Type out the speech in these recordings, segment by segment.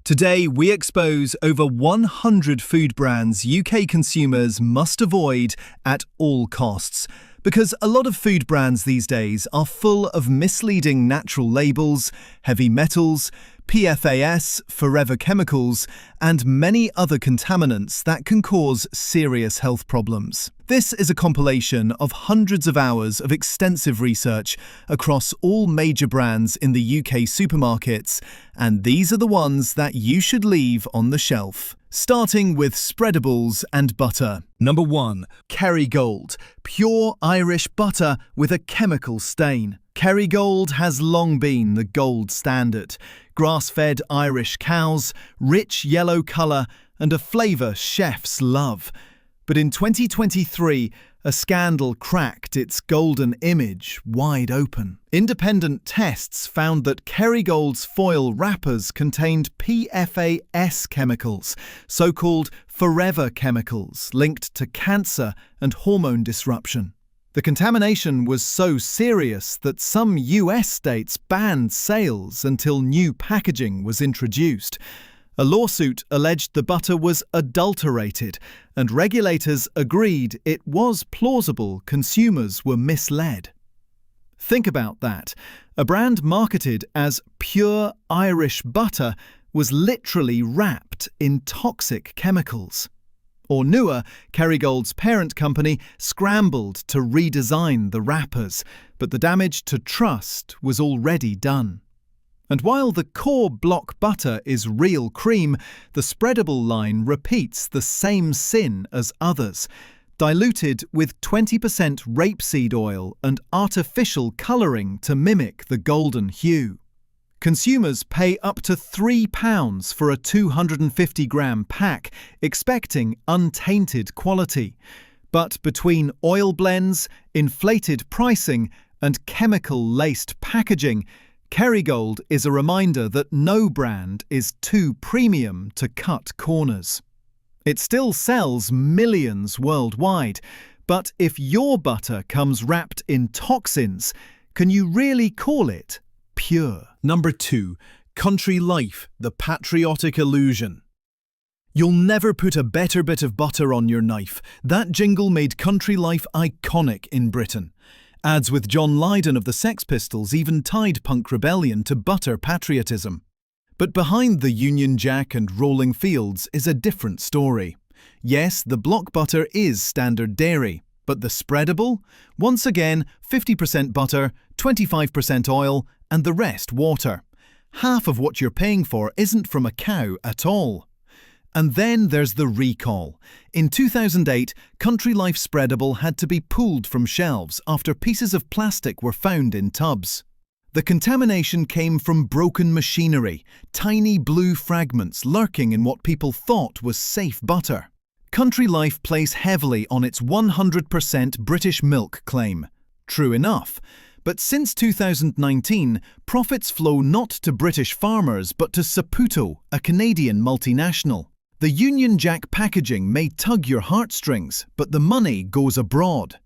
Today, we expose over 100 food brands UK consumers must avoid at all costs. Because a lot of food brands these days are full of misleading natural labels, heavy metals, PFAS, forever chemicals, and many other contaminants that can cause serious health problems. This is a compilation of hundreds of hours of extensive research across all major brands in the UK supermarkets, and these are the ones that you should leave on the shelf. Starting with Spreadables and butter. Number 1. Kerrygold, pure Irish butter with a chemical stain. Kerrygold has long been the gold standard. Grass-fed Irish cows, rich yellow colour, and a flavour chefs love. But in 2023, a scandal cracked its golden image wide open. Independent tests found that Kerrygold's foil wrappers contained PFAS chemicals, so-called forever chemicals linked to cancer and hormone disruption. The contamination was so serious that some US states banned sales until new packaging was introduced. A lawsuit alleged the butter was adulterated, and regulators agreed it was plausible consumers were misled. Think about that. A brand marketed as pure Irish butter was literally wrapped in toxic chemicals. Or newer, Kerrygold's parent company scrambled to redesign the wrappers, but the damage to trust was already done. And while the core block butter is real cream, the Spreadable line repeats the same sin as others, diluted with 20% rapeseed oil and artificial colouring to mimic the golden hue. Consumers pay up to £3 for a 250-gram pack, expecting untainted quality. But between oil blends, inflated pricing, and chemical-laced packaging, Kerrygold is a reminder that no brand is too premium to cut corners. It still sells millions worldwide, but if your butter comes wrapped in toxins, can you really call it pure? Number 2. Country Life, the patriotic illusion. You'll never put a better bit of butter on your knife. That jingle made Country Life iconic in Britain. Ads with John Lydon of the Sex Pistols even tied punk rebellion to butter patriotism. But behind the Union Jack and rolling fields is a different story. Yes, the block butter is standard dairy, but the Spreadable? Once again, 50% butter, 25% oil, and the rest water. Half of what you're paying for isn't from a cow at all. And then there's the recall. In 2008, Country Life Spreadable had to be pulled from shelves after pieces of plastic were found in tubs. The contamination came from broken machinery, tiny blue fragments lurking in what people thought was safe butter. Country Life plays heavily on its 100% British milk claim. True enough. But since 2019, profits flow not to British farmers but to Saputo, a Canadian multinational. The Union Jack packaging may tug your heartstrings, but the money goes abroad.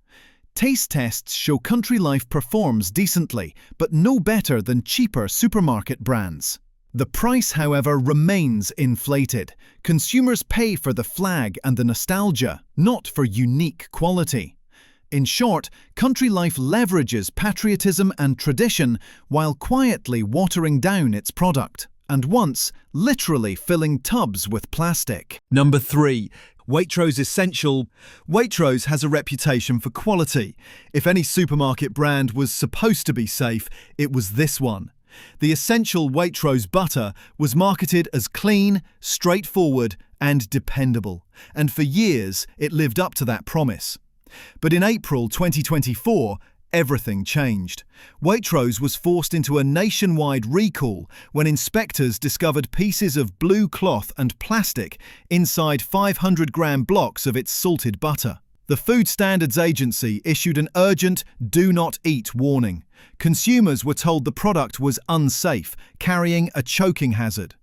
Taste tests show Country Life performs decently, but no better than cheaper supermarket brands. The price, however, remains inflated. Consumers pay for the flag and the nostalgia, not for unique quality. In short, Country Life leverages patriotism and tradition while quietly watering down its product, and once literally filling tubs with plastic. Number 3. Waitrose Essential. Waitrose has a reputation for quality. If any supermarket brand was supposed to be safe, it was this one. The Essential Waitrose butter was marketed as clean, straightforward, and dependable, and for years it lived up to that promise. But in April 2024, everything changed. Waitrose was forced into a nationwide recall when inspectors discovered pieces of blue cloth and plastic inside 500-gram blocks of its salted butter. The Food Standards Agency issued an urgent "do not eat" warning. Consumers were told the product was unsafe, carrying a choking hazard.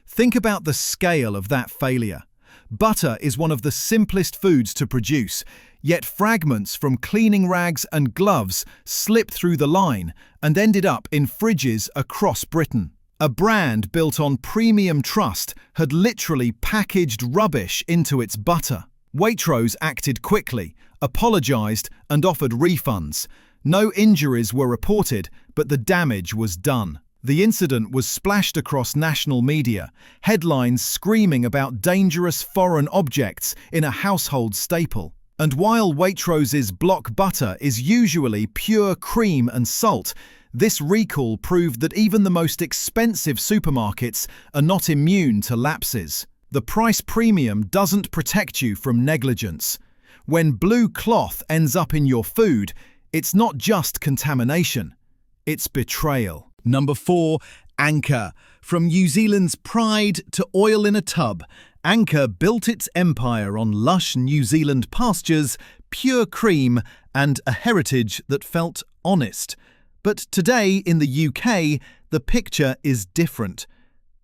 Think about the scale of that failure. Butter is one of the simplest foods to produce, yet fragments from cleaning rags and gloves slipped through the line and ended up in fridges across Britain. A brand built on premium trust had literally packaged rubbish into its butter. Waitrose acted quickly, apologised and offered refunds. No injuries were reported, but the damage was done. The incident was splashed across national media, headlines screaming about dangerous foreign objects in a household staple. And while Waitrose's block butter is usually pure cream and salt, this recall proved that even the most expensive supermarkets are not immune to lapses. The price premium doesn't protect you from negligence. When blue cloth ends up in your food, it's not just contamination, it's betrayal. Number 4. Anchor. From New Zealand's pride to oil in a tub, Anchor built its empire on lush New Zealand pastures, pure cream, and a heritage that felt honest. But today in the UK, the picture is different.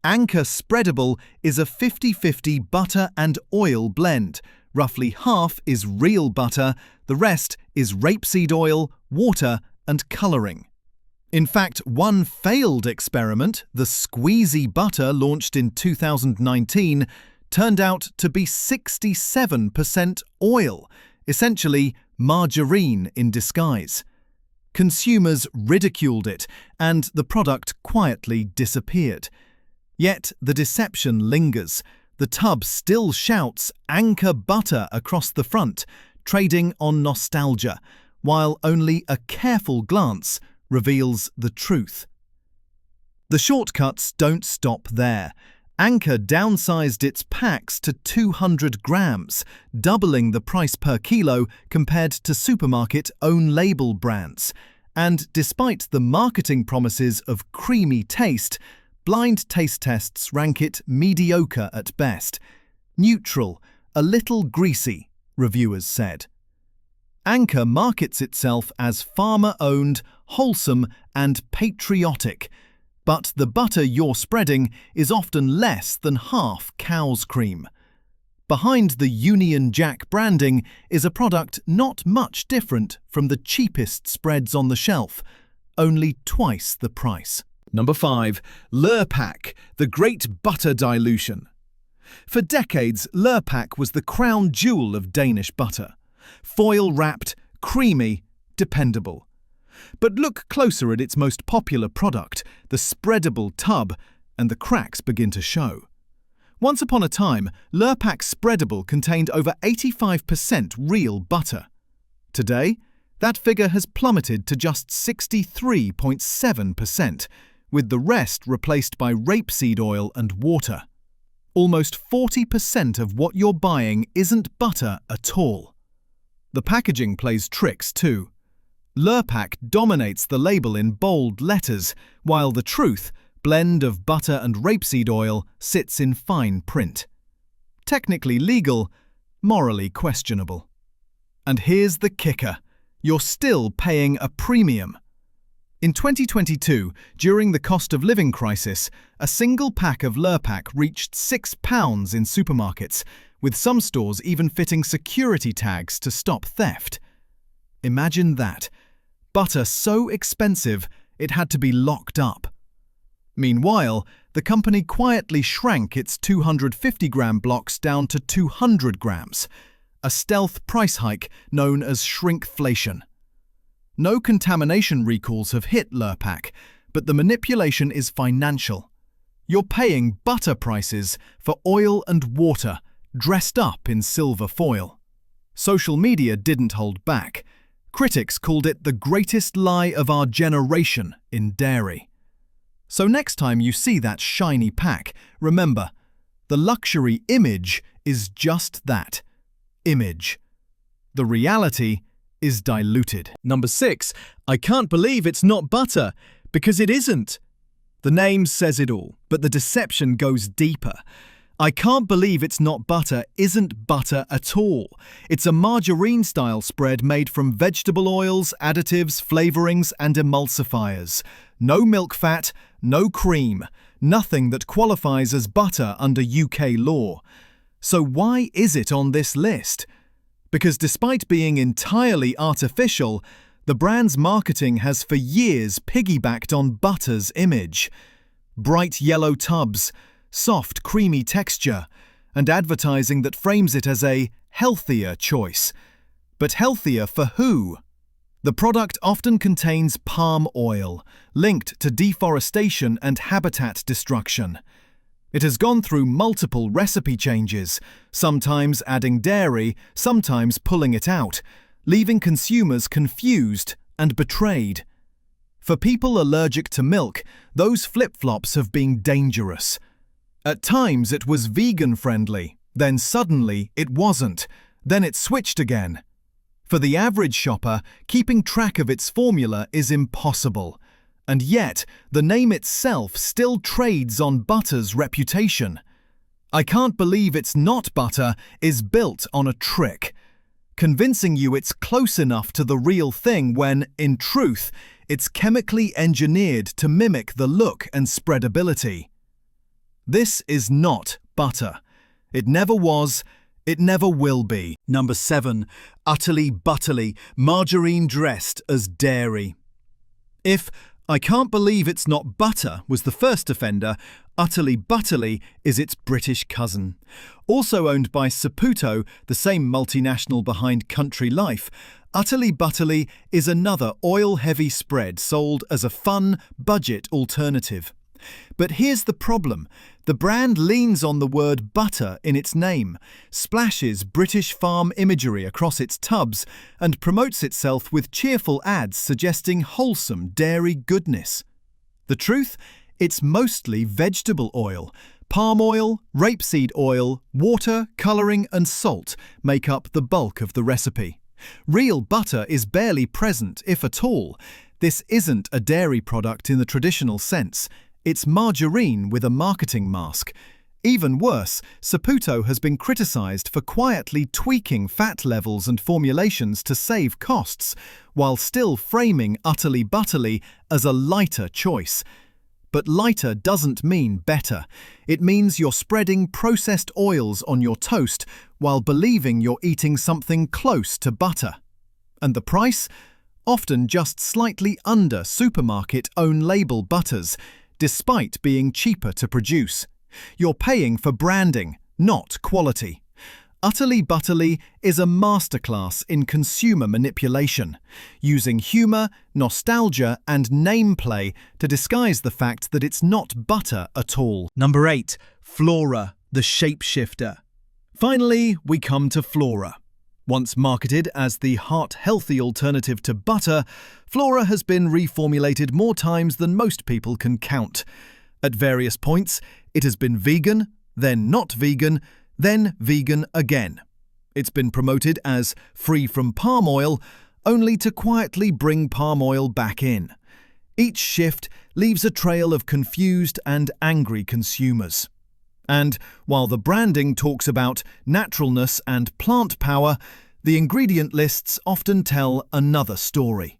Anchor Spreadable is a 50-50 butter and oil blend. Roughly half is real butter, the rest is rapeseed oil, water, and colouring. In fact, one failed experiment, the squeezy butter launched in 2019, turned out to be 67% oil, essentially margarine in disguise. Consumers ridiculed it, and the product quietly disappeared. Yet the deception lingers. The tub still shouts Anchor butter across the front, trading on nostalgia, while only a careful glance reveals the truth. The shortcuts don't stop there. Anchor downsized its packs to 200 grams, doubling the price per kilo compared to supermarket own-label brands. And despite the marketing promises of creamy taste, blind taste tests rank it mediocre at best. Neutral, a little greasy, reviewers said. Anchor markets itself as farmer-owned, wholesome and patriotic, but the butter you're spreading is often less than half cow's cream. Behind the Union Jack branding is a product not much different from the cheapest spreads on the shelf, only twice the price. Number 5. Lurpak, the great butter dilution. For decades, Lurpak was the crown jewel of Danish butter. Foil-wrapped, creamy, dependable. But look closer at its most popular product, the spreadable tub, and the cracks begin to show. Once upon a time, Lurpak Spreadable contained over 85% real butter. Today, that figure has plummeted to just 63.7%, with the rest replaced by rapeseed oil and water. Almost 40% of what you're buying isn't butter at all. The packaging plays tricks too. Lurpak dominates the label in bold letters, while the truth, blend of butter and rapeseed oil, sits in fine print. Technically legal, morally questionable. And here's the kicker. You're still paying a premium. In 2022, during the cost of living crisis, a single pack of Lurpak reached £6 in supermarkets, with some stores even fitting security tags to stop theft. Imagine that. Butter so expensive it had to be locked up. Meanwhile, the company quietly shrank its 250-gram blocks down to 200 grams, a stealth price hike known as shrinkflation. No contamination recalls have hit Lurpak, but the manipulation is financial. You're paying butter prices for oil and water, dressed up in silver foil. Social media didn't hold back. Critics called it the greatest lie of our generation in dairy. So next time you see that shiny pack, remember, the luxury image is just that, image. The reality is diluted. Number 6. I can't believe it's not butter, because it isn't. The name says it all, but the deception goes deeper. I can't believe it's not butter isn't butter at all. It's a margarine-style spread made from vegetable oils, additives, flavourings and emulsifiers. No milk fat, no cream, nothing that qualifies as butter under UK law. So why is it on this list? Because despite being entirely artificial, the brand's marketing has for years piggybacked on butter's image. bright yellow tubs, soft, creamy texture, and advertising that frames it as a healthier choice. But healthier for who? The product often contains palm oil, linked to deforestation and habitat destruction. It has gone through multiple recipe changes, sometimes adding dairy, sometimes pulling it out, leaving consumers confused and betrayed. For people allergic to milk, those flip-flops have been dangerous. At times it was vegan-friendly, then suddenly it wasn't, then it switched again. For the average shopper, keeping track of its formula is impossible. And yet, the name itself still trades on butter's reputation. "I can't believe it's not butter" is built on a trick, convincing you it's close enough to the real thing when, in truth, it's chemically engineered to mimic the look and spreadability. This is not butter. It never was, it never will be. Number 7. Utterly butterly, margarine dressed as dairy. If "I can't believe it's not butter" was the first offender, Utterly Butterly is its British cousin. Also owned by Saputo, the same multinational behind Country Life, Utterly Butterly is another oil-heavy spread sold as a fun, budget alternative. But here's the problem. The brand leans on the word butter in its name, splashes British farm imagery across its tubs, and promotes itself with cheerful ads suggesting wholesome dairy goodness. The truth? It's mostly vegetable oil. Palm oil, rapeseed oil, water, colouring and salt make up the bulk of the recipe. Real butter is barely present, if at all. This isn't a dairy product in the traditional sense. It's margarine with a marketing mask. Even worse, Saputo has been criticised for quietly tweaking fat levels and formulations to save costs, while still framing Utterly Butterly as a lighter choice. But lighter doesn't mean better. It means you're spreading processed oils on your toast while believing you're eating something close to butter. And the price? Often just slightly under supermarket own-label butters, despite being cheaper to produce. You're paying for branding, not quality. Utterly Butterly is a masterclass in consumer manipulation, using humour, nostalgia and name play to disguise the fact that it's not butter at all. Number 8. Flora, the shapeshifter. Finally, we come to Flora. Once marketed as the heart-healthy alternative to butter, Flora has been reformulated more times than most people can count. At various points, it has been vegan, then not vegan, then vegan again. It's been promoted as free from palm oil, only to quietly bring palm oil back in. Each shift leaves a trail of confused and angry consumers. And while the branding talks about naturalness and plant power, the ingredient lists often tell another story.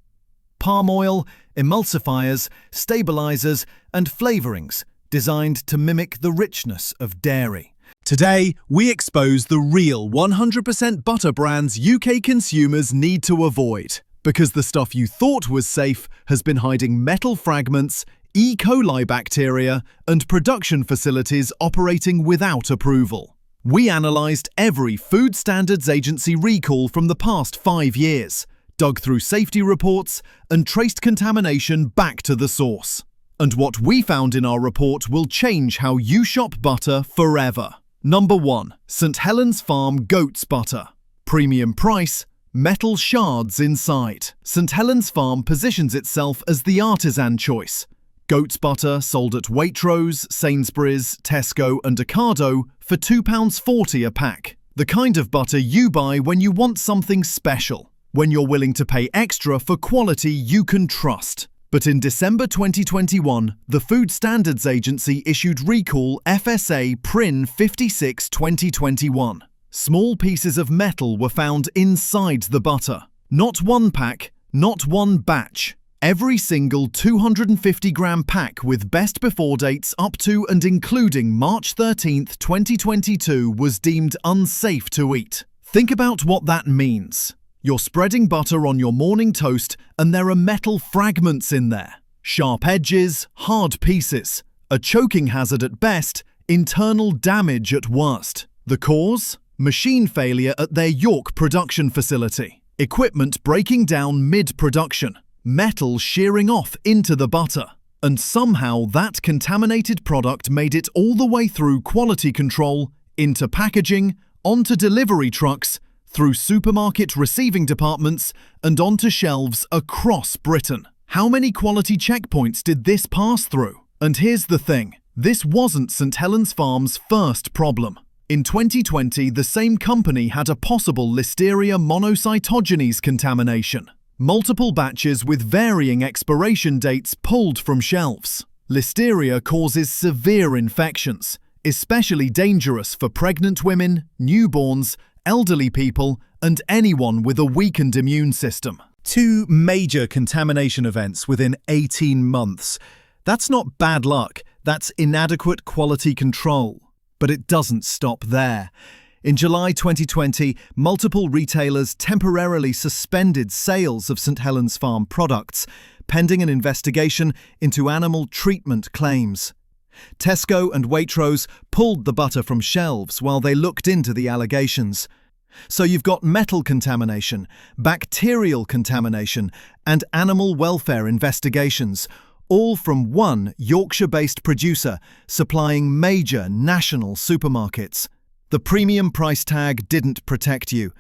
Palm oil, emulsifiers, stabilizers, and flavorings designed to mimic the richness of dairy. Today, we expose the real 100% butter brands UK consumers need to avoid, because the stuff you thought was safe has been hiding metal fragments, E. coli bacteria, and production facilities operating without approval. We analysed every Food Standards Agency recall from the past 5 years, dug through safety reports, and traced contamination back to the source. And what we found in our report will change how you shop butter forever. Number 1. St Helens Farm Goat's Butter. Premium price, metal shards inside. St Helens Farm positions itself as the artisan choice. Goat's butter sold at Waitrose, Sainsbury's, Tesco and Ocado for £2.40 a pack. The kind of butter you buy when you want something special, when you're willing to pay extra for quality you can trust. But in December 2021, the Food Standards Agency issued recall FSA PRIN 56/2021. Small pieces of metal were found inside the butter. Not one pack, not one batch. Every single 250-gram pack with best before dates up to and including March 13, 2022 was deemed unsafe to eat. Think about what that means. You're spreading butter on your morning toast and there are metal fragments in there. Sharp edges, hard pieces. A choking hazard at best, internal damage at worst. The cause? Machine failure at their York production facility. Equipment breaking down mid-production. Metal shearing off into the butter. And somehow that contaminated product made it all the way through quality control, into packaging, onto delivery trucks, through supermarket receiving departments, and onto shelves across Britain. How many quality checkpoints did this pass through? And here's the thing, this wasn't St Helens Farm's first problem. In 2020, the same company had a possible Listeria monocytogenes contamination. Multiple batches with varying expiration dates pulled from shelves. Listeria causes severe infections, especially dangerous for pregnant women, newborns, elderly people, and anyone with a weakened immune system. 2 major contamination events within 18 months. That's not bad luck, that's inadequate quality control. But it doesn't stop there. In July 2020, multiple retailers temporarily suspended sales of St Helens Farm products, pending an investigation into animal treatment claims. Tesco and Waitrose pulled the butter from shelves while they looked into the allegations. So you've got metal contamination, bacterial contamination, and animal welfare investigations, all from one Yorkshire-based producer supplying major national supermarkets. The premium price tag didn't protect you.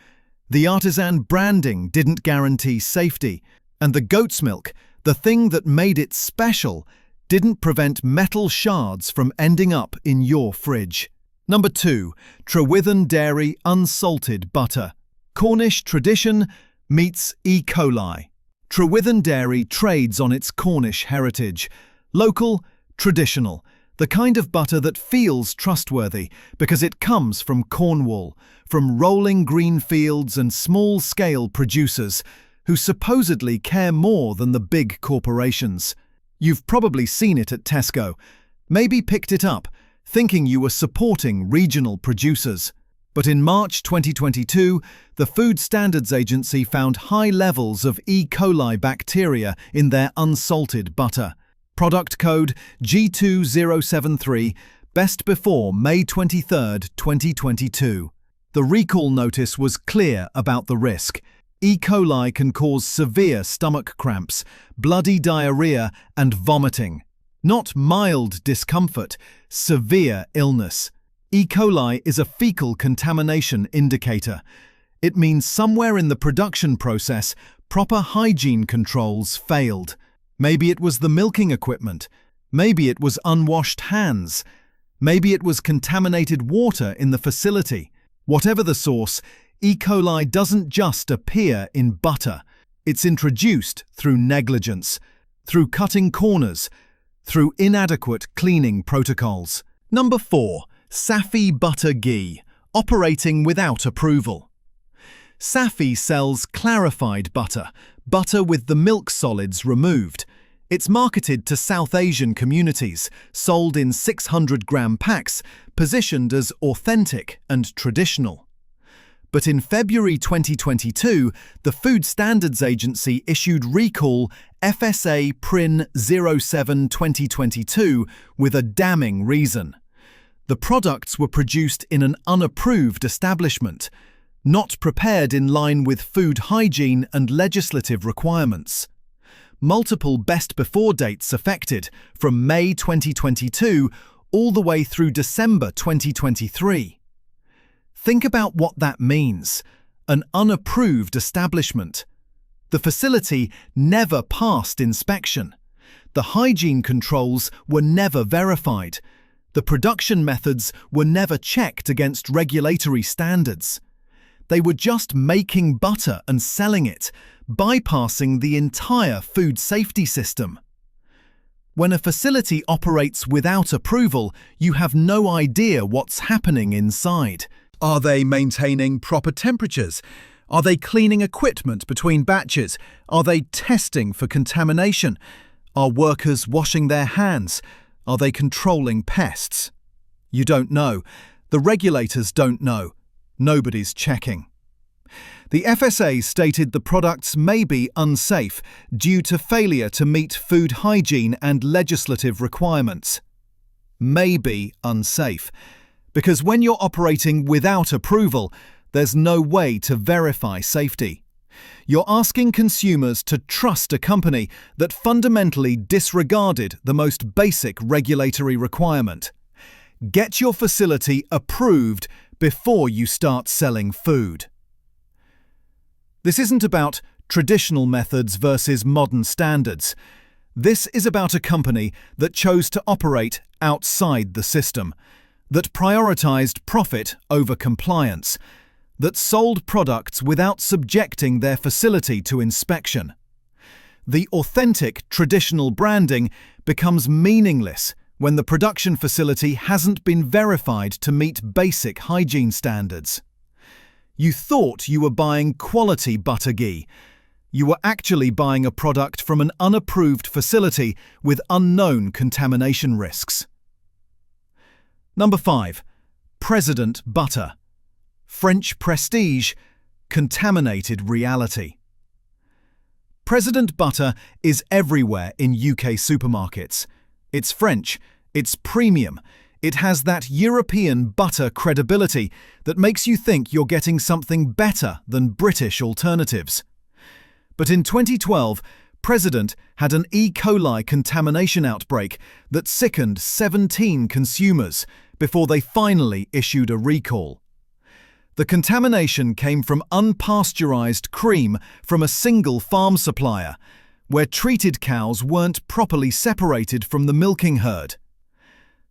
The artisan branding didn't guarantee safety. And the goat's milk, the thing that made it special, didn't prevent metal shards from ending up in your fridge. Number 2. Trewithen Dairy Unsalted Butter. Cornish tradition meets E. coli. Trewithen Dairy trades on its Cornish heritage. Local, traditional. The kind of butter that feels trustworthy because it comes from Cornwall, from rolling green fields and small-scale producers who supposedly care more than the big corporations. You've probably seen it at Tesco, maybe picked it up, thinking you were supporting regional producers. But in March 2022, the Food Standards Agency found high levels of E. coli bacteria in their unsalted butter. Product code G2073, best before May 23, 2022. The recall notice was clear about the risk. E. coli can cause severe stomach cramps, bloody diarrhea, and vomiting. Not mild discomfort, severe illness. E. coli is a fecal contamination indicator. It means somewhere in the production process, proper hygiene controls failed. Maybe it was the milking equipment. Maybe it was unwashed hands. Maybe it was contaminated water in the facility. Whatever the source, E. coli doesn't just appear in butter. It's introduced through negligence, through cutting corners, through inadequate cleaning protocols. Number 4. Safi Butter Ghee, operating without approval. Safi sells clarified butter, butter with the milk solids removed. It's marketed to South Asian communities, sold in 600-gram packs, positioned as authentic and traditional. But in February 2022, the Food Standards Agency issued recall FSA Prin 07-2022 with a damning reason. The products were produced in an unapproved establishment, not prepared in line with food hygiene and legislative requirements. Multiple best before dates affected, from May 2022 all the way through December 2023. Think about what that means. An unapproved establishment. The facility never passed inspection. The hygiene controls were never verified. The production methods were never checked against regulatory standards. They were just making butter and selling it, bypassing the entire food safety system. When a facility operates without approval, you have no idea what's happening inside. Are they maintaining proper temperatures? Are they cleaning equipment between batches? Are they testing for contamination? Are workers washing their hands? Are they controlling pests? You don't know. The regulators don't know. Nobody's checking. The FSA stated the products may be unsafe due to failure to meet food hygiene and legislative requirements. may be unsafe. Because when you're operating without approval, there's no way to verify safety. You're asking consumers to trust a company that fundamentally disregarded the most basic regulatory requirement. Get your facility approved before you start selling food. This isn't about traditional methods versus modern standards. This is about a company that chose to operate outside the system, that prioritized profit over compliance, that sold products without subjecting their facility to inspection. The authentic traditional branding becomes meaningless when the production facility hasn't been verified to meet basic hygiene standards. You thought you were buying quality butter ghee. You were actually buying a product from an unapproved facility with unknown contamination risks. Number 5. President butter. French prestige, contaminated reality. President butter is everywhere in UK supermarkets. It's French, it's premium, it has that European butter credibility that makes you think you're getting something better than British alternatives. But in 2012, President had an E. coli contamination outbreak that sickened 17 consumers before they finally issued a recall. The contamination came from unpasteurized cream from a single farm supplier, where treated cows weren't properly separated from the milking herd.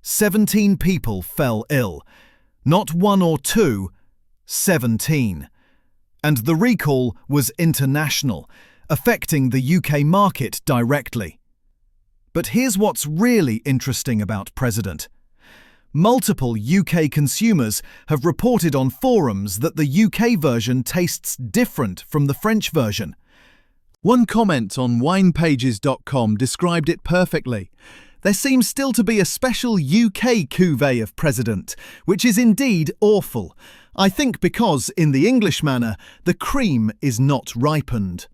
17 people fell ill. Not 1 or 2, 17. And the recall was international, affecting the UK market directly. But here's what's really interesting about President. Multiple UK consumers have reported on forums that the UK version tastes different from the French version. One comment on winepages.com described it perfectly. There seems still to be a special UK cuvée of President, which is indeed awful. I think because, in the English manner, the cream is not ripened.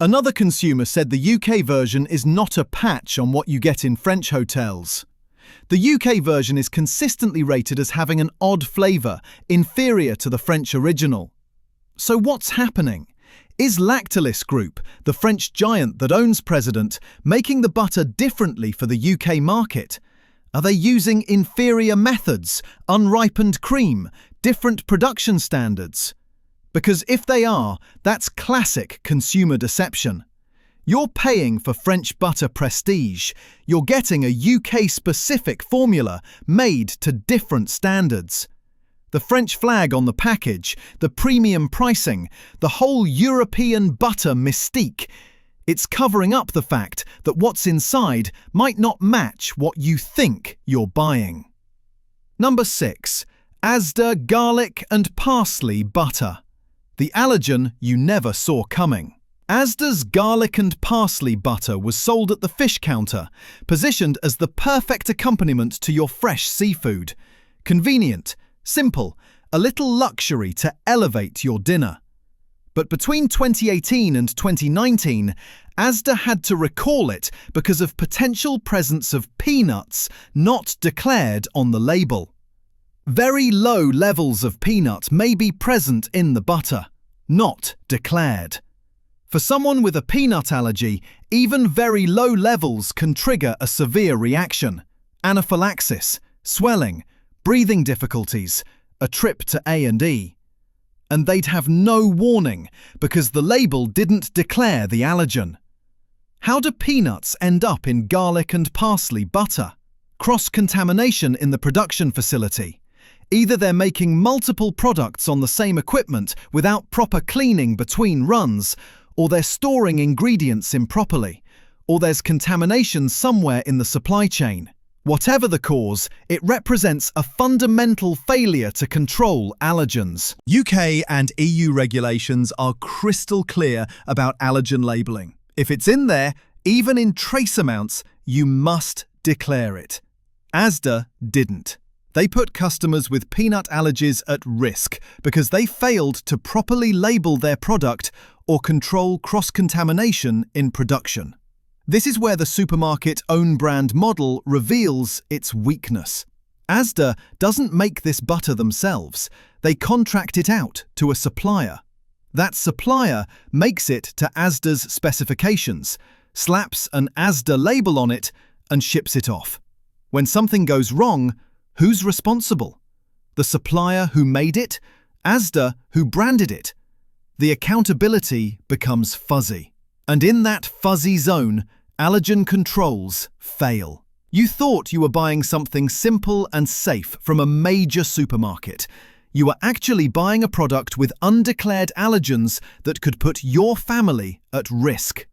Another consumer said the UK version is not a patch on what you get in French hotels. The UK version is consistently rated as having an odd flavour, inferior to the French original. So what's happening? Is Lactalis Group, the French giant that owns President, making the butter differently for the UK market? Are they using inferior methods, unripened cream, different production standards? Because if they are, that's classic consumer deception. You're paying for French butter prestige. You're getting a UK-specific formula made to different standards. The French flag on the package, the premium pricing, the whole European butter mystique. It's covering up the fact that what's inside might not match what you think you're buying. Number 6. Asda garlic and parsley butter. The allergen you never saw coming. Asda's garlic and parsley butter was sold at the fish counter, positioned as the perfect accompaniment to your fresh seafood. Convenient, simple, a little luxury to elevate your dinner. But between 2018 and 2019, Asda had to recall it because of potential presence of peanuts not declared on the label. Very low levels of peanut may be present in the butter, not declared. For someone with a peanut allergy, even very low levels can trigger a severe reaction: anaphylaxis, swelling, breathing difficulties, a trip to A&E. And they'd have no warning because the label didn't declare the allergen. How do peanuts end up in garlic and parsley butter? Cross-contamination in the production facility. Either they're making multiple products on the same equipment without proper cleaning between runs, or they're storing ingredients improperly, or there's contamination somewhere in the supply chain. Whatever the cause, it represents a fundamental failure to control allergens. UK and EU regulations are crystal clear about allergen labelling. If it's in there, even in trace amounts, you must declare it. Asda didn't. They put customers with peanut allergies at risk because they failed to properly label their product or control cross-contamination in production. This is where the supermarket own brand model reveals its weakness. Asda doesn't make this butter themselves. They contract it out to a supplier. That supplier makes it to Asda's specifications, slaps an Asda label on it, and ships it off. When something goes wrong, who's responsible? The supplier who made it? Asda who branded it? The accountability becomes fuzzy. And in that fuzzy zone, allergen controls fail. You thought you were buying something simple and safe from a major supermarket. You were actually buying a product with undeclared allergens that could put your family at risk.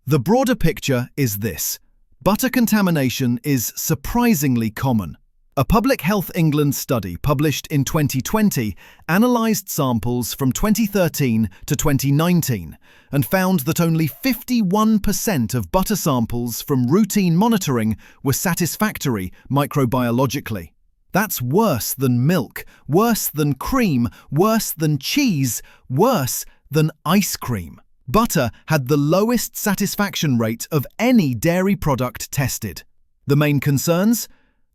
The broader picture is this. Butter contamination is surprisingly common. A Public Health England study published in 2020 analysed samples from 2013 to 2019 and found that only 51% of butter samples from routine monitoring were satisfactory microbiologically. That's worse than milk, worse than cream, worse than cheese, worse than ice cream. Butter had the lowest satisfaction rate of any dairy product tested. The main concerns?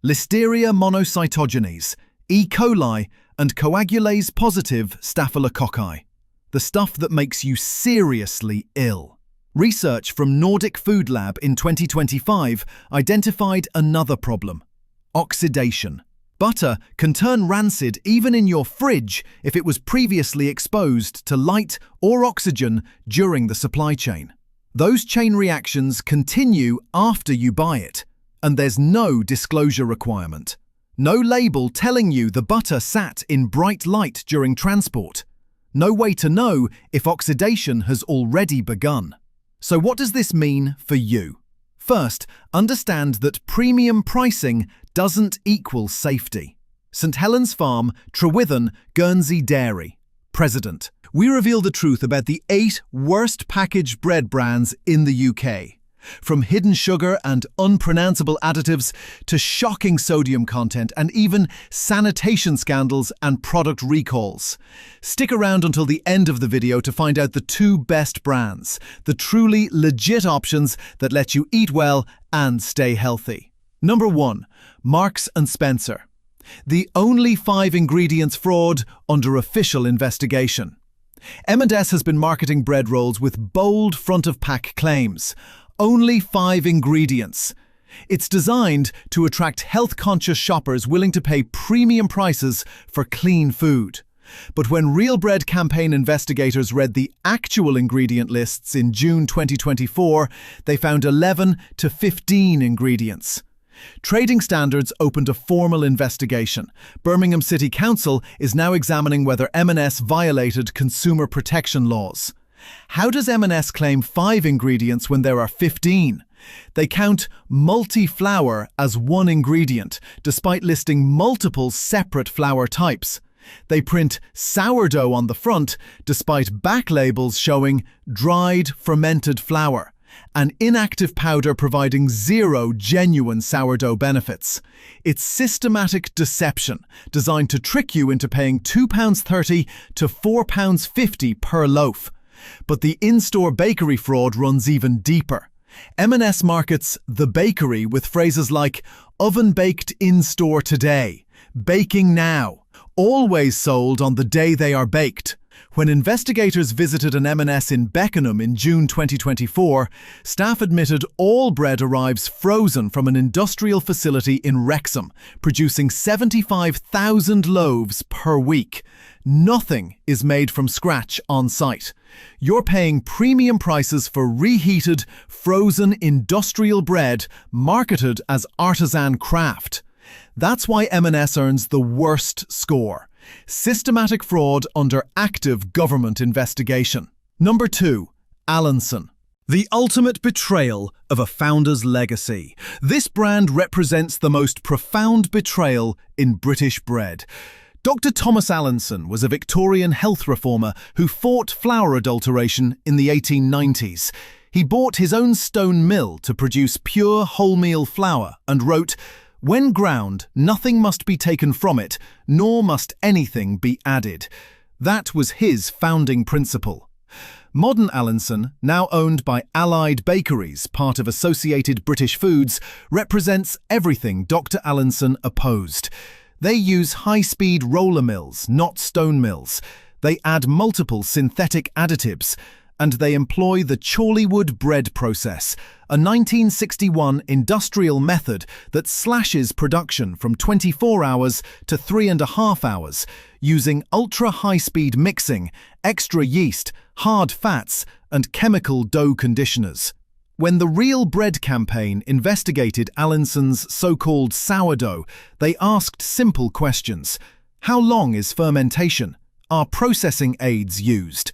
Listeria monocytogenes, E. coli, and coagulase-positive staphylococci, the stuff that makes you seriously ill. Research from Nordic Food Lab in 2025 identified another problem: oxidation. Butter can turn rancid even in your fridge if it was previously exposed to light or oxygen during the supply chain. Those chain reactions continue after you buy it, and there's no disclosure requirement. No label telling you the butter sat in bright light during transport. No way to know if oxidation has already begun. So what does this mean for you? First, understand that premium pricing doesn't equal safety. St Helens Farm, Trewithen, Guernsey Dairy. President. We reveal the truth about the 8 worst packaged bread brands in the UK. From hidden sugar and unpronounceable additives to shocking sodium content and even sanitation scandals and product recalls. Stick around until the end of the video to find out the 2 best brands, the truly legit options that let you eat well and stay healthy. Number 1. Marks & Spencer. The only 5 ingredients fraud under official investigation. M&S has been marketing bread rolls with bold front-of-pack claims. Only 5 ingredients. It's designed to attract health-conscious shoppers willing to pay premium prices for clean food. But when Real Bread campaign investigators read the actual ingredient lists in June 2024, they found 11 to 15 ingredients. Trading Standards opened a formal investigation. Birmingham City Council is now examining whether M&S violated consumer protection laws. How does M&S claim 5 ingredients when there are 15? They count multi-flour as one ingredient, despite listing multiple separate flour types. They print sourdough on the front, despite back labels showing dried fermented flour, an inactive powder providing 0 genuine sourdough benefits. It's systematic deception, designed to trick you into paying £2.30 to £4.50 per loaf. But the in-store bakery fraud runs even deeper. M&S markets the bakery with phrases like oven-baked in-store today, baking now, always sold on the day they are baked. When investigators visited an M&S in Beckenham in June 2024, staff admitted all bread arrives frozen from an industrial facility in Wrexham, producing 75,000 loaves per week. Nothing is made from scratch on site. You're paying premium prices for reheated, frozen industrial bread marketed as artisan craft. That's why M&S earns the worst score. Systematic fraud under active government investigation. Number 2. Allinson. The ultimate betrayal of a founder's legacy. This brand represents the most profound betrayal in British bread. Dr. Thomas Allinson was a Victorian health reformer who fought flour adulteration in the 1890s. He bought his own stone mill to produce pure wholemeal flour and wrote, "When ground, nothing must be taken from it, nor must anything be added." That was his founding principle. Modern Allinson, now owned by Allied Bakeries, part of Associated British Foods, represents everything Dr. Allinson opposed. They use high-speed roller mills, not stone mills. They add multiple synthetic additives, and they employ the Chorleywood bread process, a 1961 industrial method that slashes production from 24 hours to 3.5 hours, using ultra-high-speed mixing, extra yeast, hard fats, and chemical dough conditioners. When the Real Bread campaign investigated Allinson's so-called sourdough, they asked simple questions. How long is fermentation? Are processing aids used?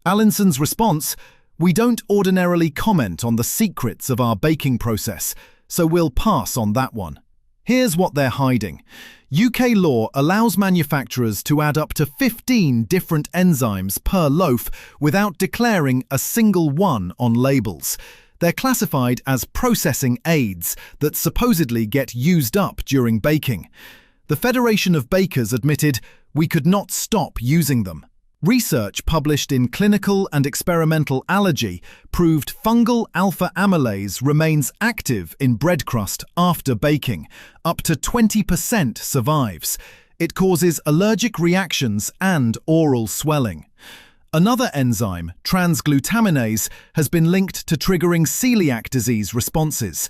Allinson's response: we don't ordinarily comment on the secrets of our baking process, so we'll pass on that one. Here's what they're hiding. UK law allows manufacturers to add up to 15 different enzymes per loaf without declaring a single one on labels. They're classified as processing aids that supposedly get used up during baking. The Federation of Bakers admitted we could not stop using them. Research published in Clinical and Experimental Allergy proved fungal alpha amylase remains active in bread crust after baking. Up to 20% survives. It causes allergic reactions and oral swelling. Another enzyme, transglutaminase, has been linked to triggering celiac disease responses.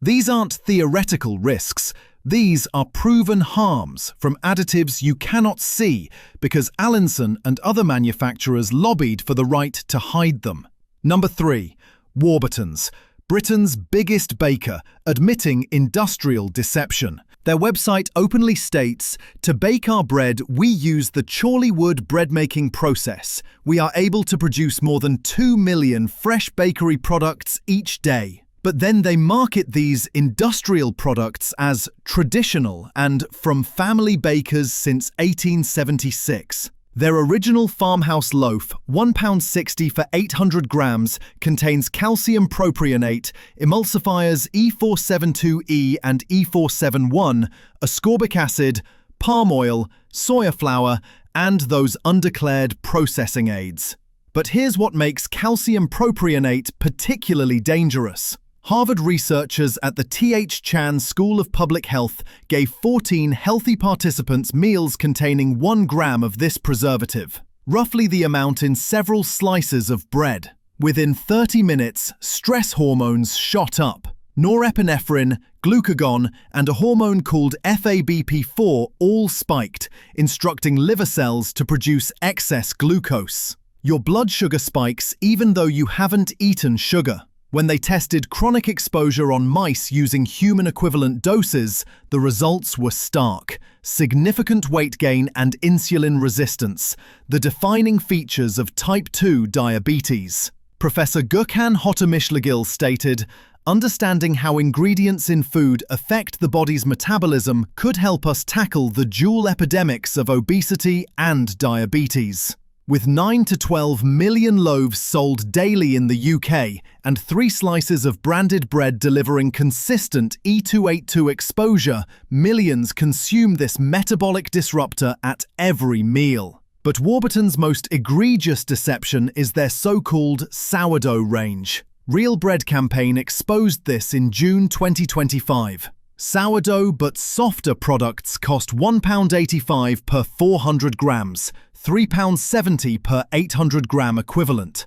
These aren't theoretical risks. These are proven harms from additives you cannot see because Allinson and other manufacturers lobbied for the right to hide them. Number 3. Warburton's, Britain's biggest baker, admitting industrial deception. Their website openly states, "To bake our bread, we use the Chorleywood bread-making process. We are able to produce more than 2 million fresh bakery products each day." But then they market these industrial products as traditional and from family bakers since 1876. Their original farmhouse loaf, £1.60 for 800 grams, contains calcium propionate, emulsifiers E472E and E471, ascorbic acid, palm oil, soya flour, and those undeclared processing aids. But here's what makes calcium propionate particularly dangerous. Harvard researchers at the T.H. Chan School of Public Health gave 14 healthy participants meals containing 1 gram of this preservative, roughly the amount in several slices of bread. Within 30 minutes, stress hormones shot up. Norepinephrine, glucagon, and a hormone called FABP4 all spiked, instructing liver cells to produce excess glucose. Your blood sugar spikes even though you haven't eaten sugar. When they tested chronic exposure on mice using human equivalent doses, the results were stark. Significant weight gain and insulin resistance, the defining features of type 2 diabetes. Professor Gökhan Hotamishligil stated, "Understanding how ingredients in food affect the body's metabolism could help us tackle the dual epidemics of obesity and diabetes." With 9 to 12 million loaves sold daily in the UK and 3 slices of branded bread delivering consistent E282 exposure, millions consume this metabolic disruptor at every meal. But Warburton's most egregious deception is their so-called sourdough range. Real Bread campaign exposed this in June 2025. Sourdough but softer products cost £1.85 per 400 grams, £3.70 per 800 gram equivalent.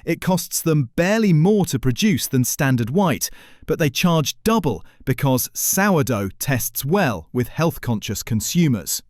It costs them barely more to produce than standard white, but they charge double because sourdough tests well with health-conscious consumers.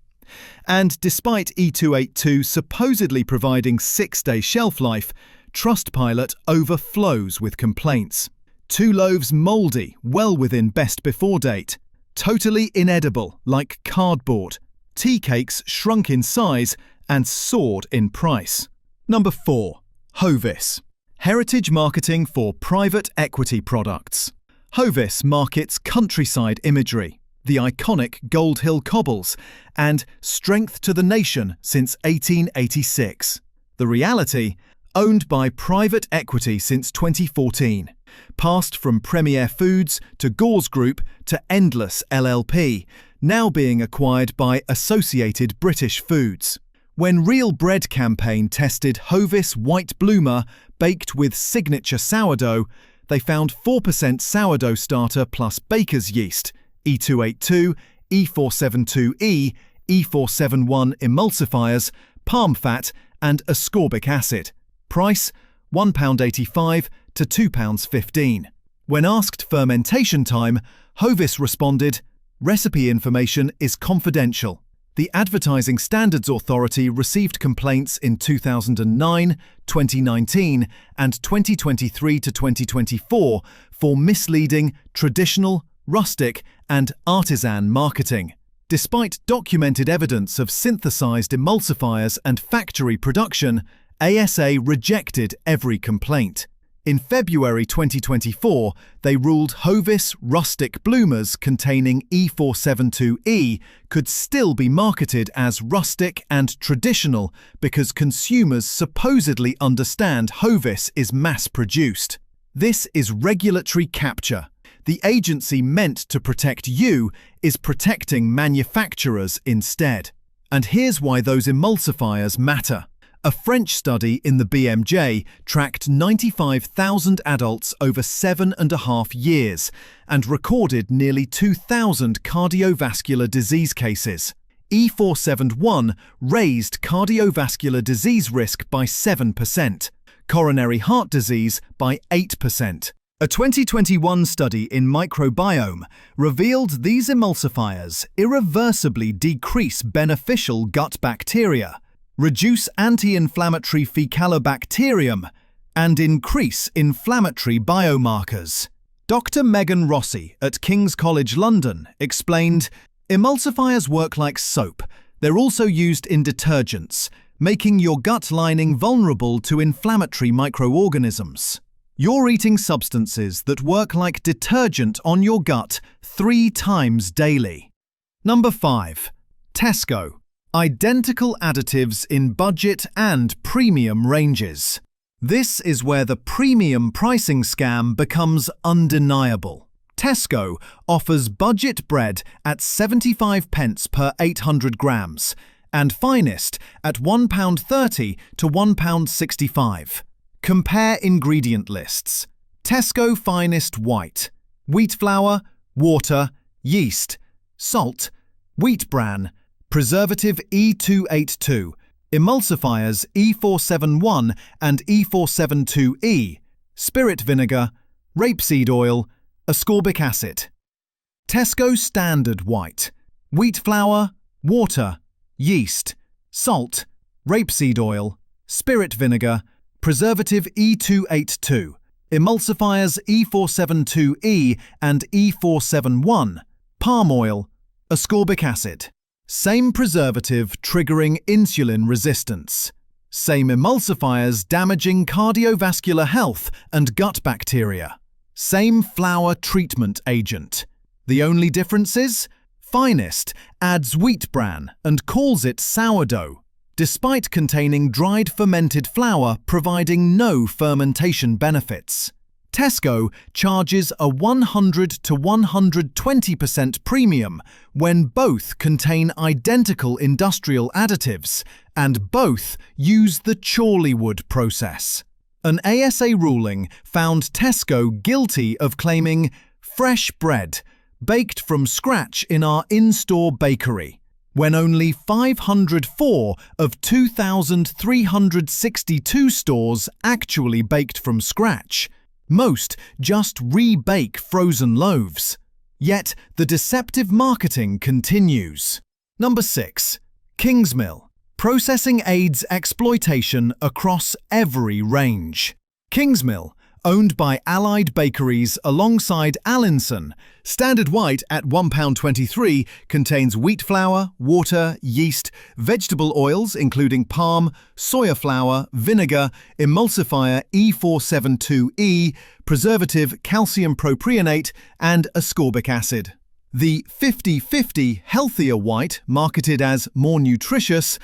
And despite E282 supposedly providing 6-day shelf life, Trustpilot overflows with complaints. 2 loaves mouldy, well within best before date. Totally inedible, like cardboard. Tea cakes shrunk in size and soared in price. Number 4. Hovis. Heritage marketing for private equity products. Hovis markets countryside imagery, the iconic Gold Hill cobbles, and strength to the nation since 1886. The reality, owned by private equity since 2014. Passed from Premier Foods to Gauze Group to Endless LLP, now being acquired by Associated British Foods. When Real Bread campaign tested Hovis White Bloomer baked with signature sourdough, they found 4% sourdough starter plus baker's yeast, E282, E472E, E471 emulsifiers, palm fat, and ascorbic acid. Price £1.85 to £2.15. When asked fermentation time, Hovis responded, "Recipe information is confidential." The Advertising Standards Authority received complaints in 2009, 2019, and 2023 to 2024 for misleading traditional, rustic, and artisan marketing. Despite documented evidence of synthesized emulsifiers and factory production, ASA rejected every complaint. In February 2024, they ruled Hovis rustic bloomers containing E472E could still be marketed as rustic and traditional because consumers supposedly understand Hovis is mass-produced. This is regulatory capture. The agency meant to protect you is protecting manufacturers instead. And here's why those emulsifiers matter. A French study in the BMJ tracked 95,000 adults over 7.5 years and recorded nearly 2,000 cardiovascular disease cases. E471 raised cardiovascular disease risk by 7%, coronary heart disease by 8%. A 2021 study in Microbiome revealed these emulsifiers irreversibly decrease beneficial gut bacteria, reduce anti-inflammatory fecalibacterium, and increase inflammatory biomarkers. Dr. Megan Rossi at King's College London explained, "Emulsifiers work like soap. They're also used in detergents, making your gut lining vulnerable to inflammatory microorganisms. You're eating substances that work like detergent on your gut 3 times daily." Number 5. Tesco. Identical additives in budget and premium ranges. This is where the premium pricing scam becomes undeniable. Tesco offers budget bread at 75p per 800 grams and Finest at £1.30 to £1.65. Compare ingredient lists. Tesco Finest White, wheat flour, water, yeast, salt, wheat bran, preservative E282, emulsifiers E471 and E472E, spirit vinegar, rapeseed oil, ascorbic acid. Tesco Standard White, wheat flour, water, yeast, salt, rapeseed oil, spirit vinegar, preservative E282, emulsifiers E472E and E471, palm oil, ascorbic acid. Same preservative triggering insulin resistance. Same emulsifiers damaging cardiovascular health and gut bacteria. Same flour treatment agent. The only difference is, Finest adds wheat bran and calls it sourdough, despite containing dried fermented flour providing no fermentation benefits. Tesco charges a 100 to 120% premium when both contain identical industrial additives and both use the Chorleywood process. An ASA ruling found Tesco guilty of claiming fresh bread baked from scratch in our in-store bakery, when only 504 of 2,362 stores actually baked from scratch. Most just rebake frozen loaves. Yet the deceptive marketing continues. Number 6. Kingsmill. Processing aids exploitation across every range. Kingsmill, owned by Allied Bakeries alongside Allinson, Standard White at £1.23 contains wheat flour, water, yeast, vegetable oils including palm, soya flour, vinegar, emulsifier E472E, preservative calcium propionate, and ascorbic acid. The 50/50 healthier white, marketed as more nutritious,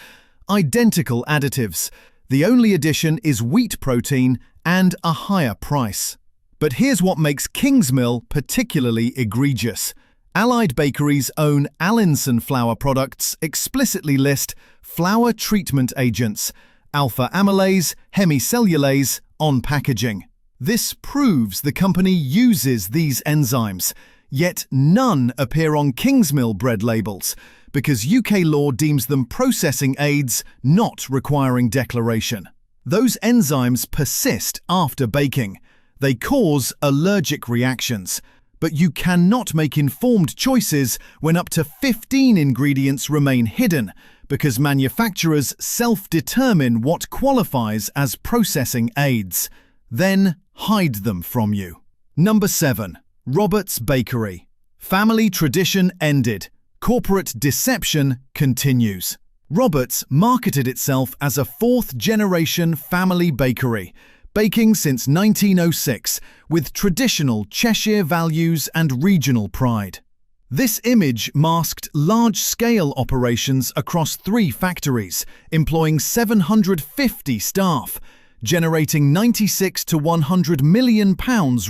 identical additives. The only addition is wheat protein and a higher price. But here's what makes Kingsmill particularly egregious. Allied Bakery's own Allinson flour products explicitly list flour treatment agents, alpha amylase, hemicellulase, on packaging. This proves the company uses these enzymes, yet none appear on Kingsmill bread labels, because UK law deems them processing aids not requiring declaration. Those enzymes persist after baking. They cause allergic reactions, but you cannot make informed choices when up to 15 ingredients remain hidden, because manufacturers self-determine what qualifies as processing aids, then hide them from you. Number 7. Roberts Bakery. Family tradition ended. Corporate deception continues. Roberts marketed itself as a fourth-generation family bakery, baking since 1906, with traditional Cheshire values and regional pride. This image masked large-scale operations across 3 factories, employing 750 staff, generating £96 to £100 million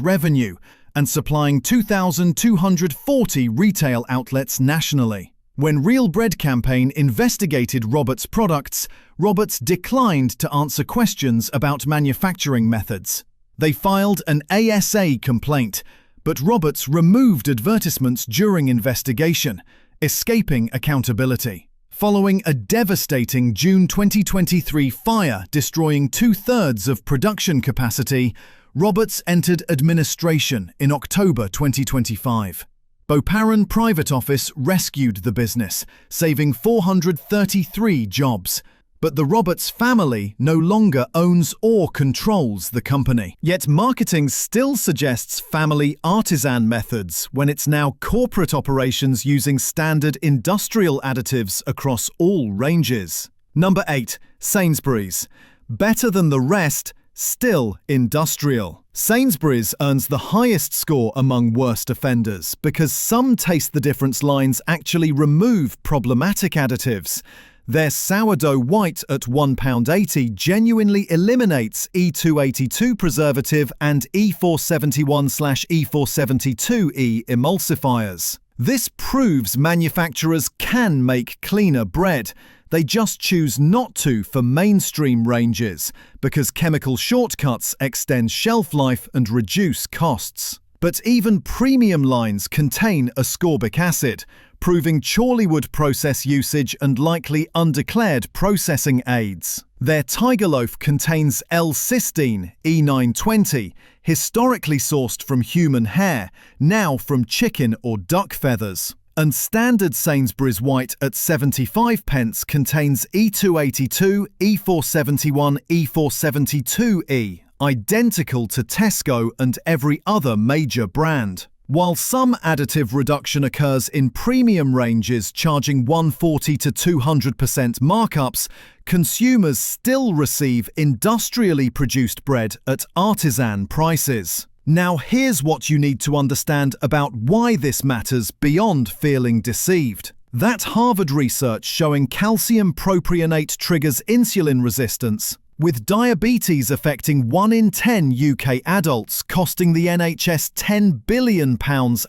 revenue, and supplying 2,240 retail outlets nationally. When Real Bread Campaign investigated Roberts' products, Roberts declined to answer questions about manufacturing methods. They filed an ASA complaint, but Roberts removed advertisements during investigation, escaping accountability. Following a devastating June 2023 fire destroying 2/3 of production capacity, Roberts entered administration in October 2025. Beauparent Private Office rescued the business, saving 433 jobs. But the Roberts family no longer owns or controls the company. Yet marketing still suggests family artisan methods when it's now corporate operations using standard industrial additives across all ranges. Number 8. Sainsbury's. Better than the rest, still industrial. Sainsbury's earns the highest score among worst offenders because some taste the difference lines actually remove problematic additives. Their sourdough white at £1.80 genuinely eliminates E282 preservative and E471/E472E emulsifiers. This proves manufacturers can make cleaner bread. They just choose not to for mainstream ranges because chemical shortcuts extend shelf life and reduce costs. But even premium lines contain ascorbic acid, proving Chorleywood process usage and likely undeclared processing aids. Their Tiger Loaf contains L-cysteine, E920, historically sourced from human hair, now from chicken or duck feathers. And standard Sainsbury's white at 75 pence contains E282, E471, E472E, identical to Tesco and every other major brand. While some additive reduction occurs in premium ranges charging 140 to 200% markups, consumers still receive industrially produced bread at artisan prices. Now here's what you need to understand about why this matters beyond feeling deceived. That Harvard research showing calcium propionate triggers insulin resistance, with diabetes affecting 1 in 10 UK adults, costing the NHS £10 billion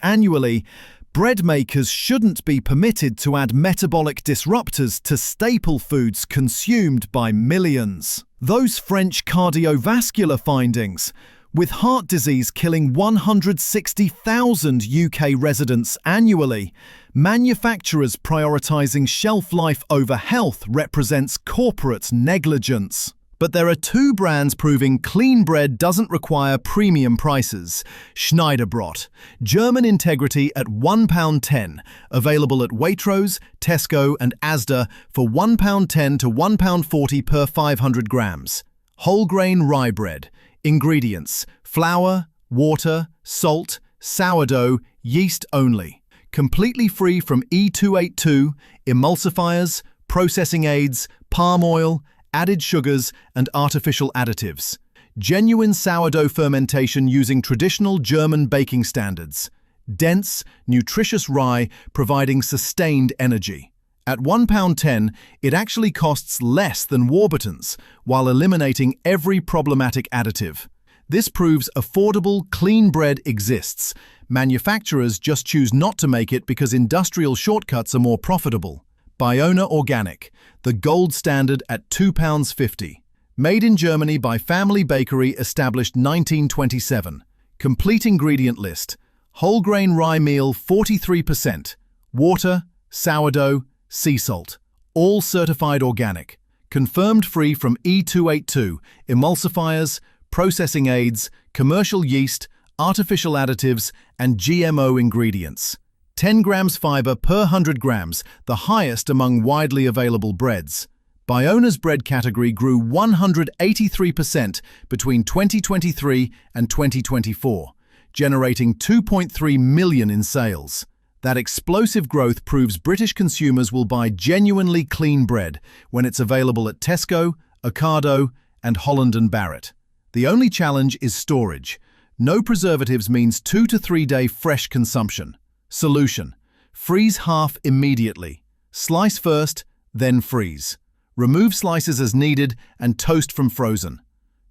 annually, bread makers shouldn't be permitted to add metabolic disruptors to staple foods consumed by millions. Those French cardiovascular findings, with heart disease killing 160,000 UK residents annually, manufacturers prioritising shelf life over health represents corporate negligence. But there are 2 brands proving clean bread doesn't require premium prices. Schneiderbrot, German integrity at £1.10, available at Waitrose, Tesco and Asda for £1.10 to £1.40 per 500 grams. Whole grain rye bread. Ingredients: flour, water, salt, sourdough, yeast only. Completely free from E282, emulsifiers, processing aids, palm oil, added sugars, and artificial additives. Genuine sourdough fermentation using traditional German baking standards. Dense, nutritious rye providing sustained energy. At £1.10, it actually costs less than Warburton's, while eliminating every problematic additive. This proves affordable, clean bread exists. Manufacturers just choose not to make it because industrial shortcuts are more profitable. Biona Organic, the gold standard at £2.50. Made in Germany by Family Bakery, established 1927. Complete ingredient list. Whole grain rye meal 43%. Water, sourdough, sea salt. All certified organic. Confirmed free from E282, emulsifiers, processing aids, commercial yeast, artificial additives, and GMO ingredients. 10 grams fiber per 100 grams, the highest among widely available breads. Biona's bread category grew 183% between 2023 and 2024, generating 2.3 million in sales. That explosive growth proves British consumers will buy genuinely clean bread when it's available at Tesco, Ocado, and Holland & Barrett. The only challenge is storage. No preservatives means 2 to 3 day fresh consumption. Solution: freeze half immediately. Slice first, then freeze. Remove slices as needed and toast from frozen.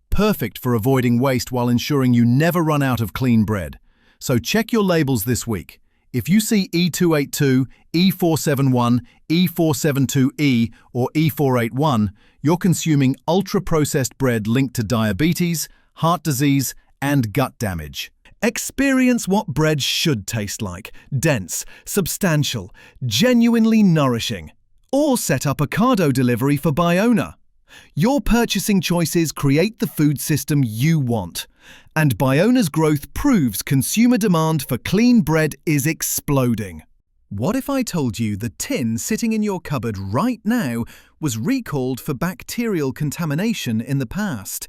Perfect for avoiding waste while ensuring you never run out of clean bread. So check your labels this week. If you see E282, E471, E472E, or E481, you're consuming ultra-processed bread linked to diabetes, heart disease, and gut damage. Experience what bread should taste like: dense, substantial, genuinely nourishing. Or set up Ocado delivery for Biona. Your purchasing choices create the food system you want. And Biona's growth proves consumer demand for clean bread is exploding. What if I told you the tin sitting in your cupboard right now was recalled for bacterial contamination in the past?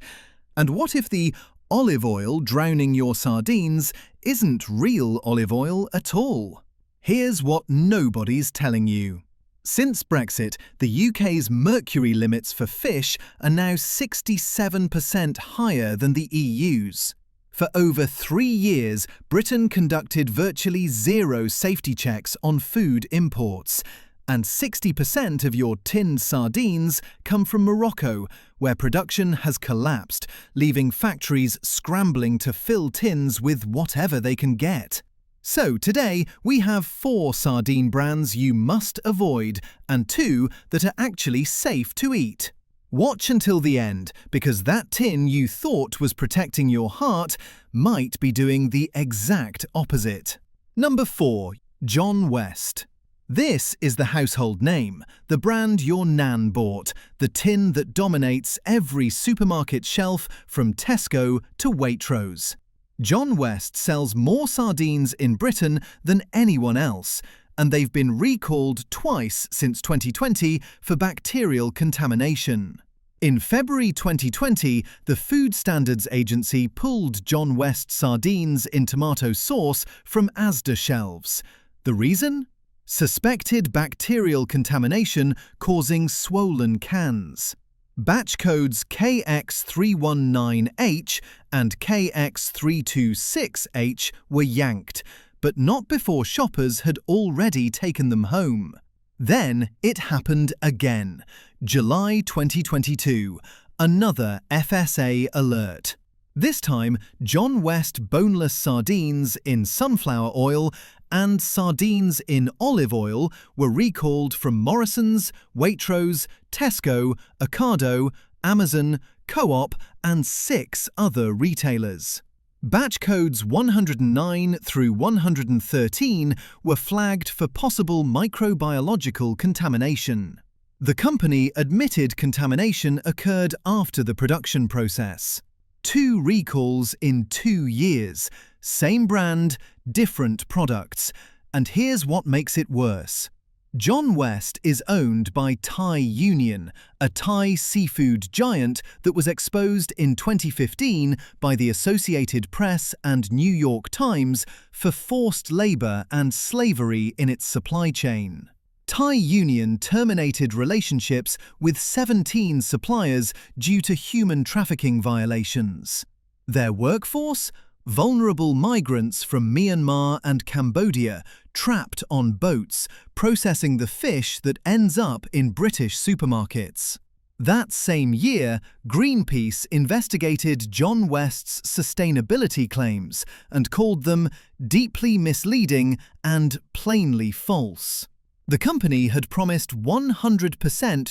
And what if the olive oil drowning your sardines isn't real olive oil at all? Here's what nobody's telling you. Since Brexit, the UK's mercury limits for fish are now 67% higher than the EU's. For over 3 years, Britain conducted virtually zero safety checks on food imports, and 60% of your tinned sardines come from Morocco, where production has collapsed, leaving factories scrambling to fill tins with whatever they can get. So today, we have 4 sardine brands you must avoid and 2 that are actually safe to eat. Watch until the end, because that tin you thought was protecting your heart might be doing the exact opposite. Number 4. John West. This is the household name, the brand your nan bought, the tin that dominates every supermarket shelf from Tesco to Waitrose. John West sells more sardines in Britain than anyone else, and they've been recalled twice since 2020 for bacterial contamination. In February 2020, the Food Standards Agency pulled John West sardines in tomato sauce from Asda shelves. The reason? Suspected bacterial contamination causing swollen cans. Batch codes KX319H and KX326H were yanked, but not before shoppers had already taken them home. Then it happened again. July 2022, another FSA alert. This time, John West boneless sardines in sunflower oil and sardines in olive oil were recalled from Morrison's, Waitrose, Tesco, Ocado, Amazon, Co-op and 6 other retailers. Batch codes 109 through 113 were flagged for possible microbiological contamination. The company admitted contamination occurred after the production process. 2 recalls in 2 years, same brand, different products, and here's what makes it worse. John West is owned by Thai Union, a Thai seafood giant that was exposed in 2015 by the Associated Press and New York Times for forced labor and slavery in its supply chain. Thai Union terminated relationships with 17 suppliers due to human trafficking violations. Their workforce? Vulnerable migrants from Myanmar and Cambodia trapped on boats, processing the fish that ends up in British supermarkets. That same year, Greenpeace investigated John West's sustainability claims and called them deeply misleading and plainly false. The company had promised 100%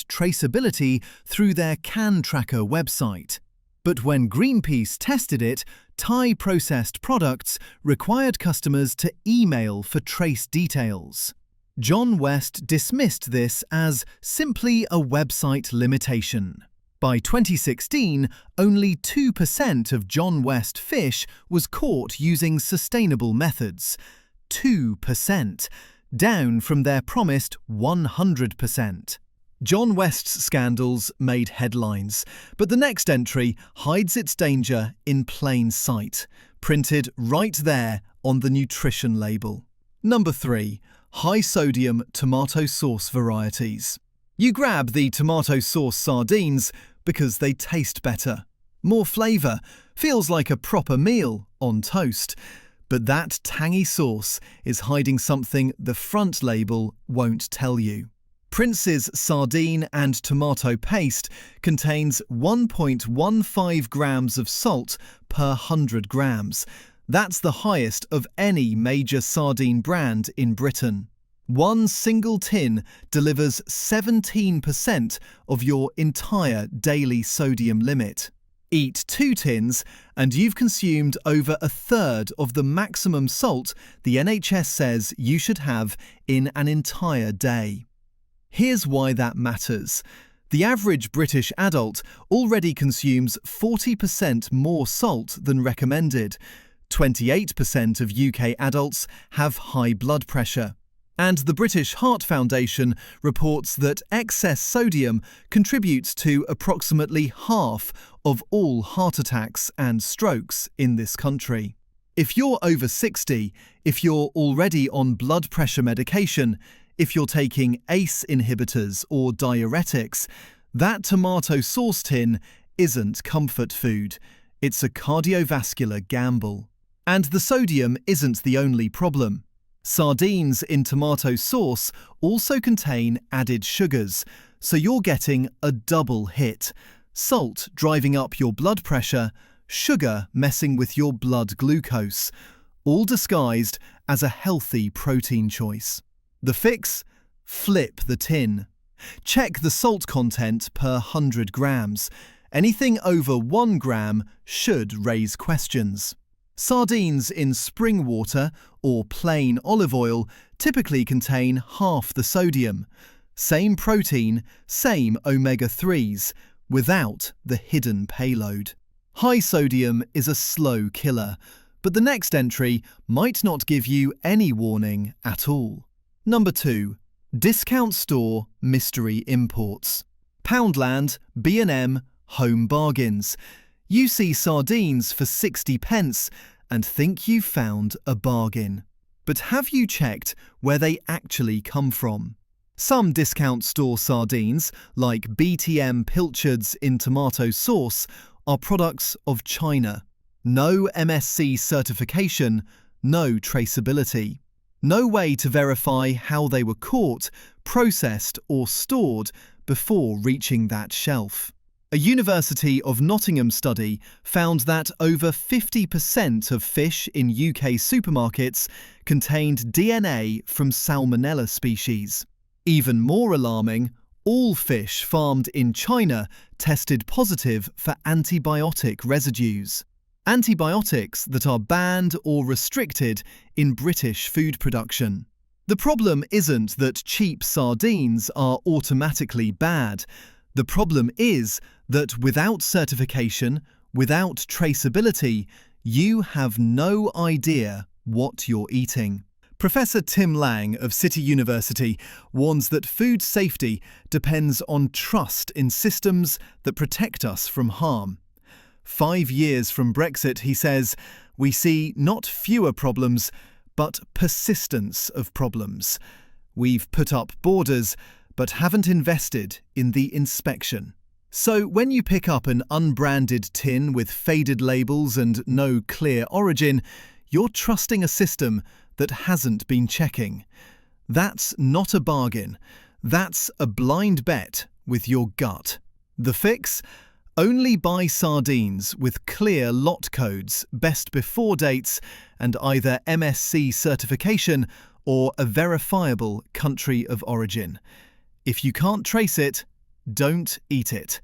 traceability through their Can Tracker website. But when Greenpeace tested it, Thai processed products required customers to email for trace details. John West dismissed this as simply a website limitation. By 2016, only 2% of John West fish was caught using sustainable methods. 2%, down from their promised 100%. John West's scandals made headlines, but the next entry hides its danger in plain sight, printed right there on the nutrition label. Number 3. High-sodium tomato sauce varieties. You grab the tomato sauce sardines because they taste better. More flavour, feels like a proper meal on toast. But that tangy sauce is hiding something the front label won't tell you. Prince's sardine and tomato paste contains 1.15 grams of salt per 100 grams. That's the highest of any major sardine brand in Britain. One single tin delivers 17% of your entire daily sodium limit. Eat 2 tins and you've consumed over a third of the maximum salt the NHS says you should have in an entire day. Here's why that matters. The average British adult already consumes 40% more salt than recommended. 28% of UK adults have high blood pressure. And the British Heart Foundation reports that excess sodium contributes to approximately half of all heart attacks and strokes in this country. If you're over 60, if you're already on blood pressure medication, if you're taking ACE inhibitors or diuretics, that tomato sauce tin isn't comfort food. It's a cardiovascular gamble. And the sodium isn't the only problem. Sardines in tomato sauce also contain added sugars, so you're getting a double hit. Salt driving up your blood pressure, sugar messing with your blood glucose, all disguised as a healthy protein choice. The fix? Flip the tin. Check the salt content per 100 grams. Anything over 1 gram should raise questions. Sardines in spring water or plain olive oil typically contain half the sodium. Same protein, same omega-3s, without the hidden payload. High sodium is a slow killer, but the next entry might not give you any warning at all. Number 2. Discount store mystery imports. Poundland, B&M, home bargains. You see sardines for 60p and think you've found a bargain. But have you checked where they actually come from? Some discount store sardines, like BTM pilchards in tomato sauce, are products of China. No MSC certification, no traceability. No way to verify how they were caught, processed or stored before reaching that shelf. A University of Nottingham study found that over 50% of fish in UK supermarkets contained DNA from Salmonella species. Even more alarming, all fish farmed in China tested positive for antibiotic residues. Antibiotics that are banned or restricted in British food production. The problem isn't that cheap sardines are automatically bad. The problem is that without certification, without traceability, you have no idea what you're eating. Professor Tim Lang of City University warns that food safety depends on trust in systems that protect us from harm. 5 years from Brexit, he says, we see not fewer problems, but persistence of problems. We've put up borders, but haven't invested in the inspection. So when you pick up an unbranded tin with faded labels and no clear origin, you're trusting a system that hasn't been checking. That's not a bargain. That's a blind bet with your gut. The fix? Only buy sardines with clear lot codes, best before dates, and either MSC certification or a verifiable country of origin. If you can't trace it, don't eat it.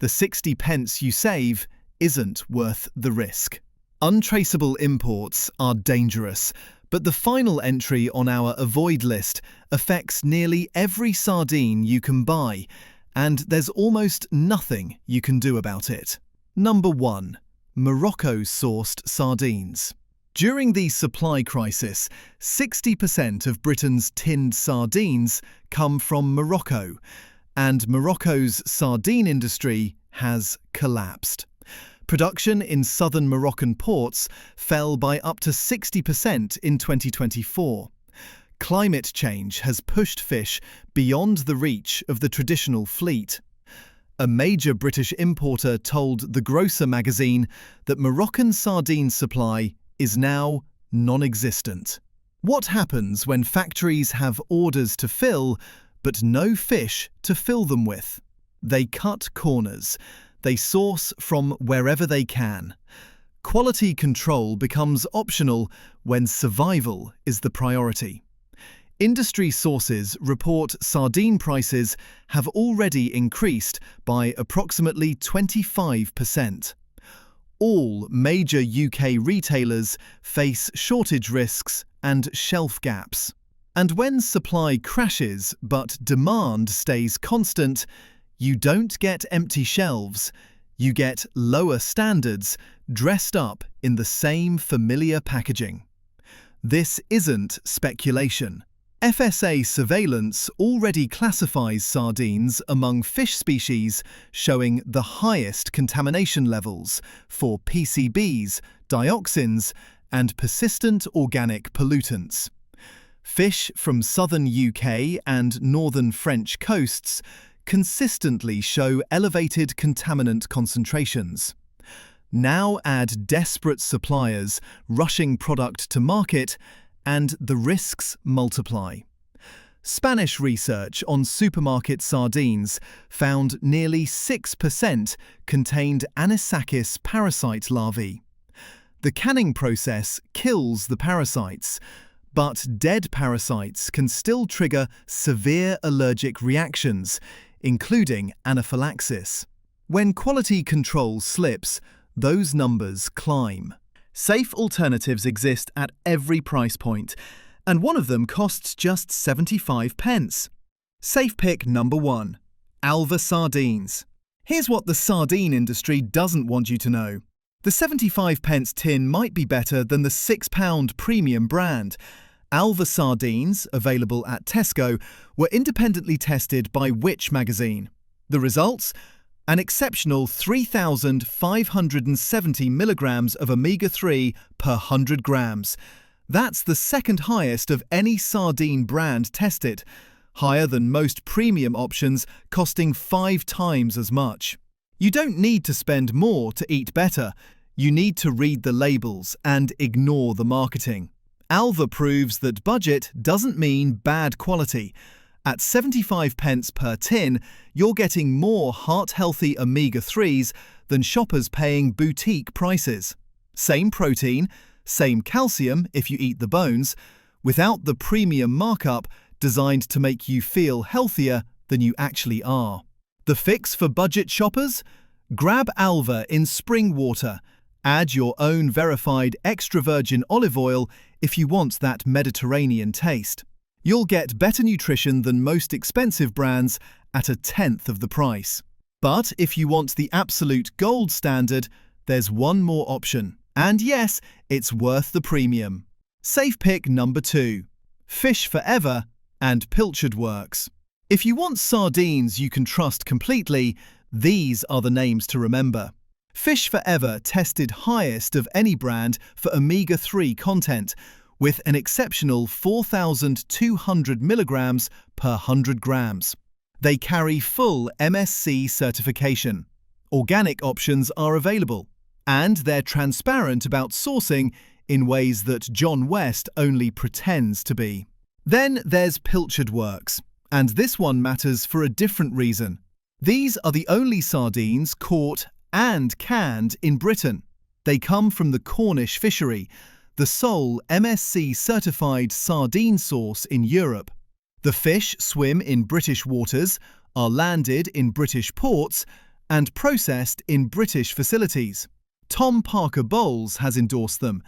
The 60 pence you save isn't worth the risk. Untraceable imports are dangerous, but the final entry on our avoid list affects nearly every sardine you can buy, and there's almost nothing you can do about it. Number 1. Morocco-sourced sardines. During the supply crisis, 60% of Britain's tinned sardines come from Morocco, and Morocco's sardine industry has collapsed. Production in southern Moroccan ports fell by up to 60% in 2024. Climate change has pushed fish beyond the reach of the traditional fleet. A major British importer told The Grocer magazine that Moroccan sardine supply is now non-existent. What happens when factories have orders to fill, but no fish to fill them with? They cut corners. They source from wherever they can. Quality control becomes optional when survival is the priority. Industry sources report sardine prices have already increased by approximately 25%. All major UK retailers face shortage risks and shelf gaps. And when supply crashes but demand stays constant, you don't get empty shelves, you get lower standards dressed up in the same familiar packaging. This isn't speculation. FSA surveillance already classifies sardines among fish species showing the highest contamination levels for PCBs, dioxins, and persistent organic pollutants. Fish from southern UK and northern French coasts consistently show elevated contaminant concentrations. Now add desperate suppliers rushing product to market, and the risks multiply. Spanish research on supermarket sardines found nearly 6% contained Anisakis parasite larvae. The canning process kills the parasites, but dead parasites can still trigger severe allergic reactions, including anaphylaxis. When quality control slips, those numbers climb. Safe alternatives exist at every price point, and one of them costs just 75 pence. Safe pick number 1. Alva Sardines. Here's what the sardine industry doesn't want you to know. The 75 pence tin might be better than the £6 premium brand. Alva Sardines, available at Tesco, were independently tested by Which magazine. The results? An exceptional 3,570 milligrams of omega-3 per 100 grams. That's the second highest of any sardine brand tested, higher than most premium options costing 5 times as much. You don't need to spend more to eat better. You need to read the labels and ignore the marketing. Alva proves that budget doesn't mean bad quality. At 75 pence per tin, you're getting more heart-healthy omega-3s than shoppers paying boutique prices. Same protein, same calcium if you eat the bones, without the premium markup designed to make you feel healthier than you actually are. The fix for budget shoppers? Grab Alva in spring water. Add your own verified extra virgin olive oil if you want that Mediterranean taste. You'll get better nutrition than most expensive brands at 1/10 of the price. But if you want the absolute gold standard, there's one more option. And yes, it's worth the premium. Safe pick number 2. Fish Forever and Pilchard Works. If you want sardines you can trust completely, these are the names to remember. Fish Forever tested highest of any brand for omega-3 content, with an exceptional 4,200 milligrams per 100 grams. They carry full MSC certification. Organic options are available, and they're transparent about sourcing in ways that John West only pretends to be. Then there's Pilchard Works, and this one matters for a different reason. These are the only sardines caught and canned in Britain. They come from the Cornish fishery, the sole MSC-certified sardine source in Europe. The fish swim in British waters, are landed in British ports, and processed in British facilities. Tom Parker Bowles has endorsed them.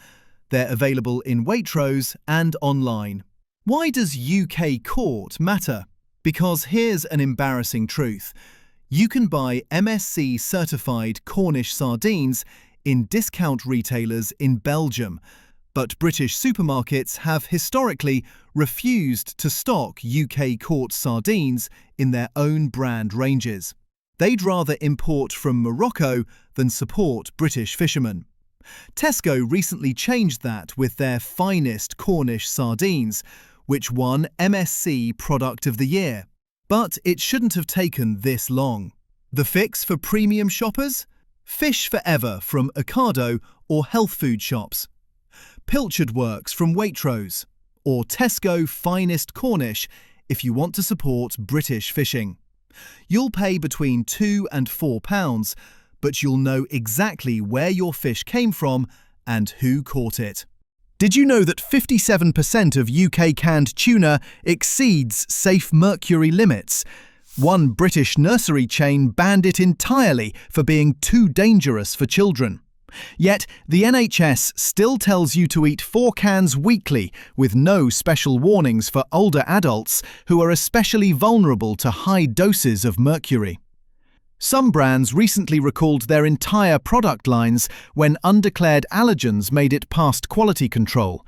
They're available in Waitrose and online. Why does UK caught matter? Because here's an embarrassing truth. You can buy MSC-certified Cornish sardines in discount retailers in Belgium, but British supermarkets have historically refused to stock UK caught sardines in their own brand ranges. They'd rather import from Morocco than support British fishermen. Tesco recently changed that with their finest Cornish sardines, which won MSC Product of the Year. But it shouldn't have taken this long. The fix for premium shoppers? Fish Forever from Ocado or health food shops. Pilchard Works from Waitrose. Or Tesco Finest Cornish if you want to support British fishing. You'll pay between £2 and £4, but you'll know exactly where your fish came from and who caught it. Did you know that 57% of UK canned tuna exceeds safe mercury limits? One British nursery chain banned it entirely for being too dangerous for children. Yet, the NHS still tells you to eat 4 cans weekly with no special warnings for older adults who are especially vulnerable to high doses of mercury. Some brands recently recalled their entire product lines when undeclared allergens made it past quality control.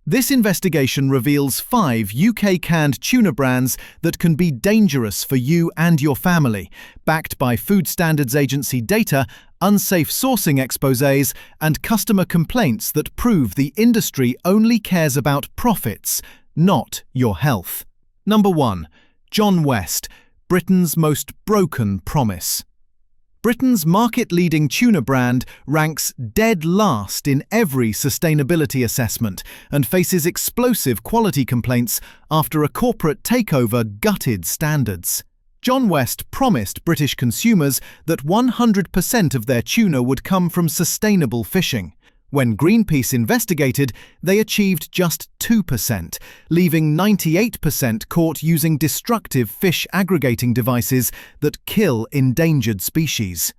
This investigation reveals 5 UK canned tuna brands that can be dangerous for you and your family, backed by Food Standards Agency data, unsafe sourcing exposés, and customer complaints that prove the industry only cares about profits, not your health. Number 1. John West, Britain's most broken promise. Britain's market-leading tuna brand ranks dead last in every sustainability assessment and faces explosive quality complaints after a corporate takeover gutted standards. John West promised British consumers that 100% of their tuna would come from sustainable fishing. When Greenpeace investigated, they achieved just 2%, leaving 98% caught using destructive fish aggregating devices that kill endangered species.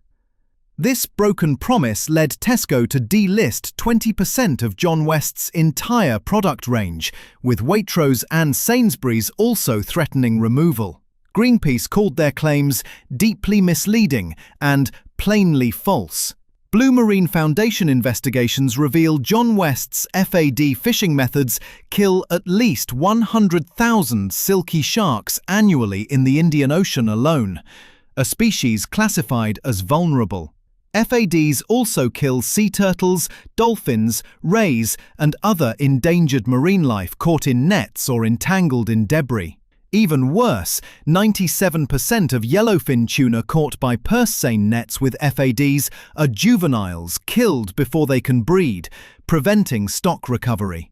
This broken promise led Tesco to delist 20% of John West's entire product range, with Waitrose and Sainsbury's also threatening removal. Greenpeace called their claims deeply misleading and plainly false. Blue Marine Foundation investigations reveal John West's FAD fishing methods kill at least 100,000 silky sharks annually in the Indian Ocean alone, a species classified as vulnerable. FADs also kill sea turtles, dolphins, rays, and other endangered marine life caught in nets or entangled in debris. Even worse, 97% of yellowfin tuna caught by purse seine nets with FADs are juveniles killed before they can breed, preventing stock recovery.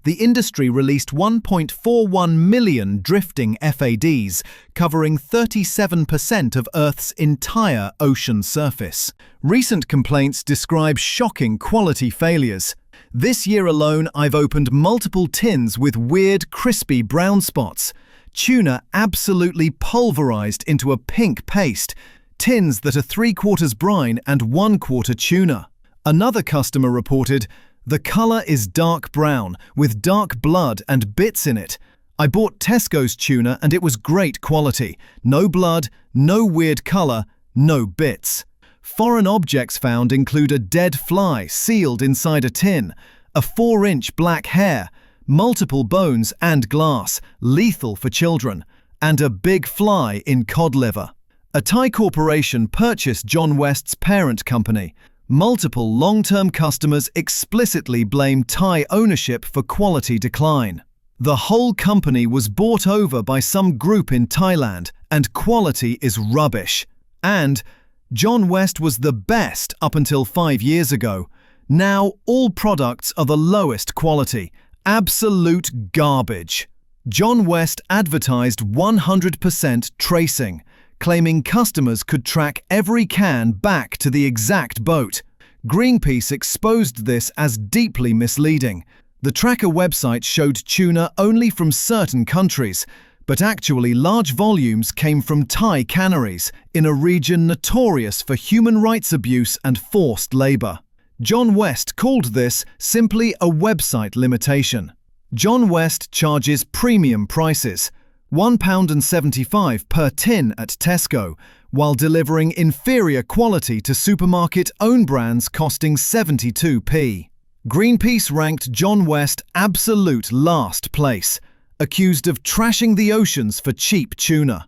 The industry released 1.41 million drifting FADs, covering 37% of Earth's entire ocean surface. Recent complaints describe shocking quality failures. This year alone, I've opened multiple tins with weird, crispy brown spots. Tuna absolutely pulverized into a pink paste, tins that are 3/4 brine and 1/4 tuna. Another customer reported, "The color is dark brown, with dark blood and bits in it. I bought Tesco's tuna and it was great quality. No blood, no weird color, no bits." Foreign objects found include a dead fly sealed inside a tin, a 4-inch black hair, multiple bones and glass, lethal for children, and a big fly in cod liver. A Thai corporation purchased John West's parent company. Multiple long-term customers explicitly blame Thai ownership for quality decline. The whole company was bought over by some group in Thailand, and quality is rubbish. And John West was the best up until 5 years ago. Now all products are the lowest quality. Absolute garbage. John West advertised 100% tracing. claiming customers could track every can back to the exact boat. Greenpeace exposed this as deeply misleading. The tracker website showed tuna only from certain countries, but actually large volumes came from Thai canneries in a region notorious for human rights abuse and forced labour. John West called this simply a website limitation. John West charges premium prices, £1.75 per tin at Tesco, while delivering inferior quality to supermarket own brands costing 72p. Greenpeace ranked John West absolute last place, accused of trashing the oceans for cheap tuna.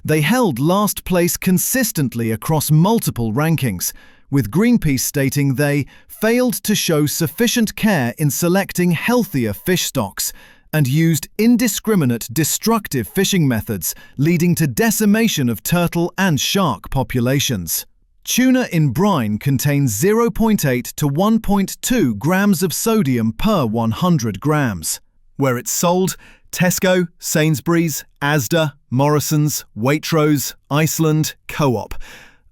They held last place consistently across multiple rankings, with Greenpeace stating they failed to show sufficient care in selecting healthier fish stocks and used indiscriminate destructive fishing methods leading to decimation of turtle and shark populations. Tuna in brine contains 0.8 to 1.2 grams of sodium per 100 grams. Where it's sold, Tesco, Sainsbury's, Asda, Morrison's, Waitrose, Iceland, Co-op.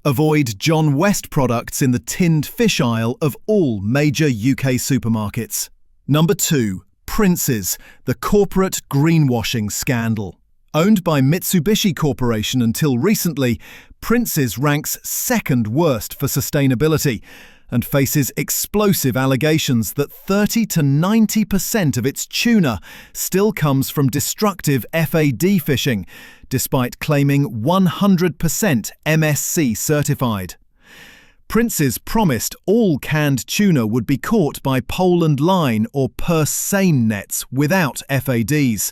Avoid John West products in the tinned fish aisle of all major UK supermarkets. Number 2. Princes, the corporate greenwashing scandal. Owned by Mitsubishi Corporation until recently, Princes ranks second worst for sustainability and faces explosive allegations that 30 to 90% of its tuna still comes from destructive FAD fishing, despite claiming 100% MSC certified. Princes promised all canned tuna would be caught by pole and line or purse seine nets without FADs.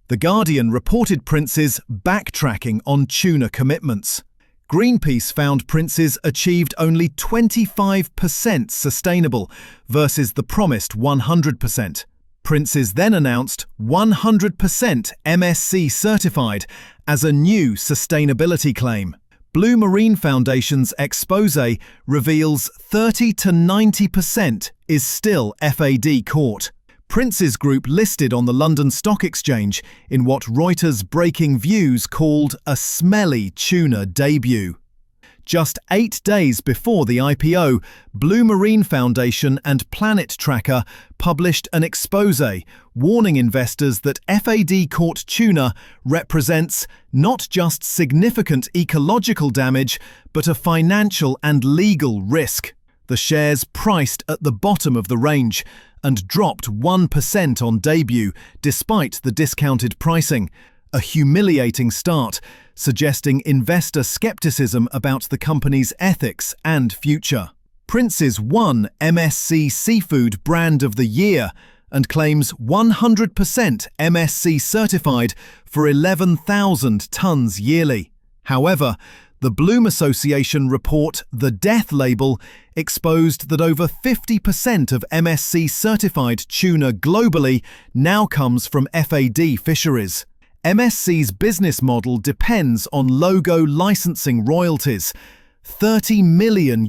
The Guardian reported Princes backtracking on tuna commitments. Greenpeace found Princes achieved only 25% sustainable versus the promised 100%. Princes then announced 100% MSC certified as a new sustainability claim. Blue Marine Foundation's expose reveals 30 to 90% is still FAD caught. Princes Group listed on the London Stock Exchange in what Reuters Breaking Views called a smelly tuna debut. Just 8 days before the IPO, Blue Marine Foundation and Planet Tracker published an expose warning investors that FAD-caught tuna represents not just significant ecological damage, but a financial and legal risk. The shares priced at the bottom of the range and dropped 1% on debut despite the discounted pricing, a humiliating start, suggesting investor skepticism about the company's ethics and future. Princes won MSC Seafood Brand of the Year and claims 100% MSC certified for 11,000 tonnes yearly. However, the Bloom Association report The Death Label exposed that over 50% of MSC certified tuna globally now comes from FAD fisheries. MSC's business model depends on logo licensing royalties, €30 million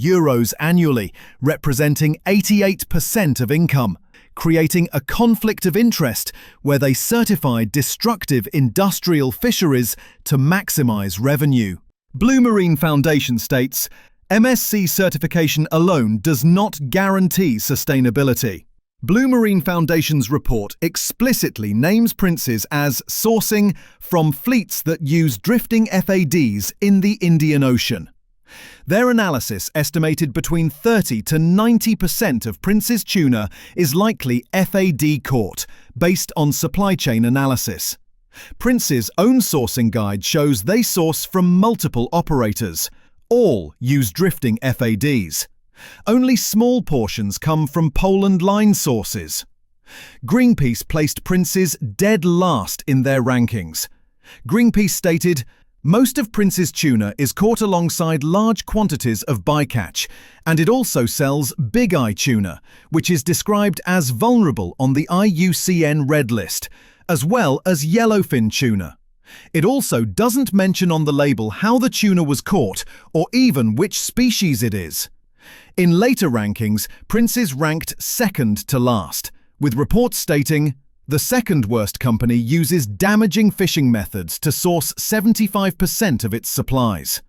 annually, representing 88% of income, creating a conflict of interest where they certify destructive industrial fisheries to maximize revenue. Blue Marine Foundation states, MSC certification alone does not guarantee sustainability. Blue Marine Foundation's report explicitly names Princes as sourcing from fleets that use drifting FADs in the Indian Ocean. Their analysis estimated between 30 to 90% of Princes tuna is likely FAD caught, based on supply chain analysis. Princes' own sourcing guide shows they source from multiple operators. All use drifting FADs. Only small portions come from pole and line sources. Greenpeace placed Princes dead last in their rankings. Greenpeace stated, most of Princes tuna is caught alongside large quantities of bycatch, and it also sells big eye tuna, which is described as vulnerable on the IUCN Red List, as well as yellowfin tuna. It also doesn't mention on the label how the tuna was caught or even which species it is. In later rankings, Princes ranked second to last, with reports stating, The second worst company uses damaging fishing methods to source 75% of its supplies.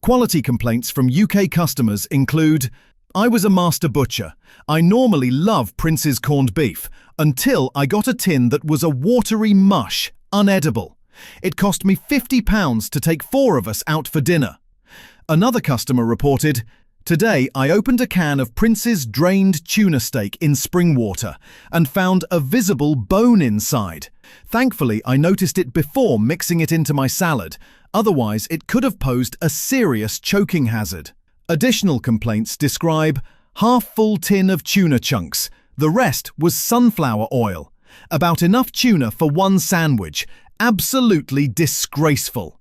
Quality complaints from UK customers include: I was a master butcher. I normally love Prince's corned beef, until I got a tin that was a watery mush, unedible. It cost me £50 to take 4 of us out for dinner. Another customer reported, today I opened a can of Prince's drained tuna steak in spring water and found a visible bone inside. Thankfully, I noticed it before mixing it into my salad. Otherwise, it could have posed a serious choking hazard. Additional complaints describe half-full tin of tuna chunks. The rest was sunflower oil. About enough tuna for one sandwich. Absolutely disgraceful.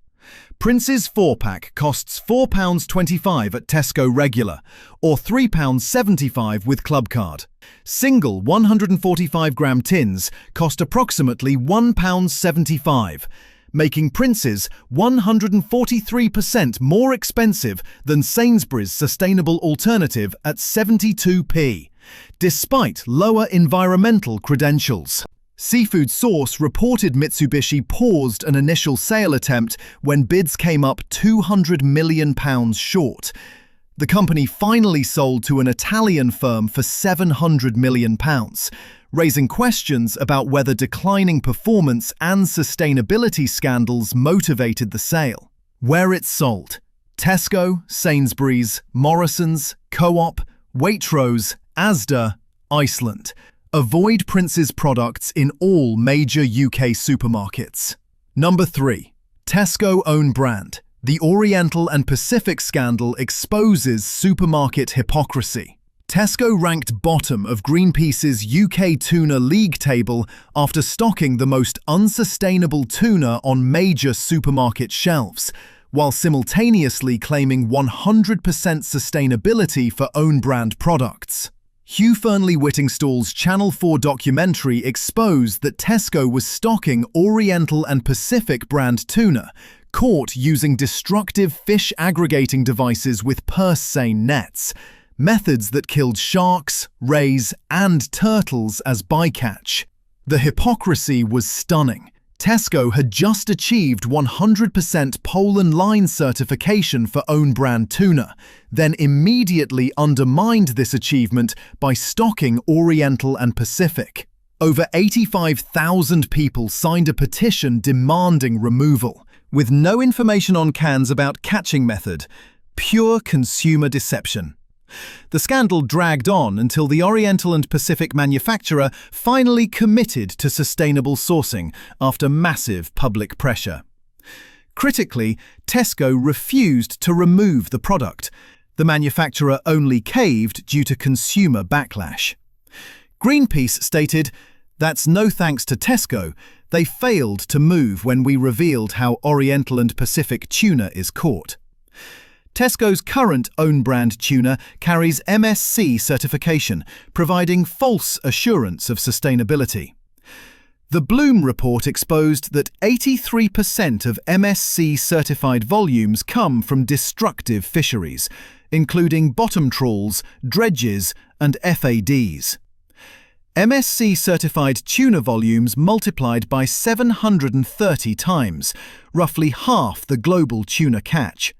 Prince's 4-pack costs £4.25 at Tesco regular, or £3.75 with Clubcard. Single 145-gram tins cost approximately £1.75, making Prince's 143% more expensive than Sainsbury's sustainable alternative at 72p, despite lower environmental credentials. Seafood Source reported Mitsubishi paused an initial sale attempt when bids came up £200 million short. The company finally sold to an Italian firm for £700 million, raising questions about whether declining performance and sustainability scandals motivated the sale. Where it's sold: Tesco, Sainsbury's, Morrisons, Co-op, Waitrose, Asda, Iceland. Avoid Prince's products in all major UK supermarkets. Number 3. Tesco own brand. The Oriental and Pacific scandal exposes supermarket hypocrisy. Tesco ranked bottom of Greenpeace's UK tuna league table after stocking the most unsustainable tuna on major supermarket shelves, while simultaneously claiming 100% sustainability for own brand products. Hugh Fearnley-Whittingstall's Channel 4 documentary exposed that Tesco was stocking Oriental and Pacific brand tuna, caught using destructive fish aggregating devices with purse seine nets, methods that killed sharks, rays, and turtles as bycatch. The hypocrisy was stunning. Tesco had just achieved 100% pole and line certification for own brand tuna, then immediately undermined this achievement by stocking Oriental and Pacific. Over 85,000 people signed a petition demanding removal, with no information on cans about catching method. Pure consumer deception. The scandal dragged on until the Oriental and Pacific manufacturer finally committed to sustainable sourcing after massive public pressure. Critically, Tesco refused to remove the product. The manufacturer only caved due to consumer backlash. Greenpeace stated, "That's no thanks to Tesco. They failed to move when we revealed how Oriental and Pacific tuna is caught." Tesco's current own-brand tuna carries MSC certification, providing false assurance of sustainability. The Bloom report exposed that 83% of MSC-certified volumes come from destructive fisheries, including bottom trawls, dredges, and FADs. MSC-certified tuna volumes multiplied by 730 times, roughly half the global tuna catch.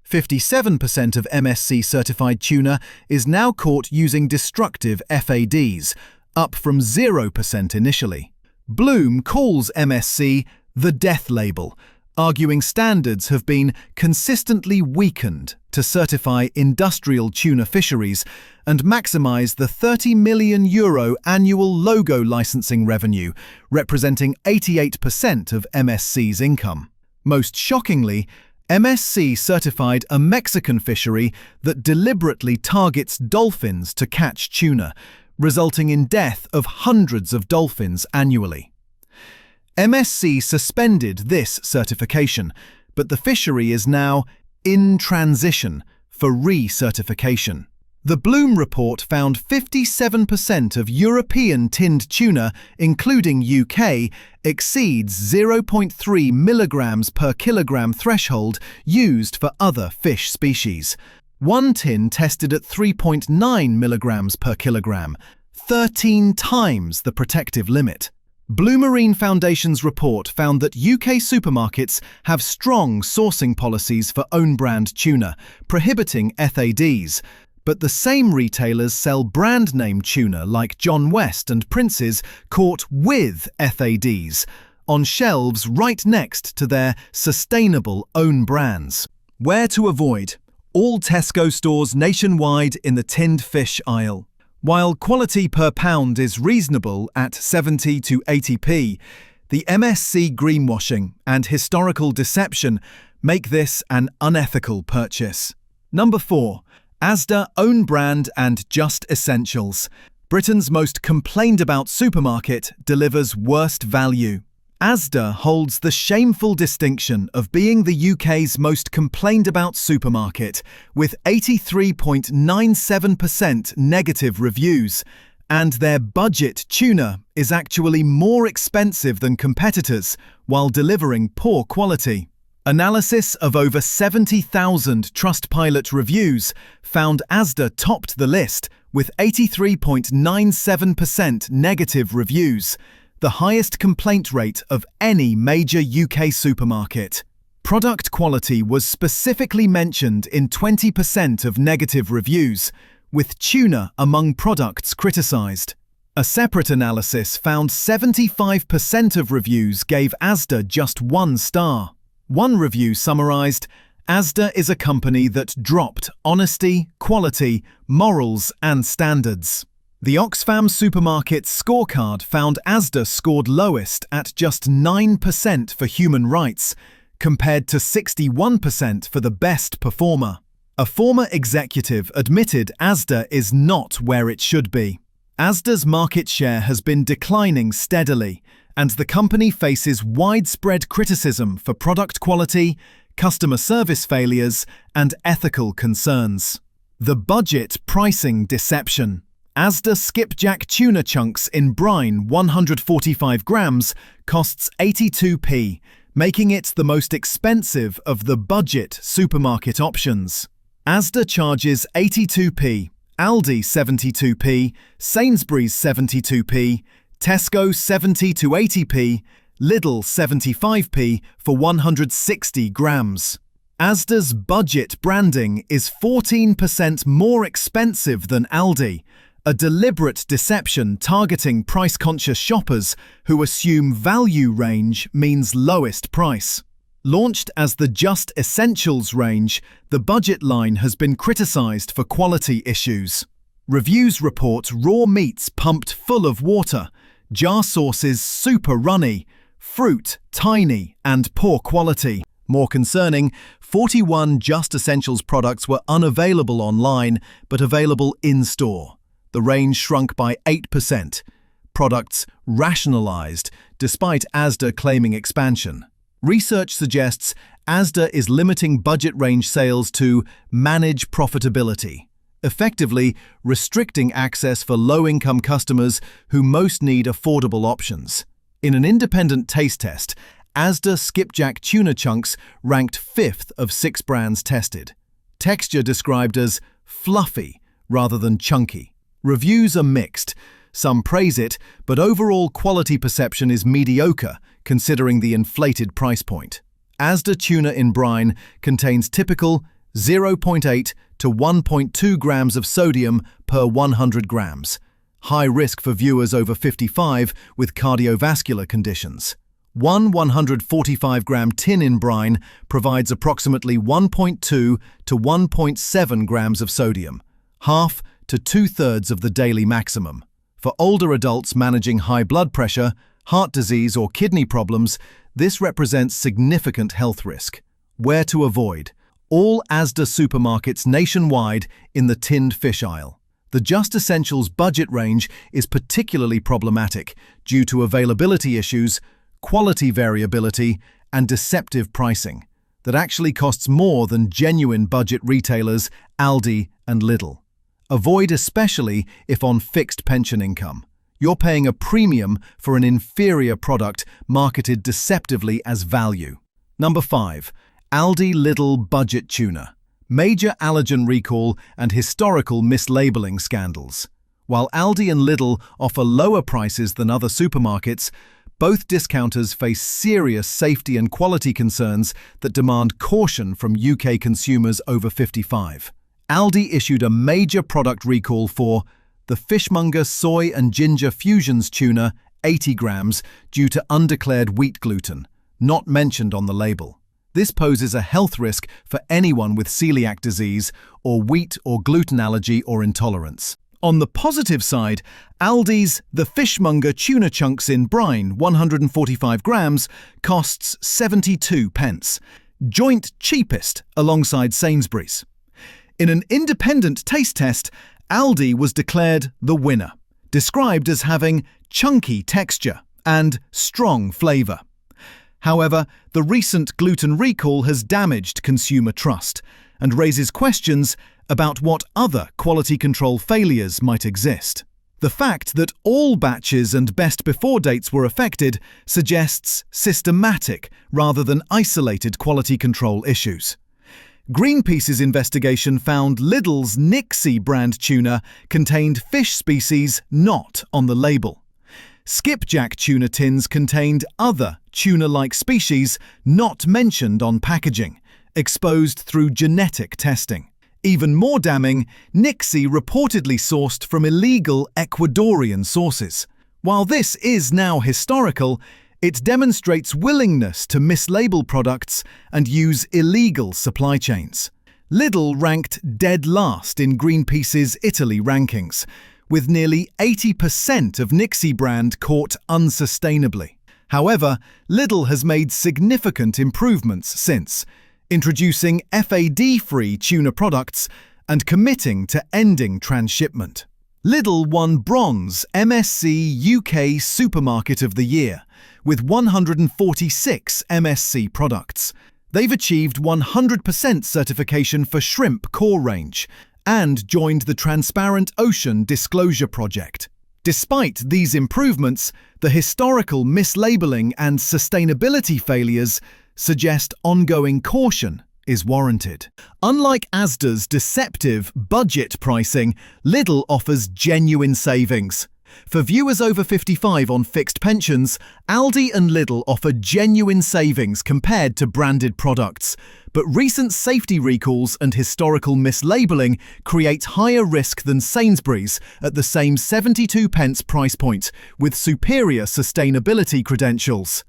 57% of MSC-certified tuna is now caught using destructive FADs, up from 0% initially. Bloom calls MSC the death label, arguing standards have been consistently weakened to certify industrial tuna fisheries and maximise the €30 million annual logo licensing revenue, representing 88% of MSC's income. Most shockingly, MSC certified a Mexican fishery that deliberately targets dolphins to catch tuna, resulting in death of hundreds of dolphins annually. MSC suspended this certification, but the fishery is now in transition for re-certification. The Bloom report found 57% of European tinned tuna, including UK, exceeds 0.3 milligrams per kilogram threshold used for other fish species. One tin tested at 3.9 milligrams per kilogram, 13 times the protective limit. Blue Marine Foundation's report found that UK supermarkets have strong sourcing policies for own-brand tuna, prohibiting FADs. But the same retailers sell brand-name tuna like John West and Prince's caught with FADs on shelves right next to their sustainable own brands. Where to avoid? All Tesco stores nationwide in the tinned fish aisle. While quality per pound is reasonable at 70 to 80p, the MSC greenwashing and historical deception make this an unethical purchase. Number 4. Asda Own Brand and Just Essentials. Britain's most complained about supermarket delivers worst value. Asda holds the shameful distinction of being the UK's most complained about supermarket, with 83.97% negative reviews, and their budget tuna is actually more expensive than competitors while delivering poor quality. Analysis of over 70,000 Trustpilot reviews found Asda topped the list with 83.97% negative reviews, the highest complaint rate of any major UK supermarket. Product quality was specifically mentioned in 20% of negative reviews, with tuna among products criticised. A separate analysis found 75% of reviews gave Asda just 1 star. One review summarised, "Asda is a company that dropped honesty, quality, morals and standards." The Oxfam Supermarket scorecard found Asda scored lowest at just 9% for human rights, compared to 61% for the best performer. A former executive admitted Asda is not where it should be. Asda's market share has been declining steadily, and the company faces widespread criticism for product quality, customer service failures, and ethical concerns. The budget pricing deception. Asda Skipjack tuna chunks in brine 145 grams costs 82p, making it the most expensive of the budget supermarket options. Asda charges 82p, Aldi 72p, Sainsbury's 72p, Tesco 70 to 80p, Lidl 75p for 160 grams. Asda's budget branding is 14% more expensive than Aldi, a deliberate deception targeting price-conscious shoppers who assume value range means lowest price. Launched as the Just Essentials range, the budget line has been criticised for quality issues. Reviews report raw meats pumped full of water, jar sauces super runny, fruit tiny and poor quality. More concerning, 41 Just Essentials products were unavailable online but available in-store. The range shrunk by 8%. Products rationalised, despite Asda claiming expansion. Research suggests Asda is limiting budget range sales to manage profitability, effectively restricting access for low-income customers who most need affordable options. In an independent taste test, Asda Skipjack tuna chunks ranked 5th of 6 brands tested. Texture described as fluffy rather than chunky. Reviews are mixed. Some praise it, but overall quality perception is mediocre considering the inflated price point. Asda tuna in brine contains typical 0.8 to 1.2 grams of sodium per 100 grams. High risk for viewers over 55 with cardiovascular conditions. One 145-gram tin in brine provides approximately 1.2 to 1.7 grams of sodium, half to 2/3 of the daily maximum. For older adults managing high blood pressure, heart disease or kidney problems, this represents significant health risk. Where to avoid? All Asda supermarkets nationwide in the tinned fish aisle. The Just Essentials budget range is particularly problematic due to availability issues, quality variability, and deceptive pricing that actually costs more than genuine budget retailers Aldi and Lidl. Avoid especially if on fixed pension income. You're paying a premium for an inferior product marketed deceptively as value. Number 5. Aldi Lidl Budget Tuna. Major allergen recall and historical mislabeling scandals. While Aldi and Lidl offer lower prices than other supermarkets, both discounters face serious safety and quality concerns that demand caution from UK consumers over 55. Aldi issued a major product recall for the Fishmonger Soy and Ginger Fusions tuna, 80 grams, due to undeclared wheat gluten, not mentioned on the label. This poses a health risk for anyone with celiac disease or wheat or gluten allergy or intolerance. On the positive side, Aldi's The Fishmonger Tuna Chunks in Brine, 145 grams, costs 72 pence, joint cheapest alongside Sainsbury's. In an independent taste test, Aldi was declared the winner, described as having chunky texture and strong flavour. However, the recent gluten recall has damaged consumer trust and raises questions about what other quality control failures might exist. The fact that all batches and best before dates were affected suggests systematic rather than isolated quality control issues. Greenpeace's investigation found Lidl's Nixie brand tuna contained fish species not on the label. Skipjack tuna tins contained other tuna-like species not mentioned on packaging, exposed through genetic testing. Even more damning, Nixie reportedly sourced from illegal Ecuadorian sources. While this is now historical, it demonstrates willingness to mislabel products and use illegal supply chains. Lidl ranked dead last in Greenpeace's Italy rankings, with nearly 80% of Nixie brand caught unsustainably. However, Lidl has made significant improvements since, introducing FAD-free tuna products and committing to ending transshipment. Lidl won bronze MSC UK Supermarket of the Year, with 146 MSC products. They've achieved 100% certification for shrimp core range and joined the Transparent Ocean Disclosure Project. Despite these improvements, the historical mislabeling and sustainability failures suggest ongoing caution is warranted. Unlike Asda's deceptive budget pricing, Lidl offers genuine savings. For viewers over 55 on fixed pensions, Aldi and Lidl offer genuine savings compared to branded products, but recent safety recalls and historical mislabeling create higher risk than Sainsbury's at the same 72 pence price point, with superior sustainability credentials.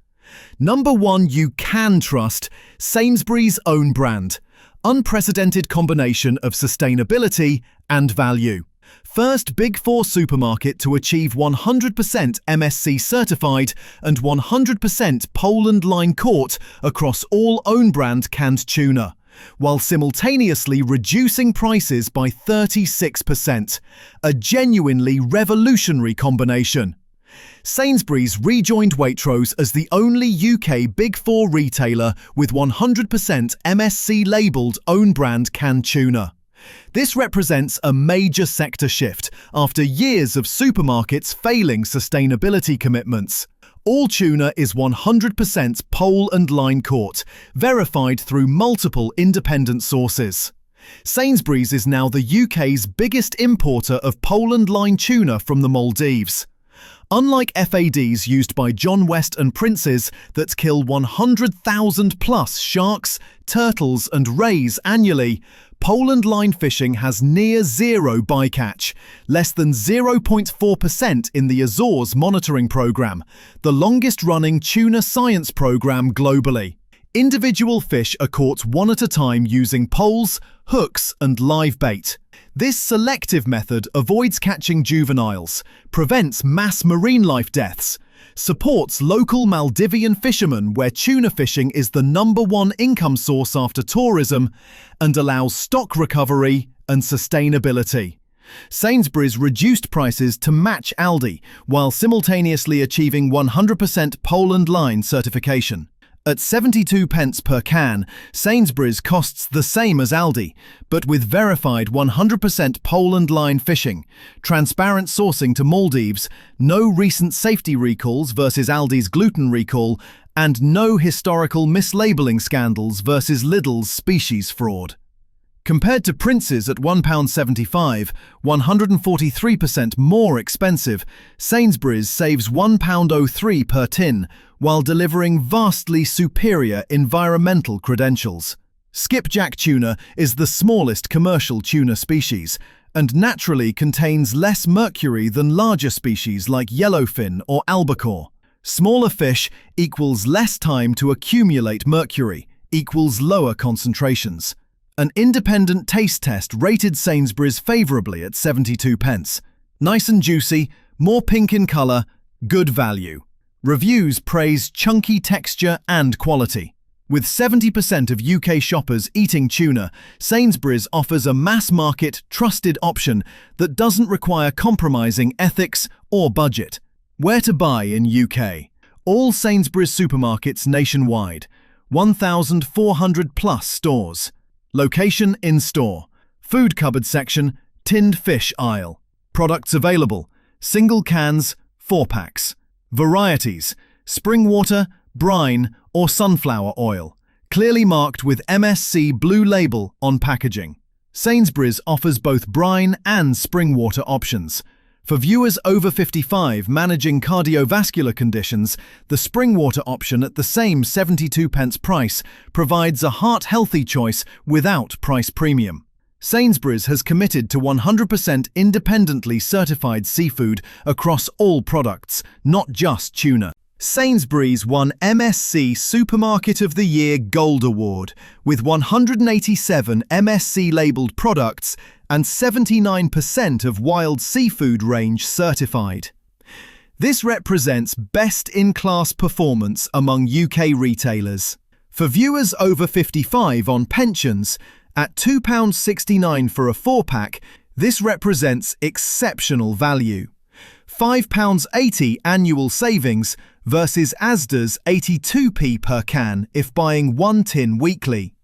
Number 1 you can trust, Sainsbury's own brand. Unprecedented combination of sustainability and value. First Big Four supermarket to achieve 100% MSC certified and 100% Poland line caught across all own brand canned tuna, while simultaneously reducing prices by 36%. A genuinely revolutionary combination. Sainsbury's rejoined Waitrose as the only UK Big Four retailer with 100% MSC labelled own brand canned tuna. This represents a major sector shift after years of supermarkets failing sustainability commitments. All tuna is 100% pole and line caught, verified through multiple independent sources. Sainsbury's is now the UK's biggest importer of pole and line tuna from the Maldives. Unlike FADs used by John West and Princes that kill 100,000 plus sharks, turtles and rays annually, pole and line fishing has near zero bycatch, less than 0.4% in the Azores monitoring program, the longest-running tuna science program globally. Individual fish are caught one at a time using poles, hooks and live bait. This selective method avoids catching juveniles, prevents mass marine life deaths, supports local Maldivian fishermen where tuna fishing is the #1 income source after tourism, and allows stock recovery and sustainability. Sainsbury's reduced prices to match Aldi while simultaneously achieving 100% Poland line certification. At 72 pence per can, Sainsbury's costs the same as Aldi, but with verified 100% Poland line fishing, transparent sourcing to Maldives, no recent safety recalls versus Aldi's gluten recall, and no historical mislabeling scandals versus Lidl's species fraud. Compared to Prince's at £1.75, 143% more expensive, Sainsbury's saves £1.03 per tin, while delivering vastly superior environmental credentials. Skipjack tuna is the smallest commercial tuna species, and naturally contains less mercury than larger species like yellowfin or albacore. Smaller fish equals less time to accumulate mercury, equals lower concentrations. An independent taste test rated Sainsbury's favourably at 72p. Nice and juicy, more pink in colour, good value. Reviews praise chunky texture and quality. With 70% of UK shoppers eating tuna, Sainsbury's offers a mass-market, trusted option that doesn't require compromising ethics or budget. Where to buy in UK? All Sainsbury's supermarkets nationwide. 1,400 plus stores. Location in-store. Food cupboard section, tinned fish aisle. Products available. Single cans, 4-packs. Varieties: spring water, brine, or sunflower oil. Clearly marked with MSC Blue Label on packaging. Sainsbury's offers both brine and spring water options. For viewers over 55 managing cardiovascular conditions, the spring water option at the same 72p price provides a heart-healthy choice without price premium. Sainsbury's has committed to 100% independently certified seafood across all products, not just tuna. Sainsbury's won MSC Supermarket of the Year Gold Award with 187 MSC-labelled products and 79% of wild seafood range certified. This represents best-in-class performance among UK retailers. For viewers over 55 on pensions, at £2.69 for a 4-pack, this represents exceptional value. £5.80 annual savings versus Asda's 82p per can if buying one tin weekly,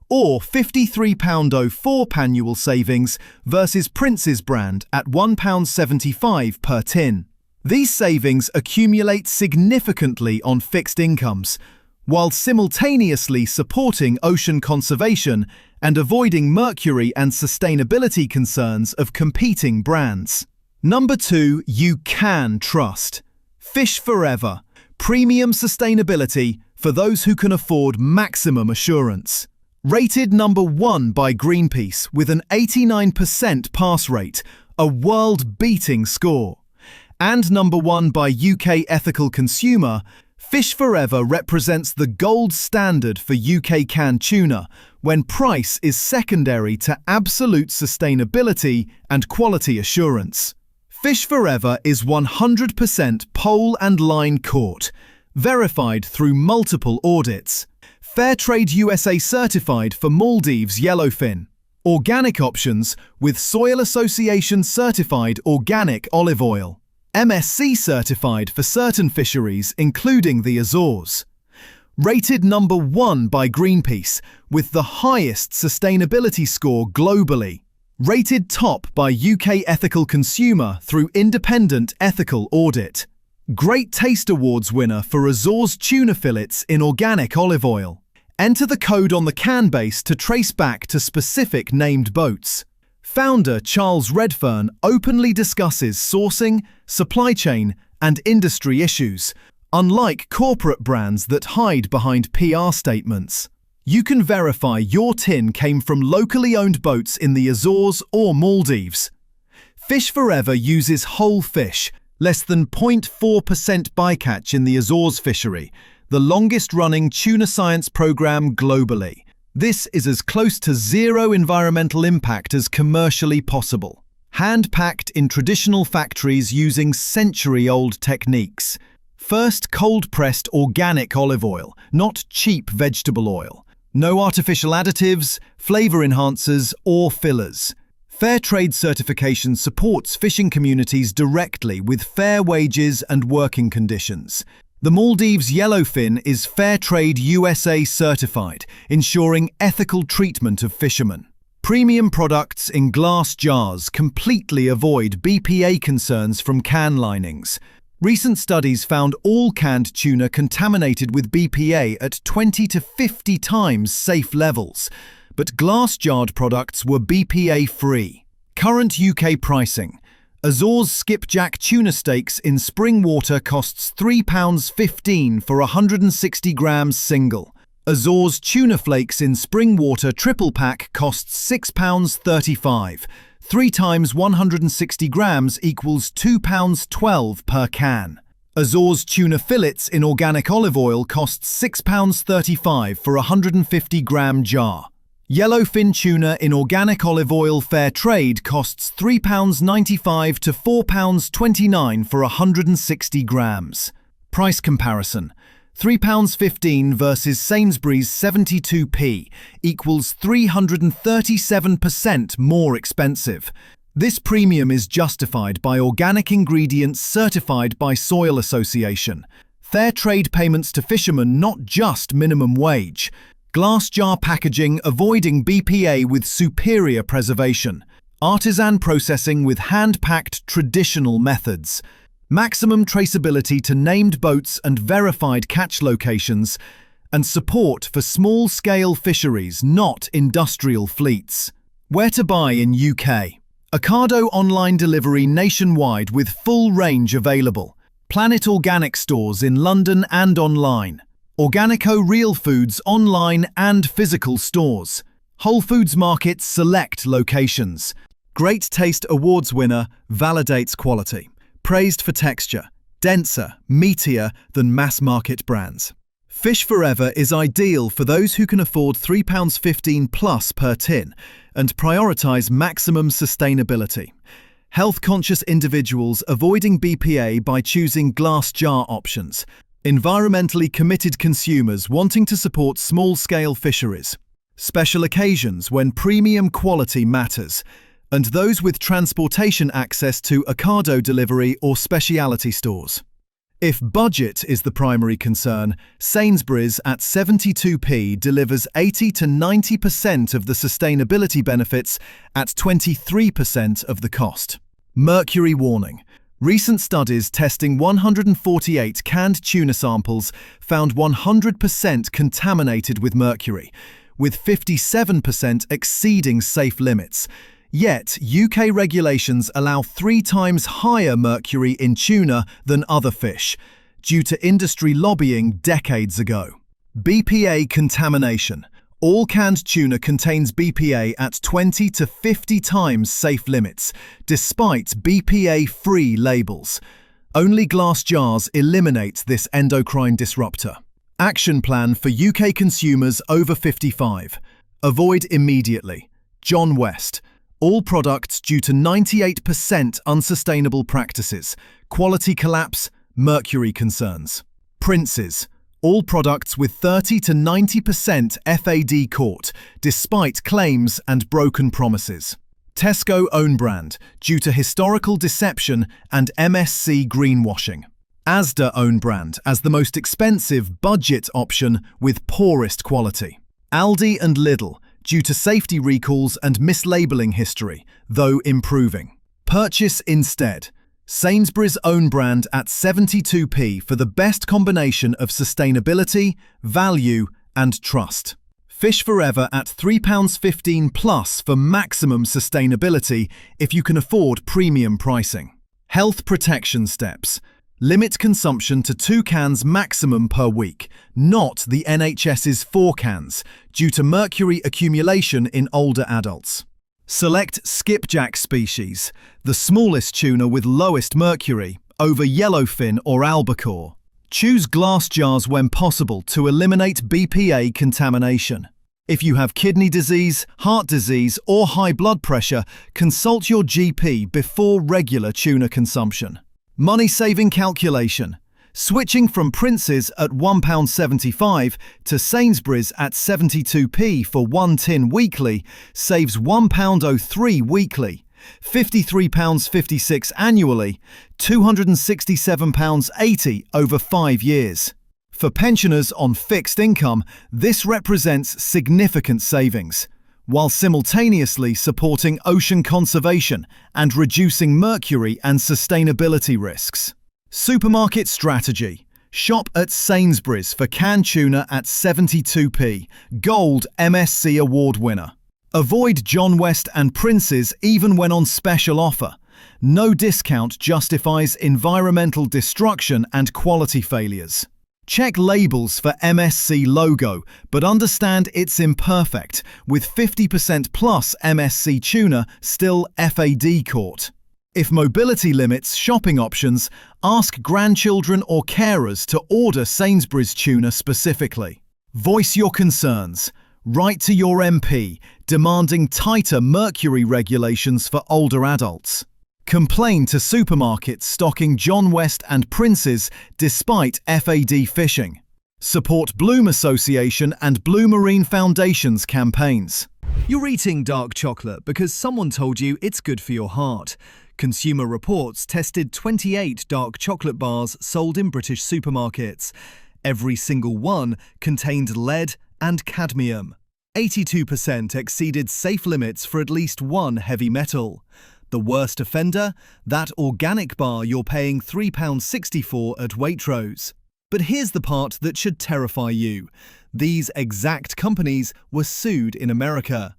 or £53.04 annual savings versus Prince's brand at £1.75 per tin. These savings accumulate significantly on fixed incomes, while simultaneously supporting ocean conservation and avoiding mercury and sustainability concerns of competing brands. Number 2, you can trust. Fish Forever. Premium sustainability for those who can afford maximum assurance. Rated number 1 by Greenpeace with an 89% pass rate, a world-beating score. And number 1 by UK Ethical Consumer, Fish Forever represents the gold standard for UK canned tuna when price is secondary to absolute sustainability and quality assurance. Fish Forever is 100% pole and line caught, verified through multiple audits. Fairtrade USA certified for Maldives yellowfin. Organic options with Soil Association certified organic olive oil. MSC certified for certain fisheries including the Azores. Rated number 1 by Greenpeace with the highest sustainability score globally. Rated top by UK Ethical Consumer through independent ethical audit. Great Taste Awards winner for Azores tuna fillets in organic olive oil. Enter the code on the can base to trace back to specific named boats. Founder Charles Redfern openly discusses sourcing, supply chain, and industry issues, unlike corporate brands that hide behind PR statements. You can verify your tin came from locally owned boats in the Azores or Maldives. Fish Forever uses whole fish, less than 0.4% bycatch in the Azores fishery, the longest-running tuna science program globally. This is as close to zero environmental impact as commercially possible. Hand-packed in traditional factories using century-old techniques. First cold-pressed organic olive oil, not cheap vegetable oil. No artificial additives, flavor enhancers, or fillers. Fairtrade certification supports fishing communities directly with fair wages and working conditions. The Maldives yellowfin is Fairtrade USA certified, ensuring ethical treatment of fishermen. Premium products in glass jars completely avoid BPA concerns from can linings. Recent studies found all canned tuna contaminated with BPA at 20 to 50 times safe levels, but glass-jarred products were BPA-free. Current UK pricing. Azores skipjack tuna steaks in spring water costs £3.15 for 160 grams single. Azores tuna flakes in spring water triple pack costs £6.35. 3 times 160 grams equals £2.12 per can. Azores tuna fillets in organic olive oil costs £6.35 for a 150-gram jar. Yellowfin tuna in organic olive oil fair trade costs £3.95 to £4.29 for 160 grams. Price comparison. £3.15 versus Sainsbury's 72p equals 337% more expensive. This premium is justified by organic ingredients certified by Soil Association. Fair trade payments to fishermen, not just minimum wage. Glass jar packaging avoiding BPA with superior preservation. Artisan processing with hand-packed traditional methods. Maximum traceability to named boats and verified catch locations, and support for small-scale fisheries, not industrial fleets. Where to buy in UK? Ocado online delivery nationwide with full range available. Planet Organic stores in London and online. Organico Real Foods online and physical stores. Whole Foods Market select locations. Great Taste Awards winner validates quality. Praised for texture, denser, meatier than mass-market brands. Fish Forever is ideal for those who can afford £3.15 plus per tin and prioritise maximum sustainability. Health-conscious individuals avoiding BPA by choosing glass jar options. Environmentally committed consumers wanting to support small-scale fisheries. Special occasions when premium quality matters. And those with transportation access to Ocado delivery or specialty stores. If budget is the primary concern, Sainsbury's at 72p delivers 80 to 90% of the sustainability benefits at 23% of the cost. Mercury warning. Recent studies testing 148 canned tuna samples found 100% contaminated with mercury, with 57% exceeding safe limits. Yet, UK regulations allow 3 times higher mercury in tuna than other fish, due to industry lobbying decades ago. BPA contamination. All canned tuna contains BPA at 20 to 50 times safe limits, despite BPA-free labels. Only glass jars eliminate this endocrine disruptor. Action plan for UK consumers over 55. Avoid immediately. John West. All products due to 98% unsustainable practices, quality collapse, mercury concerns. Princes. All products with 30 to 90% FAD caught, despite claims and broken promises. Tesco own brand, due to historical deception and MSC greenwashing. Asda own brand as the most expensive budget option with poorest quality. Aldi and Lidl, due to safety recalls and mislabeling history, though improving. Purchase instead. Sainsbury's own brand at 72p for the best combination of sustainability, value and trust. Fish Forever at £3.15 plus for maximum sustainability if you can afford premium pricing. Health protection steps. Limit consumption to 2 cans maximum per week, not the NHS's 4 cans, due to mercury accumulation in older adults. Select skipjack species, the smallest tuna with lowest mercury, over yellowfin or albacore. Choose glass jars when possible to eliminate BPA contamination. If you have kidney disease, heart disease or high blood pressure, consult your GP before regular tuna consumption. Money-saving calculation. Switching from Princes at £1.75 to Sainsbury's at 72p for 1 tin weekly saves £1.03 weekly, £53.56 annually, £267.80 over 5 years. For pensioners on fixed income, this represents significant savings, while simultaneously supporting ocean conservation and reducing mercury and sustainability risks. Supermarket strategy. Shop at Sainsbury's for canned tuna at 72p, Gold MSC Award winner. Avoid John West and Prince's even when on special offer. No discount justifies environmental destruction and quality failures. Check labels for MSC logo, but understand it's imperfect, with 50% plus MSC tuna still FAD caught. If mobility limits shopping options, ask grandchildren or carers to order Sainsbury's tuna specifically. Voice your concerns. Write to your MP, demanding tighter mercury regulations for older adults. Complain to supermarkets stocking John West and Prince's despite FAD fishing. Support Bloom Association and Blue Marine Foundation's campaigns. You're eating dark chocolate because someone told you it's good for your heart. Consumer Reports tested 28 dark chocolate bars sold in British supermarkets. Every single one contained lead and cadmium. 82% exceeded safe limits for at least one heavy metal. The worst offender? That organic bar you're paying £3.60 for at Waitrose. But here's the part that should terrify you. These exact companies were sued in America.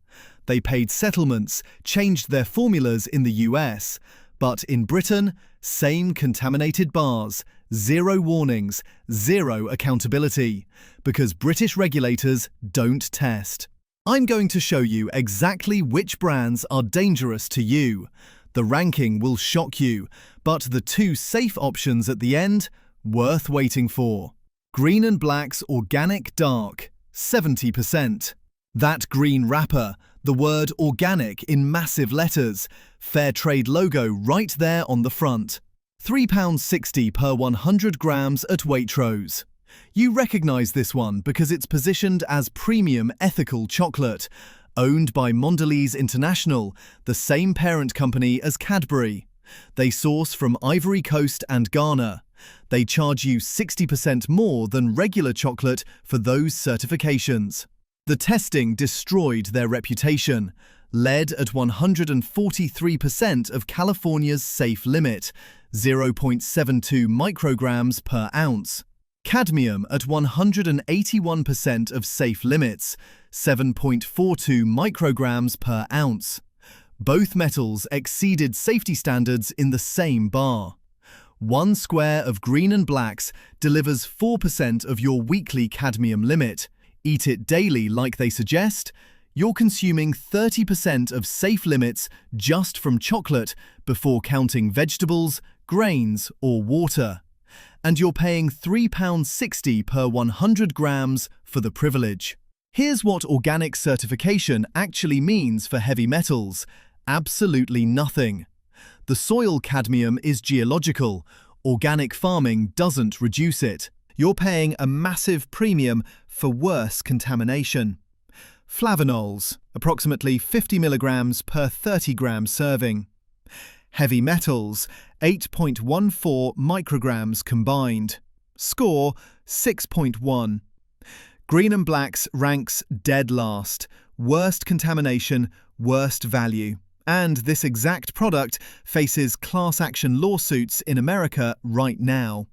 They paid settlements, changed their formulas in the US. But in Britain, same contaminated bars, zero warnings, zero accountability. Because British regulators don't test. I'm going to show you exactly which brands are dangerous to you. The ranking will shock you, but the two safe options at the end, worth waiting for. Green and Black's Organic Dark, 70%. That green wrapper, the word organic in massive letters, fair trade logo right there on the front. £3.60 per 100 grams at Waitrose. You recognise this one because it's positioned as premium ethical chocolate, owned by Mondelez International, the same parent company as Cadbury. They source from Ivory Coast and Ghana. They charge you 60% more than regular chocolate for those certifications. The testing destroyed their reputation. Lead at 143% of California's safe limit, 0.72 micrograms per ounce. Cadmium at 181% of safe limits, 7.42 micrograms per ounce. Both metals exceeded safety standards in the same bar. 1 square of Green and Blacks delivers 4% of your weekly cadmium limit. Eat it daily like they suggest. You're consuming 30% of safe limits just from chocolate before counting vegetables, grains or water. And you're paying £3.60 per 100 grams for the privilege. Here's what organic certification actually means for heavy metals. Absolutely nothing. The soil cadmium is geological. Organic farming doesn't reduce it. You're paying a massive premium for worse contamination. Flavanols, approximately 50 milligrams per 30 gram serving. Heavy metals, 8.14 micrograms combined. Score, 6.1. Green and Black's ranks dead last. Worst contamination, worst value. And this exact product faces class action lawsuits in America right now.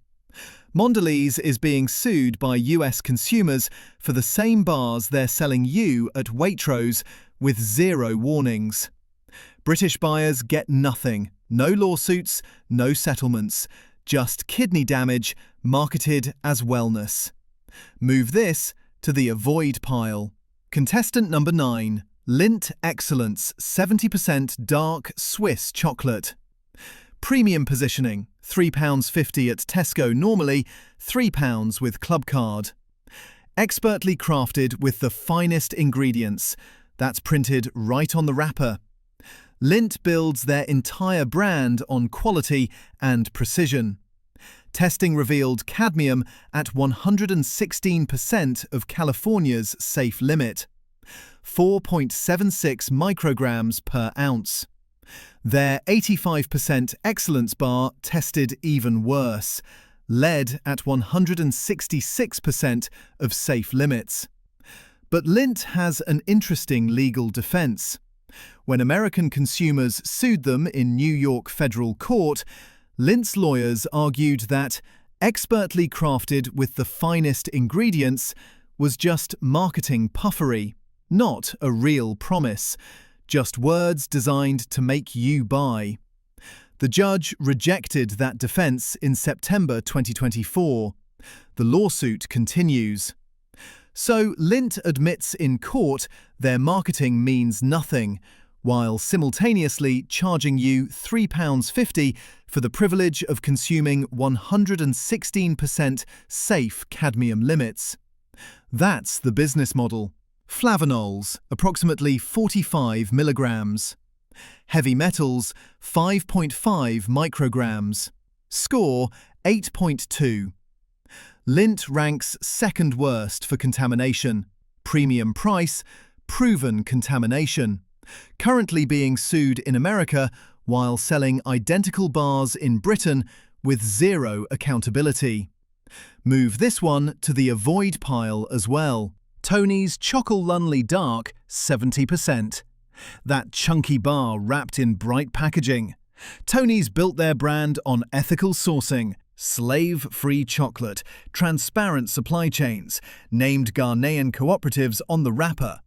Mondelez is being sued by US consumers for the same bars they're selling you at Waitrose with zero warnings. British buyers get nothing. No lawsuits, no settlements. Just kidney damage marketed as wellness. Move this to the avoid pile. Contestant number 9. Lindt Excellence 70% Dark Swiss Chocolate. Premium positioning, £3.50 at Tesco normally, £3 with Clubcard. Expertly crafted with the finest ingredients. That's printed right on the wrapper. Lindt builds their entire brand on quality and precision. Testing revealed cadmium at 116% of California's safe limit. 4.76 micrograms per ounce. Their 85% Excellence bar tested even worse. Lead at 166% of safe limits. But Lindt has an interesting legal defense. When American consumers sued them in New York federal court, Lindt's lawyers argued that Expertly crafted with the finest ingredients, was just marketing puffery, not a real promise, just words designed to make you buy. The judge rejected that defense in September 2024. The lawsuit continues. So Lindt admits in court their marketing means nothing, while simultaneously charging you £3.50 for the privilege of consuming 116% safe cadmium limits. That's the business model. Flavanols, approximately 45 milligrams. Heavy metals, 5.5 micrograms. Score, 8.2. Lindt ranks second worst for contamination. Premium price, proven contamination. Currently being sued in America while selling identical bars in Britain with zero accountability. Move this one to the avoid pile as well. Tony's Chocolunly Dark, 70%. That chunky bar wrapped in bright packaging. Tony's built their brand on ethical sourcing, slave-free chocolate, transparent supply chains, named Ghanaian cooperatives on the wrapper.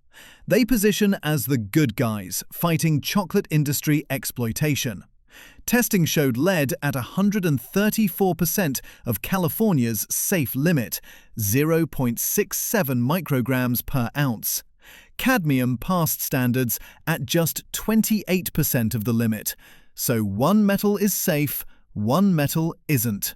They position as the good guys fighting chocolate industry exploitation. Testing showed lead at 134% of California's safe limit, 0.67 micrograms per ounce. Cadmium passed standards at just 28% of the limit, so one metal is safe, one metal isn't.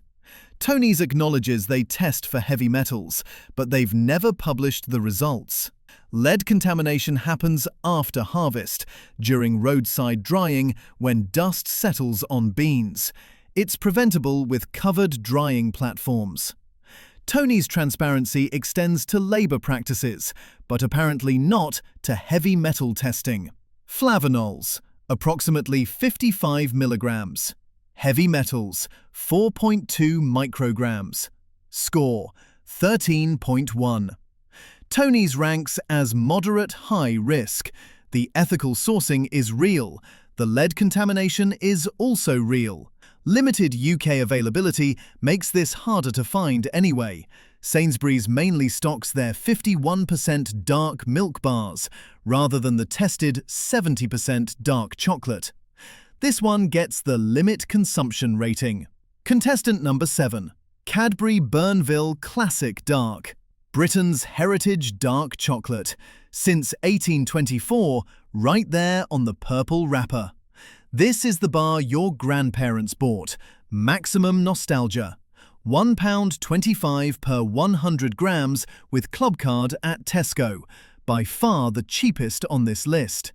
Tony's acknowledges they test for heavy metals, but they've never published the results. Lead contamination happens after harvest, during roadside drying when dust settles on beans. It's preventable with covered drying platforms. Tony's transparency extends to labor practices, but apparently not to heavy metal testing. Flavanols, approximately 55 milligrams. Heavy metals, 4.2 micrograms. Score, 13.1. Tony's ranks as moderate high risk. The ethical sourcing is real. The lead contamination is also real. Limited UK availability makes this harder to find anyway. Sainsbury's mainly stocks their 51% dark milk bars, rather than the tested 70% dark chocolate. This one gets the limit consumption rating. Contestant number 7. Cadbury Burnville Classic Dark. Britain's heritage dark chocolate. Since 1824, right there on the purple wrapper. This is the bar your grandparents bought. Maximum nostalgia. £1.25 per 100 grams with club card at Tesco. By far the cheapest on this list.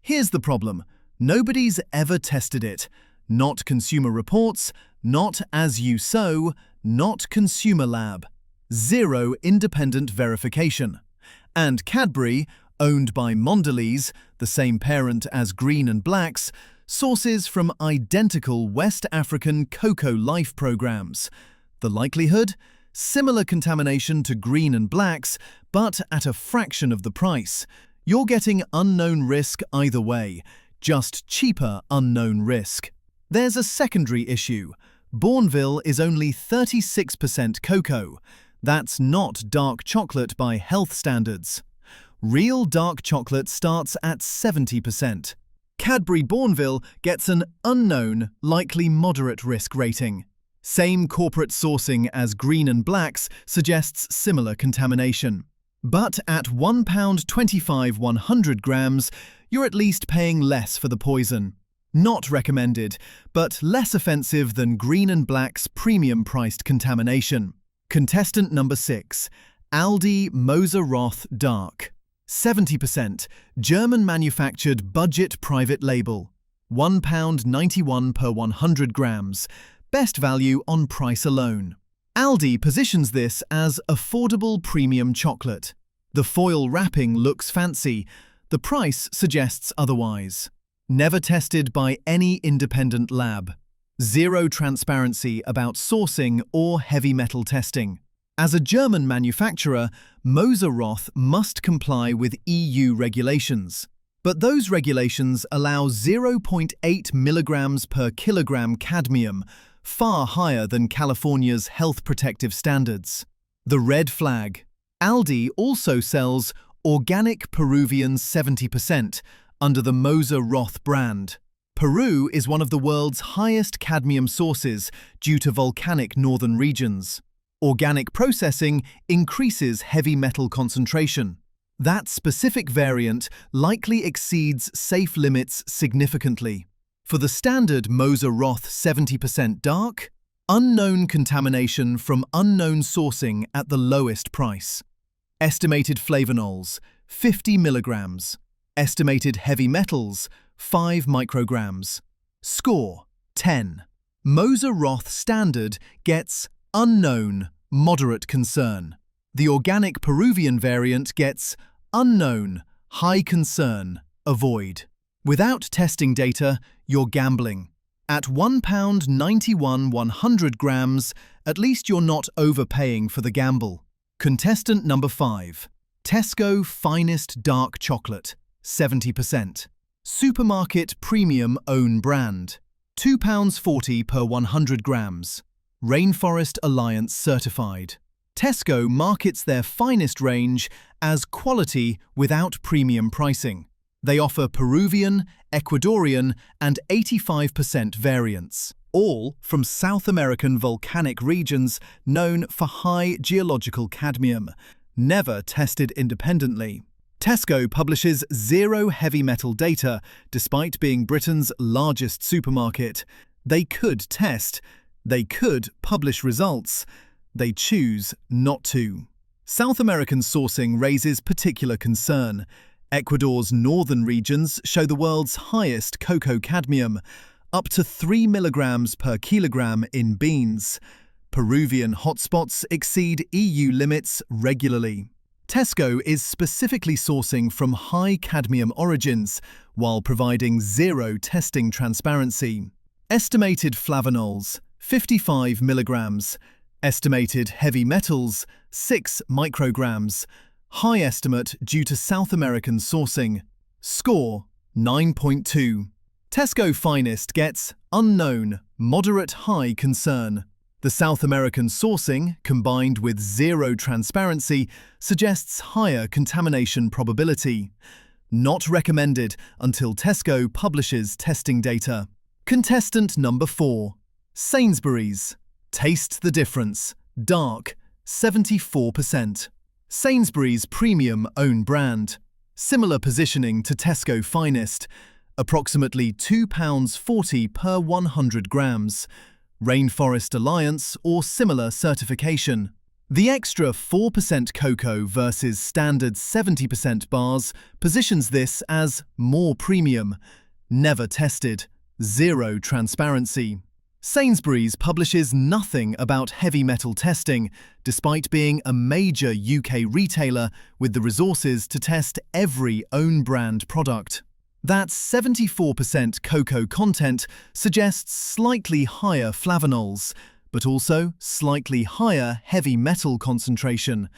Here's the problem. Nobody's ever tested it. Not Consumer Reports, not As You Sow, not Consumer Lab. Zero independent verification. And Cadbury, owned by Mondelez, the same parent as Green and Black's, sources from identical West African cocoa life programs. The likelihood? Similar contamination to Green and Black's, but at a fraction of the price. You're getting unknown risk either way, just cheaper unknown risk. There's a secondary issue. Bournville is only 36% cocoa. That's not dark chocolate by health standards. Real dark chocolate starts at 70%. Cadbury Bournville gets an unknown, likely moderate risk rating. Same corporate sourcing as Green and Black's suggests similar contamination. But at £1.25 100 grams, you're at least paying less for the poison. Not recommended, but less offensive than Green and Black's premium-priced contamination. Contestant number 6. Aldi Moser Roth Dark. 70%, German-manufactured budget private label. £1.91 per 100 grams. Best value on price alone. Aldi positions this as affordable premium chocolate. The foil wrapping looks fancy. The price suggests otherwise. Never tested by any independent lab. Zero transparency about sourcing or heavy metal testing. As a German manufacturer, Moser Roth must comply with EU regulations. But those regulations allow 0.8 milligrams per kilogram cadmium, far higher than California's health protective standards. The red flag. Aldi also sells organic Peruvian 70% under the Moser Roth brand. Peru is one of the world's highest cadmium sources due to volcanic northern regions. Organic processing increases heavy metal concentration. That specific variant likely exceeds safe limits significantly. For the standard Moser Roth 70% dark, unknown contamination from unknown sourcing at the lowest price. Estimated flavonols, 50 milligrams. Estimated heavy metals, 5 micrograms. Score, 10. Moser Roth standard gets unknown, moderate concern. The organic Peruvian variant gets unknown, high concern, avoid. Without testing data, you're gambling. At £1.91 100 grams, at least you're not overpaying for the gamble. Contestant number 5. Tesco Finest Dark Chocolate, 70%. Supermarket Premium Own Brand, £2.40 per 100 grams. Rainforest Alliance certified. Tesco markets their finest range as quality without premium pricing. They offer Peruvian, Ecuadorian, and 85% variants, all from South American volcanic regions known for high geological cadmium, never tested independently. Tesco publishes zero heavy metal data despite being Britain's largest supermarket. They could test, they could publish results, they choose not to. South American sourcing raises particular concern. Ecuador's northern regions show the world's highest cocoa cadmium, up to 3 milligrams per kilogram in beans. Peruvian hotspots exceed EU limits regularly. Tesco is specifically sourcing from high cadmium origins while providing zero testing transparency. Estimated flavonols, 55 milligrams. Estimated heavy metals, 6 micrograms. High estimate due to South American sourcing. Score, 9.2. Tesco Finest gets unknown, moderate high concern. The South American sourcing, combined with zero transparency, suggests higher contamination probability. Not recommended until Tesco publishes testing data. Contestant number 4. Sainsbury's. Taste the difference. Dark, 74%. Sainsbury's Premium Own Brand. Similar positioning to Tesco Finest. Approximately £2.40 per 100 grams. Rainforest Alliance or similar certification. The extra 4% cocoa versus standard 70% bars positions this as more premium. Never tested. Zero transparency. Sainsbury's publishes nothing about heavy metal testing, despite being a major UK retailer with the resources to test every own brand product. That 74% cocoa content suggests slightly higher flavonols, but also slightly higher heavy metal concentration.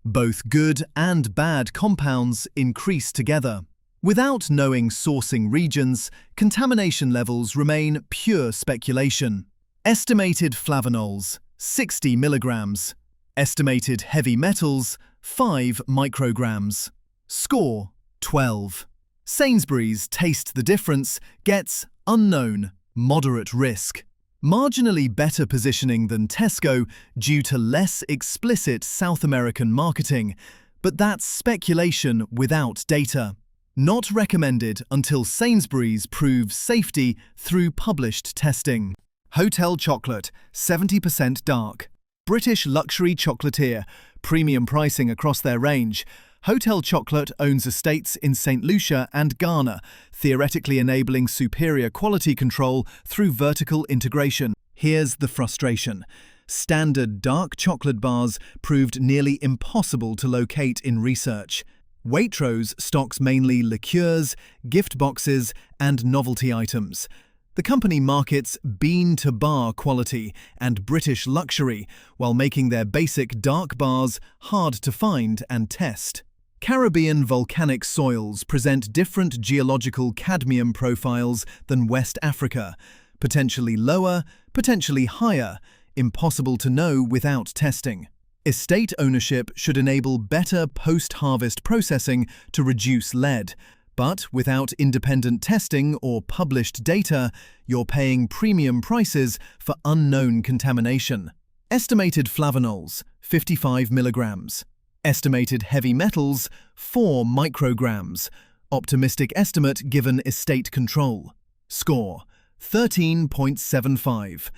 Both good and bad compounds increase together. Without knowing sourcing regions, contamination levels remain pure speculation. Estimated flavonols, 60 milligrams. Estimated heavy metals, 5 micrograms. Score, 12. Sainsbury's Taste the Difference gets unknown, moderate risk. Marginally better positioning than Tesco due to less explicit South American marketing, but that's speculation without data. Not recommended until Sainsbury's proves safety through published testing. Hotel Chocolate, 70% dark. British luxury chocolatier, premium pricing across their range. Hotel Chocolate owns estates in St. Lucia and Ghana, theoretically enabling superior quality control through vertical integration. Here's the frustration. Standard dark chocolate bars proved nearly impossible to locate in research. Waitrose stocks mainly liqueurs, gift boxes, and novelty items. The company markets bean-to-bar quality and British luxury while making their basic dark bars hard to find and test. Caribbean volcanic soils present different geological cadmium profiles than West Africa, Potentially lower, potentially higher, impossible to know without testing. Estate ownership should enable better post-harvest processing to reduce lead, but without independent testing or published data, you're paying premium prices for unknown contamination. Estimated flavonols, 55 milligrams. Estimated heavy metals, 4 micrograms. Optimistic estimate given estate control. Score, 13.75.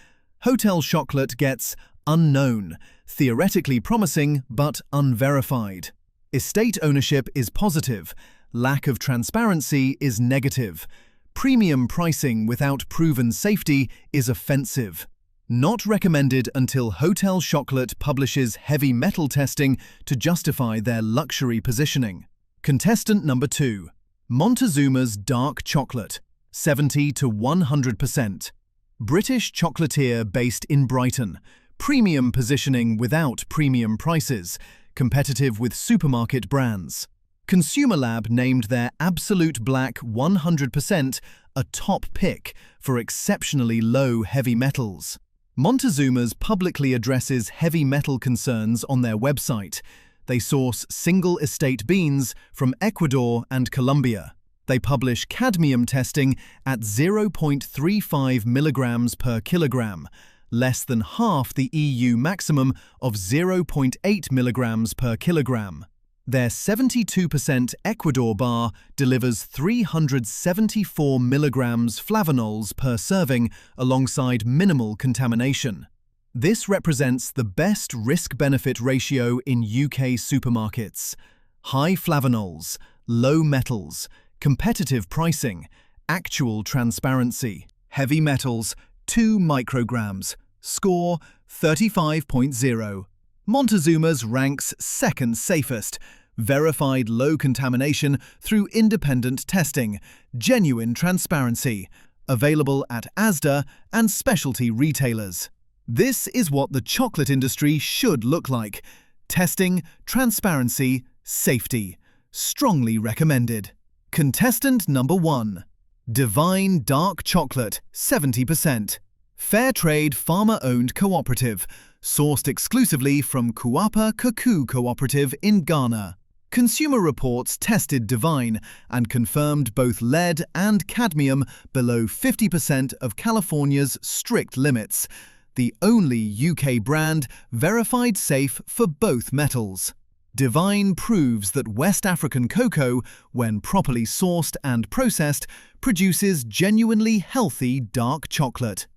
Hotel chocolate gets unknown, theoretically promising but unverified. Estate ownership is positive. Lack of transparency is negative. Premium pricing without proven safety is offensive. Not recommended until Hotel Chocolate publishes heavy metal testing to justify their luxury positioning. Contestant number 2. Montezuma's Dark Chocolate, 70 to 100%. British chocolatier based in Brighton. Premium positioning without premium prices. Competitive with supermarket brands. Consumer Lab named their Absolute Black 100% a top pick for exceptionally low heavy metals. Montezuma's publicly addresses heavy metal concerns on their website. They source single estate beans from Ecuador and Colombia. They publish cadmium testing at 0.35 milligrams per kilogram, less than half the EU maximum of 0.8 milligrams per kilogram. Their 72% Ecuador bar delivers 374 milligrams flavonols per serving alongside minimal contamination. This represents the best risk-benefit ratio in UK supermarkets. High flavonols, low metals, competitive pricing, actual transparency. Heavy metals, 2 micrograms. Score, 35.0. Montezuma's ranks second safest. Verified low contamination through independent testing. Genuine transparency. Available at Asda and specialty retailers. This is what the chocolate industry should look like. Testing, transparency, safety. Strongly recommended. Contestant number 1. Divine Dark Chocolate, 70%. Fairtrade farmer-owned cooperative. Sourced exclusively from Kuapa Kaku Cooperative in Ghana. Consumer Reports tested Divine and confirmed both lead and cadmium below 50% of California's strict limits, the only UK brand verified safe for both metals. Divine proves that West African cocoa, when properly sourced and processed, produces genuinely healthy dark chocolate.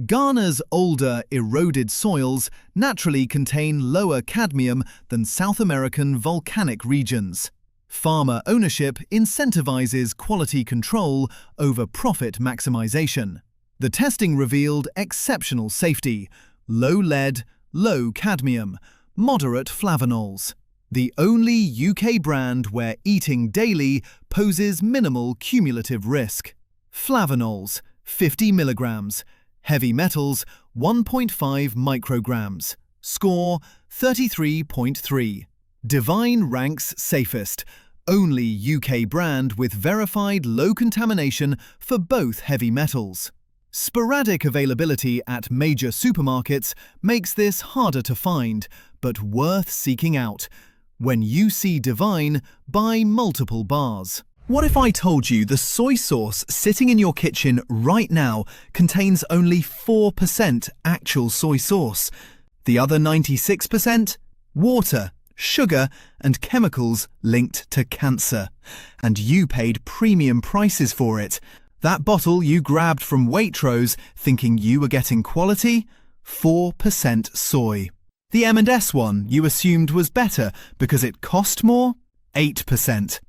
Ghana's older, eroded soils naturally contain lower cadmium than South American volcanic regions. Farmer ownership incentivizes quality control over profit maximization. The testing revealed exceptional safety, low lead, low cadmium, moderate flavonols. The only UK brand where eating daily poses minimal cumulative risk. Flavonols, 50 milligrams. Heavy metals, 1.5 micrograms. Score, 33.3. Divine ranks safest. Only UK brand with verified low contamination for both heavy metals. Sporadic availability at major supermarkets makes this harder to find, but worth seeking out. When you see Divine, buy multiple bars. What if I told you the soy sauce sitting in your kitchen right now contains only 4% actual soy sauce? The other 96%? Water, sugar, and chemicals linked to cancer. And you paid premium prices for it. That bottle you grabbed from Waitrose thinking you were getting quality? 4% soy. The M&S one you assumed was better because it cost more? 8%.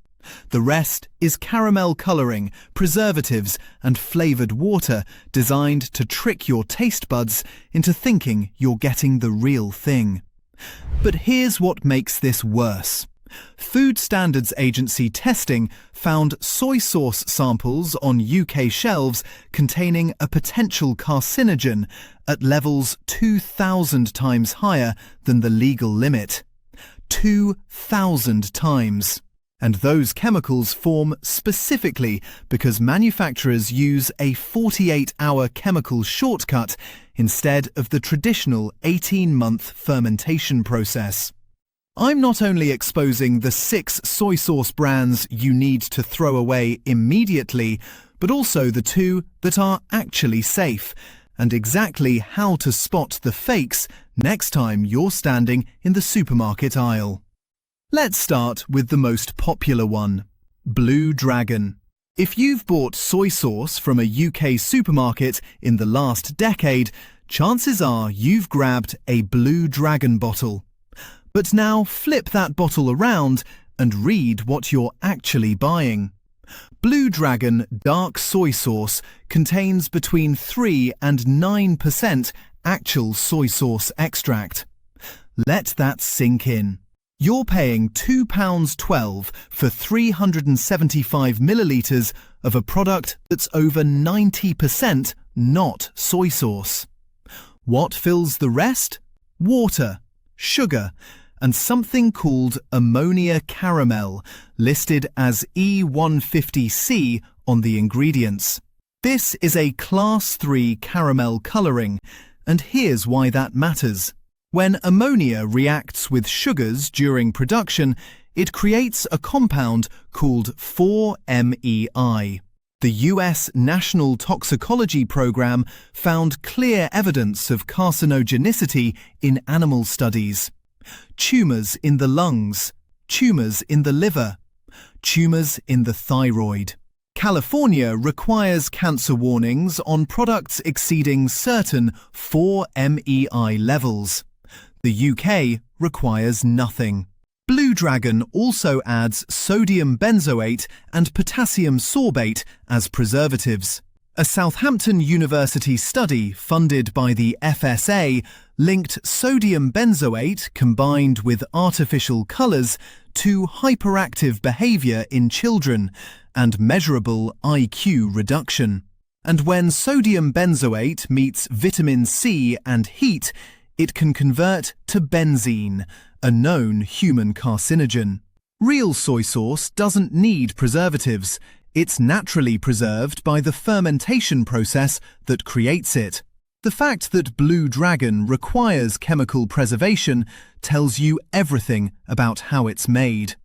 The rest is caramel colouring, preservatives, and flavoured water designed to trick your taste buds into thinking you're getting the real thing. But here's what makes this worse. Food Standards Agency testing found soy sauce samples on UK shelves containing a potential carcinogen at levels 2,000 times higher than the legal limit. 2,000 times. And those chemicals form specifically because manufacturers use a 48-hour chemical shortcut instead of the traditional 18-month fermentation process. I'm not only exposing the 6 soy sauce brands you need to throw away immediately, but also the 2 that are actually safe, and exactly how to spot the fakes next time you're standing in the supermarket aisle. Let's start with the most popular one, Blue Dragon. If you've bought soy sauce from a UK supermarket in the last decade, chances are you've grabbed a Blue Dragon bottle. But now flip that bottle around and read what you're actually buying. Blue Dragon dark soy sauce contains between 3 and 9% actual soy sauce extract. Let that sink in. You're paying £2.12 for 375 millilitres of a product that's over 90% not soy sauce. What fills the rest? Water, sugar, and something called ammonia caramel, listed as E150C on the ingredients. This is a Class 3 caramel colouring, and here's why that matters. When ammonia reacts with sugars during production, it creates a compound called 4-MEI. The US National Toxicology Program found clear evidence of carcinogenicity in animal studies. Tumours in the lungs, tumours in the liver, tumours in the thyroid. California requires cancer warnings on products exceeding certain 4-MEI levels. The UK requires nothing. Blue Dragon also adds sodium benzoate and potassium sorbate as preservatives. A Southampton University study funded by the FSA linked sodium benzoate combined with artificial colours to hyperactive behaviour in children and measurable IQ reduction. And when sodium benzoate meets vitamin C and heat, it can convert to benzene, a known human carcinogen. Real soy sauce doesn't need preservatives. It's naturally preserved by the fermentation process that creates it. The fact that Blue Dragon requires chemical preservation tells you everything about how it's made.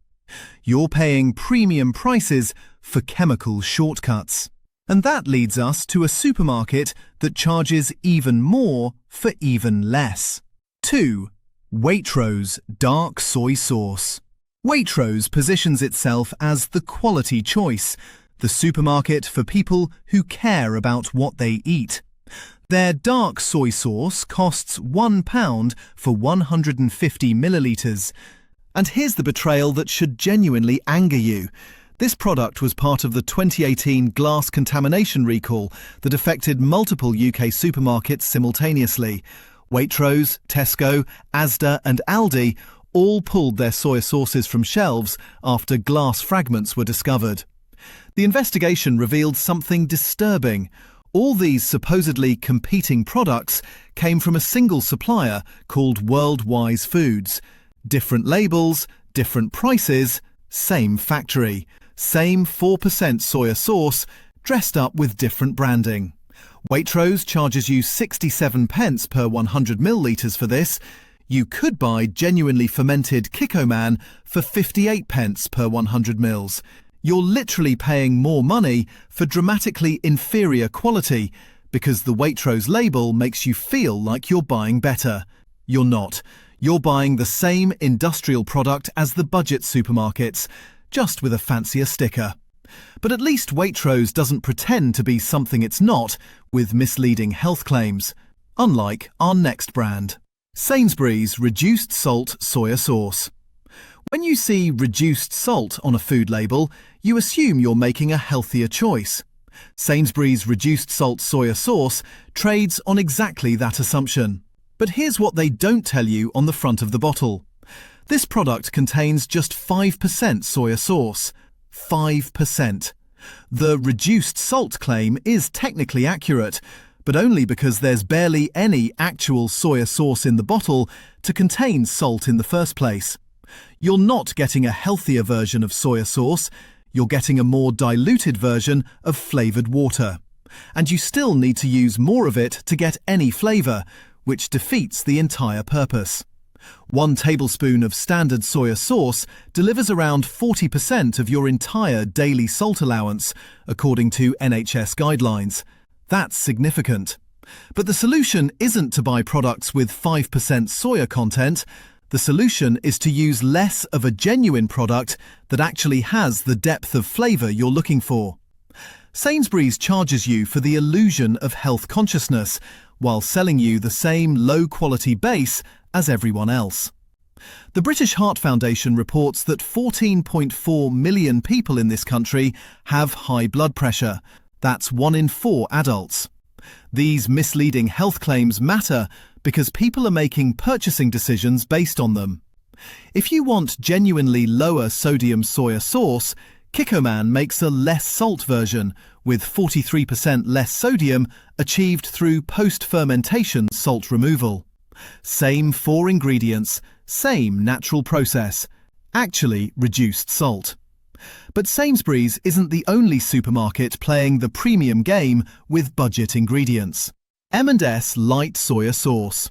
You're paying premium prices for chemical shortcuts. And that leads us to a supermarket that charges even more for even less. 2. Waitrose Dark Soy Sauce. Waitrose positions itself as the quality choice, the supermarket for people who care about what they eat. Their dark soy sauce costs £1 for 150 millilitres. And here's the betrayal that should genuinely anger you. This product was part of the 2018 glass contamination recall that affected multiple UK supermarkets simultaneously. Waitrose, Tesco, Asda and Aldi all pulled their soy sauces from shelves after glass fragments were discovered. The investigation revealed something disturbing. All these supposedly competing products came from a single supplier called Worldwise Foods. Different labels, different prices, same factory. Same 4% soya sauce, dressed up with different branding. Waitrose charges you 67 pence per 100 millilitres for this. You could buy genuinely fermented Kikkoman for 58 pence per 100 mils. You're literally paying more money for dramatically inferior quality because the Waitrose label makes you feel like you're buying better. You're not. You're buying the same industrial product as the budget supermarkets, just with a fancier sticker. But at least Waitrose doesn't pretend to be something it's not with misleading health claims, unlike our next brand. Sainsbury's Reduced Salt Soya Sauce. When you see reduced salt on a food label, you assume you're making a healthier choice. Sainsbury's Reduced Salt Soya Sauce trades on exactly that assumption. But here's what they don't tell you on the front of the bottle. This product contains just 5% soya sauce. 5%. The reduced salt claim is technically accurate, but only because there's barely any actual soya sauce in the bottle to contain salt in the first place. You're not getting a healthier version of soy sauce, you're getting a more diluted version of flavoured water. And you still need to use more of it to get any flavour, which defeats the entire purpose. 1 tablespoon of standard soy sauce delivers around 40% of your entire daily salt allowance, according to NHS guidelines. That's significant. But the solution isn't to buy products with 5% soya content. The solution is to use less of a genuine product that actually has the depth of flavour you're looking for. Sainsbury's charges you for the illusion of health consciousness, while selling you the same low-quality base as everyone else. The British Heart Foundation reports that 14.4 million people in this country have high blood pressure. That's 1 in 4 adults. These misleading health claims matter because people are making purchasing decisions based on them. If you want genuinely lower sodium soy sauce, Kikkoman makes a less salt version with 43% less sodium achieved through post-fermentation salt removal. Same 4 ingredients, same natural process, actually reduced salt. But Sainsbury's isn't the only supermarket playing the premium game with budget ingredients. M&S Light Soya Sauce.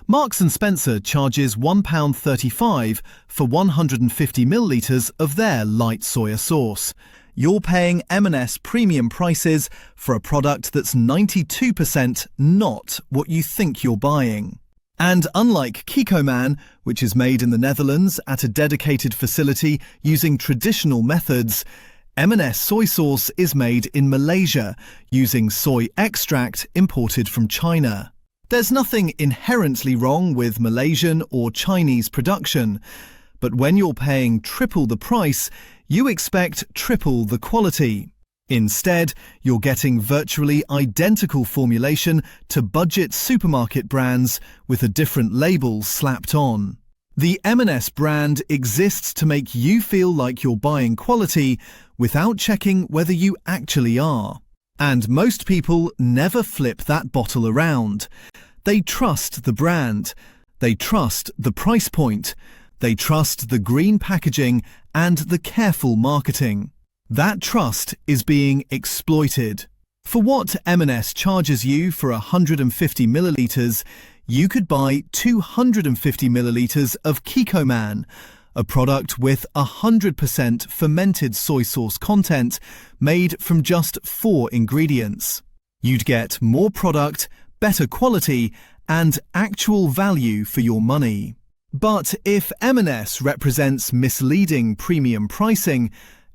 Marks & Spencer charges £1.35 for 150 millilitres of their light soya sauce. You're paying M&S premium prices for a product that's 92% not what you think you're buying. And unlike Kikkoman, which is made in the Netherlands at a dedicated facility using traditional methods, M&S soy sauce is made in Malaysia using soy extract imported from China. There's nothing inherently wrong with Malaysian or Chinese production, but when you're paying triple the price, you expect triple the quality. Instead, you're getting virtually identical formulation to budget supermarket brands with a different label slapped on. The M&S brand exists to make you feel like you're buying quality without checking whether you actually are. And most people never flip that bottle around. They trust the brand. They trust the price point. They trust the green packaging and the careful marketing. That trust is being exploited. For what M&S charges you for 150 millilitres, you could buy 250 millilitres of Kikkoman, a product with 100% fermented soy sauce content made from just 4 ingredients. You'd get more product, better quality, and actual value for your money. But if M&S represents misleading premium pricing,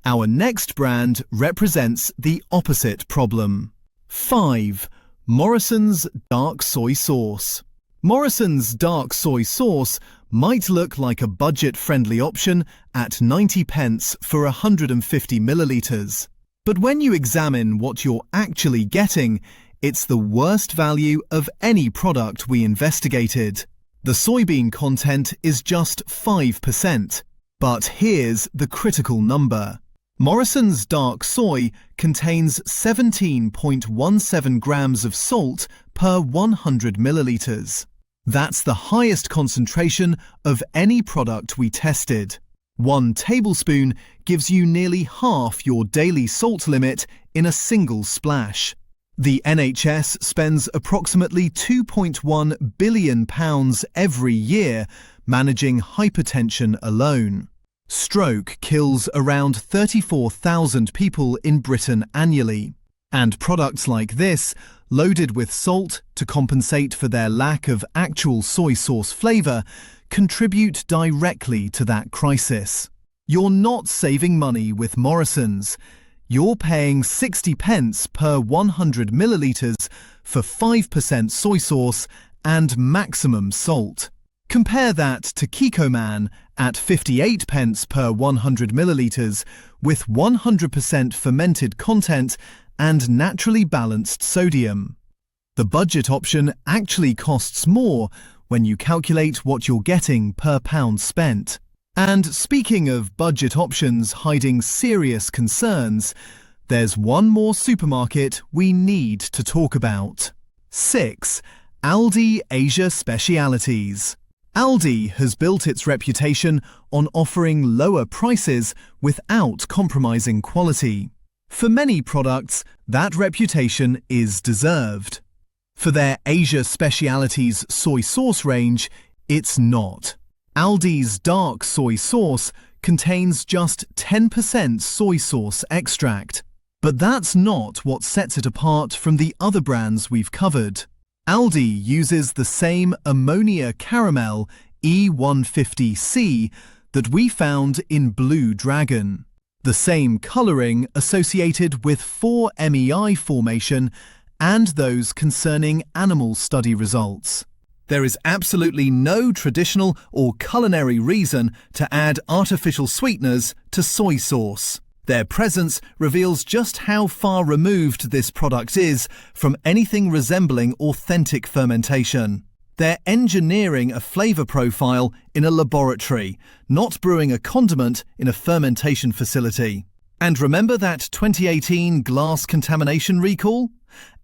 our next brand represents the opposite problem. 5. Morrison's Dark Soy Sauce. Morrison's Dark Soy Sauce might look like a budget-friendly option at 90 pence for 150 millilitres. But when you examine what you're actually getting, it's the worst value of any product we investigated. The soybean content is just 5%. But here's the critical number. Morrison's Dark Soy contains 17.17 grams of salt per 100 millilitres. That's the highest concentration of any product we tested. 1 tablespoon gives you nearly half your daily salt limit in a single splash. The NHS spends approximately £2.1 billion every year managing hypertension alone. Stroke kills around 34,000 people in Britain annually. And products like this, loaded with salt to compensate for their lack of actual soy sauce flavour, contribute directly to that crisis. You're not saving money with Morrison's. You're paying 60 pence per 100 millilitres for 5% soy sauce and maximum salt. Compare that to Kikkoman at 58 pence per 100 millilitres with 100% fermented content and naturally balanced sodium. The budget option actually costs more when you calculate what you're getting per pound spent. And speaking of budget options hiding serious concerns, there's one more supermarket we need to talk about. 6. Aldi Asia Specialities. Aldi has built its reputation on offering lower prices without compromising quality. For many products, that reputation is deserved. For their Asia Specialities soy sauce range, it's not. Aldi's dark soy sauce contains just 10% soy sauce extract. But that's not what sets it apart from the other brands we've covered. Aldi uses the same ammonia caramel E150C that we found in Blue Dragon. The same colouring associated with 4-MEI formation and those concerning animal study results. There is absolutely no traditional or culinary reason to add artificial sweeteners to soy sauce. Their presence reveals just how far removed this product is from anything resembling authentic fermentation. They're engineering a flavour profile in a laboratory, not brewing a condiment in a fermentation facility. And remember that 2018 glass contamination recall?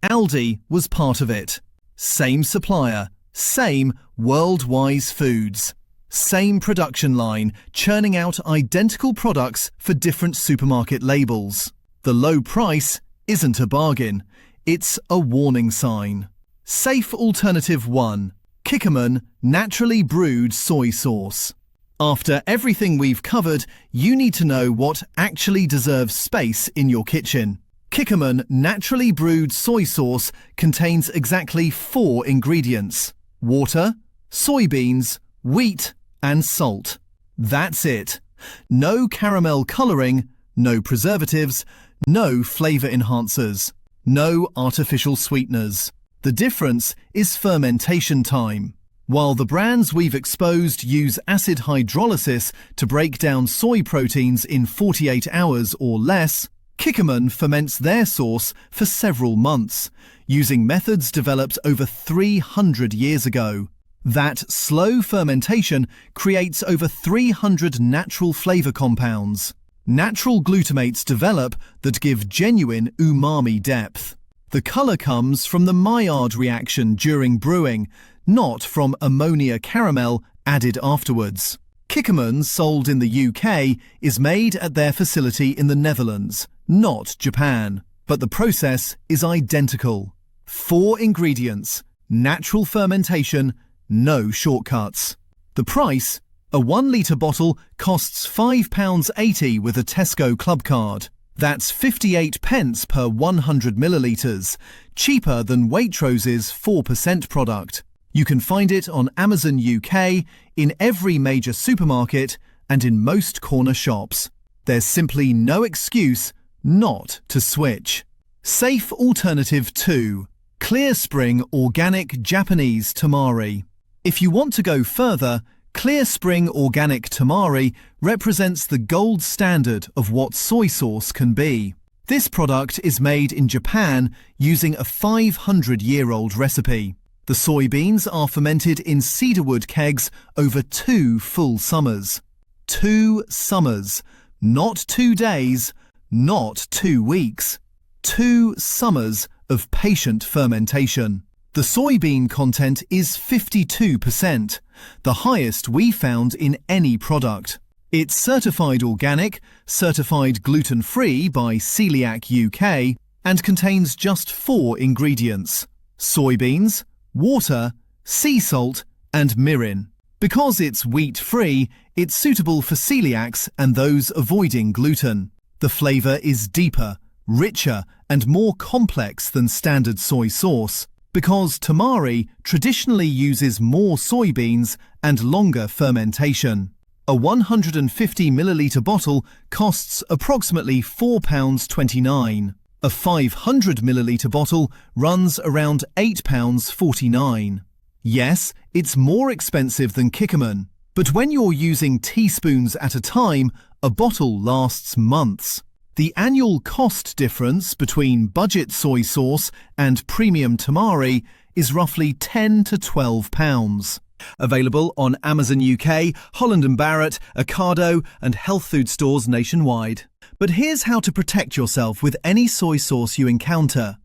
Aldi was part of it. Same supplier, same Worldwise Foods. Same production line, churning out identical products for different supermarket labels. The low price isn't a bargain, it's a warning sign. Safe Alternative 1. Kikkoman Naturally Brewed Soy Sauce. After everything we've covered, you need to know what actually deserves space in your kitchen. Kikkoman Naturally Brewed Soy Sauce contains exactly 4 ingredients: water, soybeans, wheat, and salt. That's it. No caramel colouring, no preservatives, no flavour enhancers, no artificial sweeteners. The difference is fermentation time. While the brands we've exposed use acid hydrolysis to break down soy proteins in 48 hours or less, Kikkoman ferments their sauce for several months, using methods developed over 300 years ago. That slow fermentation creates over 300 natural flavour compounds. Natural glutamates develop that give genuine umami depth. The colour comes from the Maillard reaction during brewing, not from ammonia caramel added afterwards. Kikkoman, sold in the UK, is made at their facility in the Netherlands, not Japan. But the process is identical. 4 ingredients, natural fermentation, no shortcuts. The price? A 1 litre bottle costs £5.80 with a Tesco Club card. That's 58 pence per 100 millilitres, cheaper than Waitrose's 4% product. You can find it on Amazon UK, in every major supermarket, and in most corner shops. There's simply no excuse not to switch. Safe Alternative 2. Clear Spring Organic Japanese Tamari. If you want to go further, Clear Spring Organic Tamari represents the gold standard of what soy sauce can be. This product is made in Japan using a 500-year-old recipe. The soybeans are fermented in cedarwood kegs over 2 full summers. 2 summers, not 2 days, not 2 weeks. 2 summers of patient fermentation. The soybean content is 52%, the highest we found in any product. It's certified organic, certified gluten-free by Celiac UK, and contains just 4 ingredients: soybeans, water, sea salt, and mirin. Because it's wheat-free, it's suitable for celiacs and those avoiding gluten. The flavour is deeper, richer, and more complex than standard soy sauce, because tamari traditionally uses more soybeans and longer fermentation. A 150 milliliter bottle costs approximately £4.29. A 500 milliliter bottle runs around £8.49. Yes, it's more expensive than Kikkoman, but when you're using teaspoons at a time, a bottle lasts months. The annual cost difference between budget soy sauce and premium tamari is roughly £10 to £12. Available on Amazon UK, Holland & Barrett, Ocado and health food stores nationwide. But here's how to protect yourself with any soy sauce you encounter.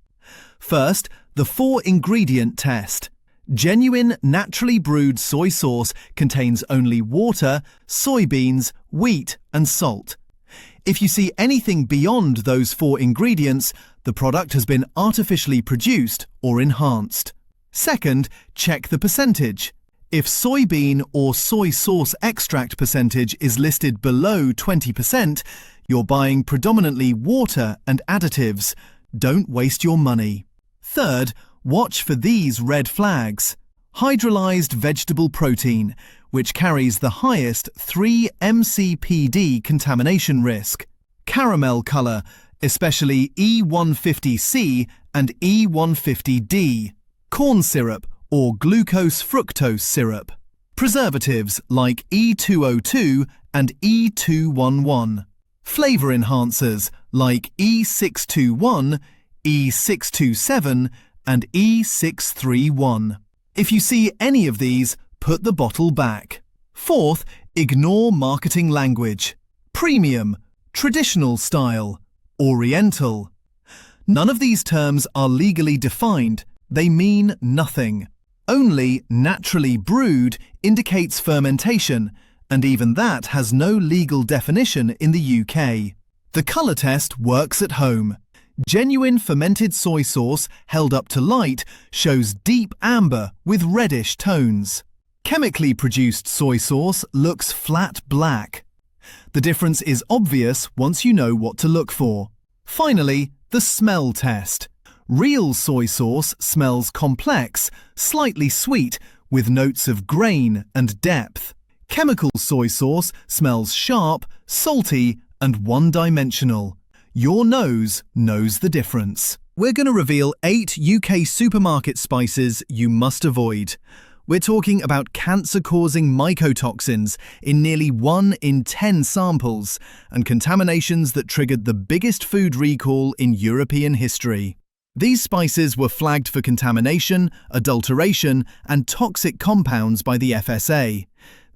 First, the 4-ingredient test. Genuine, naturally brewed soy sauce contains only water, soybeans, wheat, and salt. If you see anything beyond those 4 ingredients, the product has been artificially produced or enhanced. Second, check the percentage. If soybean or soy sauce extract percentage is listed below 20%, you're buying predominantly water and additives. Don't waste your money. Third, watch for these red flags. Hydrolyzed vegetable protein, which carries the highest 3 MCPD contamination risk. Caramel color, especially E150C and E150D. Corn syrup or glucose-fructose syrup. Preservatives like E202 and E211. Flavor enhancers like E621, E627, and E631. If you see any of these, put the bottle back. Fourth, ignore marketing language. Premium, traditional style, oriental. None of these terms are legally defined. They mean nothing. Only naturally brewed indicates fermentation, and even that has no legal definition in the UK. The colour test works at home. Genuine fermented soy sauce held up to light shows deep amber with reddish tones. Chemically produced soy sauce looks flat black. The difference is obvious once you know what to look for. Finally, the smell test. Real soy sauce smells complex, slightly sweet, with notes of grain and depth. Chemical soy sauce smells sharp, salty, and one-dimensional. Your nose knows the difference. We're going to reveal 8 UK supermarket spices you must avoid. We're talking about cancer-causing mycotoxins in nearly 1 in 10 samples and contaminations that triggered the biggest food recall in European history. These spices were flagged for contamination, adulteration, and toxic compounds by the FSA.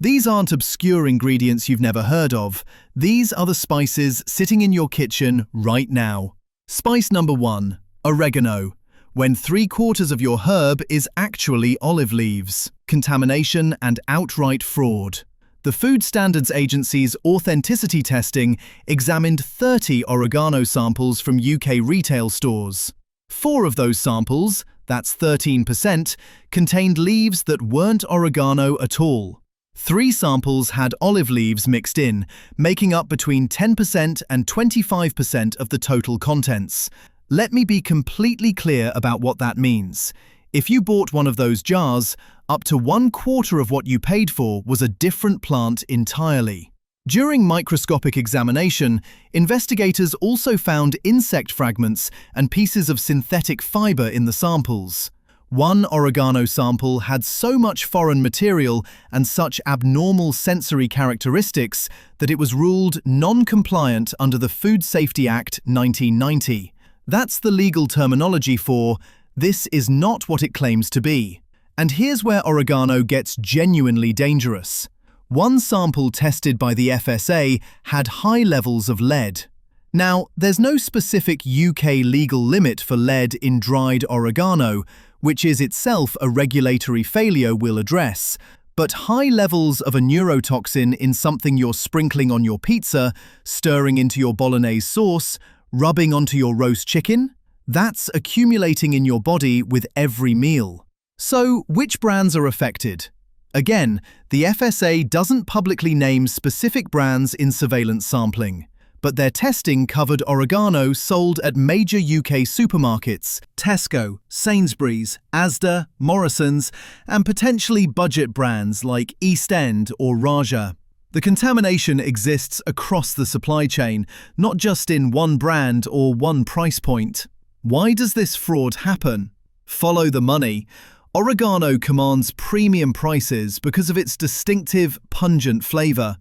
These aren't obscure ingredients you've never heard of. These are the spices sitting in your kitchen right now. Spice number 1, oregano. When 3/4 of your herb is actually olive leaves. Contamination and outright fraud. The Food Standards Agency's authenticity testing examined 30 oregano samples from UK retail stores. 4 of those samples, that's 13%, contained leaves that weren't oregano at all. 3 samples had olive leaves mixed in, making up between 10% and 25% of the total contents. Let me be completely clear about what that means. If you bought one of those jars, up to 1/4 of what you paid for was a different plant entirely. During microscopic examination, investigators also found insect fragments and pieces of synthetic fiber in the samples. One oregano sample had so much foreign material and such abnormal sensory characteristics that it was ruled non-compliant under the Food Safety Act 1990. That's the legal terminology for, this is not what it claims to be. And here's where oregano gets genuinely dangerous. One sample tested by the FSA had high levels of lead. Now, there's no specific UK legal limit for lead in dried oregano, which is itself a regulatory failure we'll address. But high levels of a neurotoxin in something you're sprinkling on your pizza, stirring into your bolognese sauce, rubbing onto your roast chicken, that's accumulating in your body with every meal. So, which brands are affected? Again, the FSA doesn't publicly name specific brands in surveillance sampling, but their testing covered oregano sold at major UK supermarkets, Tesco, Sainsbury's, Asda, Morrisons, and potentially budget brands like East End or Raja. The contamination exists across the supply chain, not just in one brand or one price point. Why does this fraud happen? Follow the money. Oregano commands premium prices because of its distinctive, pungent flavour.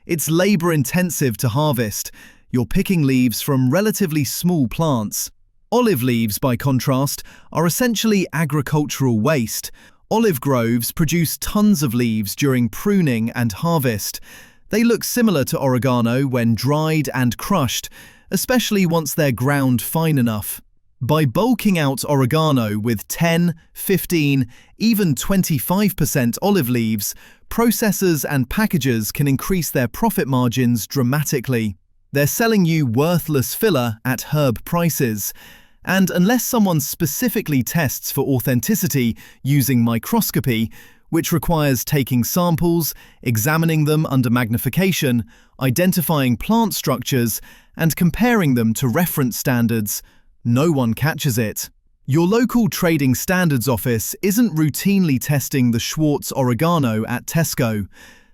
It's labour-intensive to harvest. You're picking leaves from relatively small plants. Olive leaves, by contrast, are essentially agricultural waste. Olive groves produce tons of leaves during pruning and harvest. They look similar to oregano when dried and crushed, especially once they're ground fine enough. By bulking out oregano with 10, 15, even 25% olive leaves, processors and packagers can increase their profit margins dramatically. They're selling you worthless filler at herb prices. And unless someone specifically tests for authenticity using microscopy, which requires taking samples, examining them under magnification, identifying plant structures, and comparing them to reference standards, no one catches it. Your local trading standards office isn't routinely testing the Schwartz oregano at Tesco.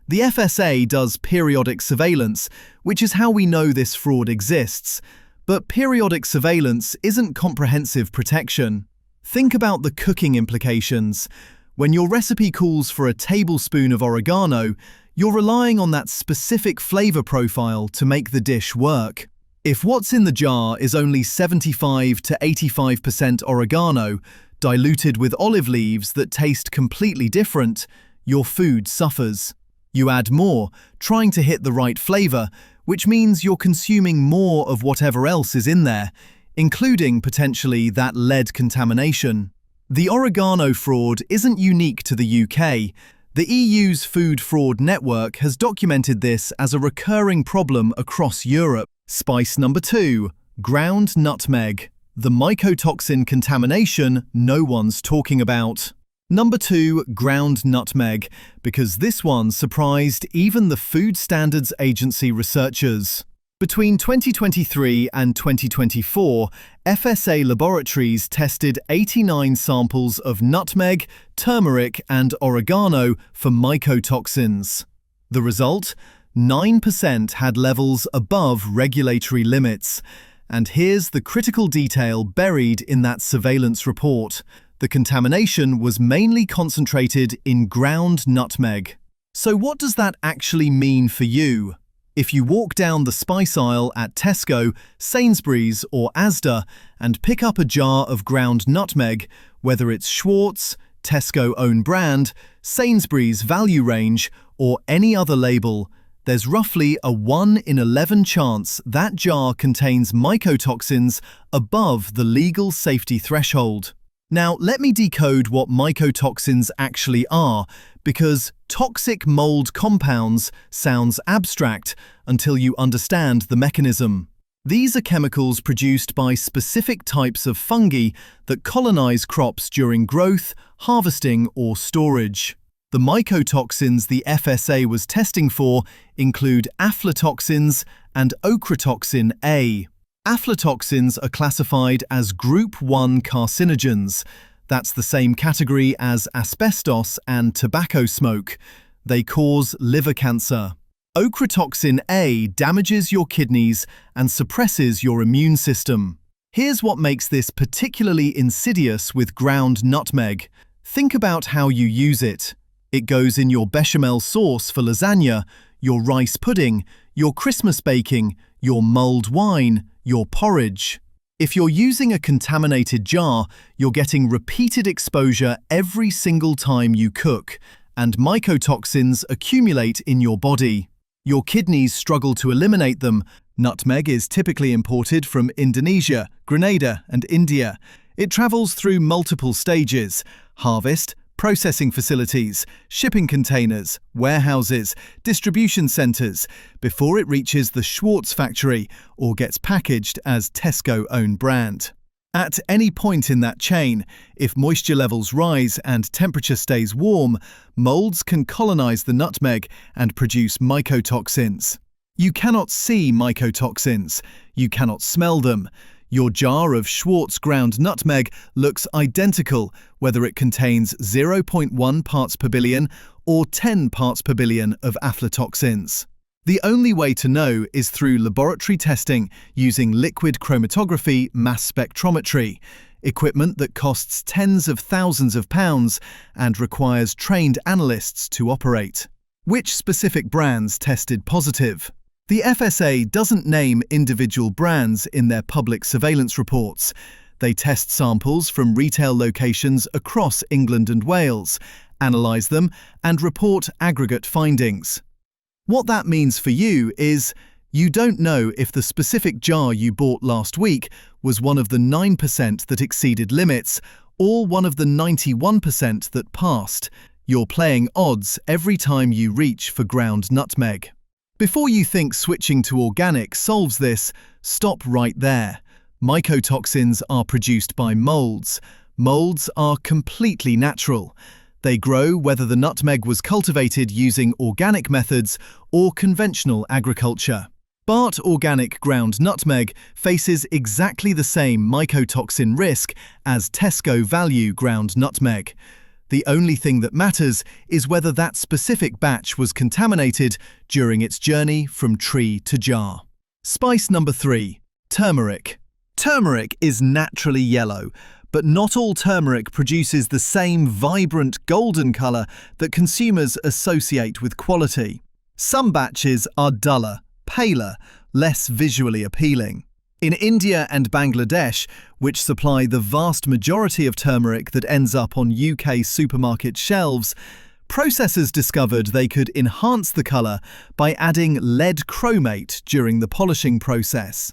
The FSA does periodic surveillance, which is how we know this fraud exists. But periodic surveillance isn't comprehensive protection. Think about the cooking implications. When your recipe calls for a tablespoon of oregano, you're relying on that specific flavor profile to make the dish work. If what's in the jar is only 75 to 85% oregano, diluted with olive leaves that taste completely different, your food suffers. You add more, trying to hit the right flavor, which means you're consuming more of whatever else is in there, including potentially that lead contamination. The oregano fraud isn't unique to the UK. The EU's Food Fraud Network has documented this as a recurring problem across Europe. Spice number 2, ground nutmeg. The mycotoxin contamination no one's talking about. Number 2, ground nutmeg, because this one surprised even the Food Standards Agency researchers. Between 2023 and 2024, FSA laboratories tested 89 samples of nutmeg, turmeric, and oregano for mycotoxins. The result? 9% had levels above regulatory limits. And here's the critical detail buried in that surveillance report. The contamination was mainly concentrated in ground nutmeg. So what does that actually mean for you? If you walk down the spice aisle at Tesco, Sainsbury's or Asda and pick up a jar of ground nutmeg, whether it's Schwartz, Tesco own brand, Sainsbury's value range, or any other label, there's roughly a 1 in 11 chance that jar contains mycotoxins above the legal safety threshold. Now, let me decode what mycotoxins actually are, because toxic mold compounds sounds abstract until you understand the mechanism. These are chemicals produced by specific types of fungi that colonize crops during growth, harvesting, or storage. The mycotoxins the FSA was testing for include aflatoxins and ochratoxin A. Aflatoxins are classified as Group 1 carcinogens. That's the same category as asbestos and tobacco smoke. They cause liver cancer. Ochratoxin A damages your kidneys and suppresses your immune system. Here's what makes this particularly insidious with ground nutmeg. Think about how you use it. It goes in your bechamel sauce for lasagna, your rice pudding, your Christmas baking, your mulled wine, your porridge. If you're using a contaminated jar, you're getting repeated exposure every single time you cook, and mycotoxins accumulate in your body. Your kidneys struggle to eliminate them. Nutmeg is typically imported from Indonesia, Grenada, and India. It travels through multiple stages: harvest, processing facilities, shipping containers, warehouses, distribution centres, before it reaches the Schwartz factory or gets packaged as Tesco own brand. At any point in that chain, if moisture levels rise and temperature stays warm, molds can colonize the nutmeg and produce mycotoxins. You cannot see mycotoxins. You cannot smell them. Your jar of Schwartz ground nutmeg looks identical whether it contains 0.1 parts per billion or 10 parts per billion of aflatoxins. The only way to know is through laboratory testing using liquid chromatography mass spectrometry, equipment that costs tens of thousands of pounds and requires trained analysts to operate. Which specific brands tested positive? The FSA doesn't name individual brands in their public surveillance reports. They test samples from retail locations across England and Wales, analyse them, and report aggregate findings. What that means for you is, You don't know if the specific jar you bought last week was one of the 9% that exceeded limits or one of the 91% that passed. You're playing odds every time you reach for ground nutmeg. Before you think switching to organic solves this, stop right there. Mycotoxins are produced by molds. Molds are completely natural. They grow whether the nutmeg was cultivated using organic methods or conventional agriculture. But organic ground nutmeg faces exactly the same mycotoxin risk as Tesco value ground nutmeg. The only thing that matters is whether that specific batch was contaminated during its journey from tree to jar. Spice number 3. Turmeric. Turmeric is naturally yellow, but not all turmeric produces the same vibrant golden colour that consumers associate with quality. Some batches are duller, paler, less visually appealing. In India and Bangladesh, which supply the vast majority of turmeric that ends up on UK supermarket shelves, processors discovered they could enhance the colour by adding lead chromate during the polishing process.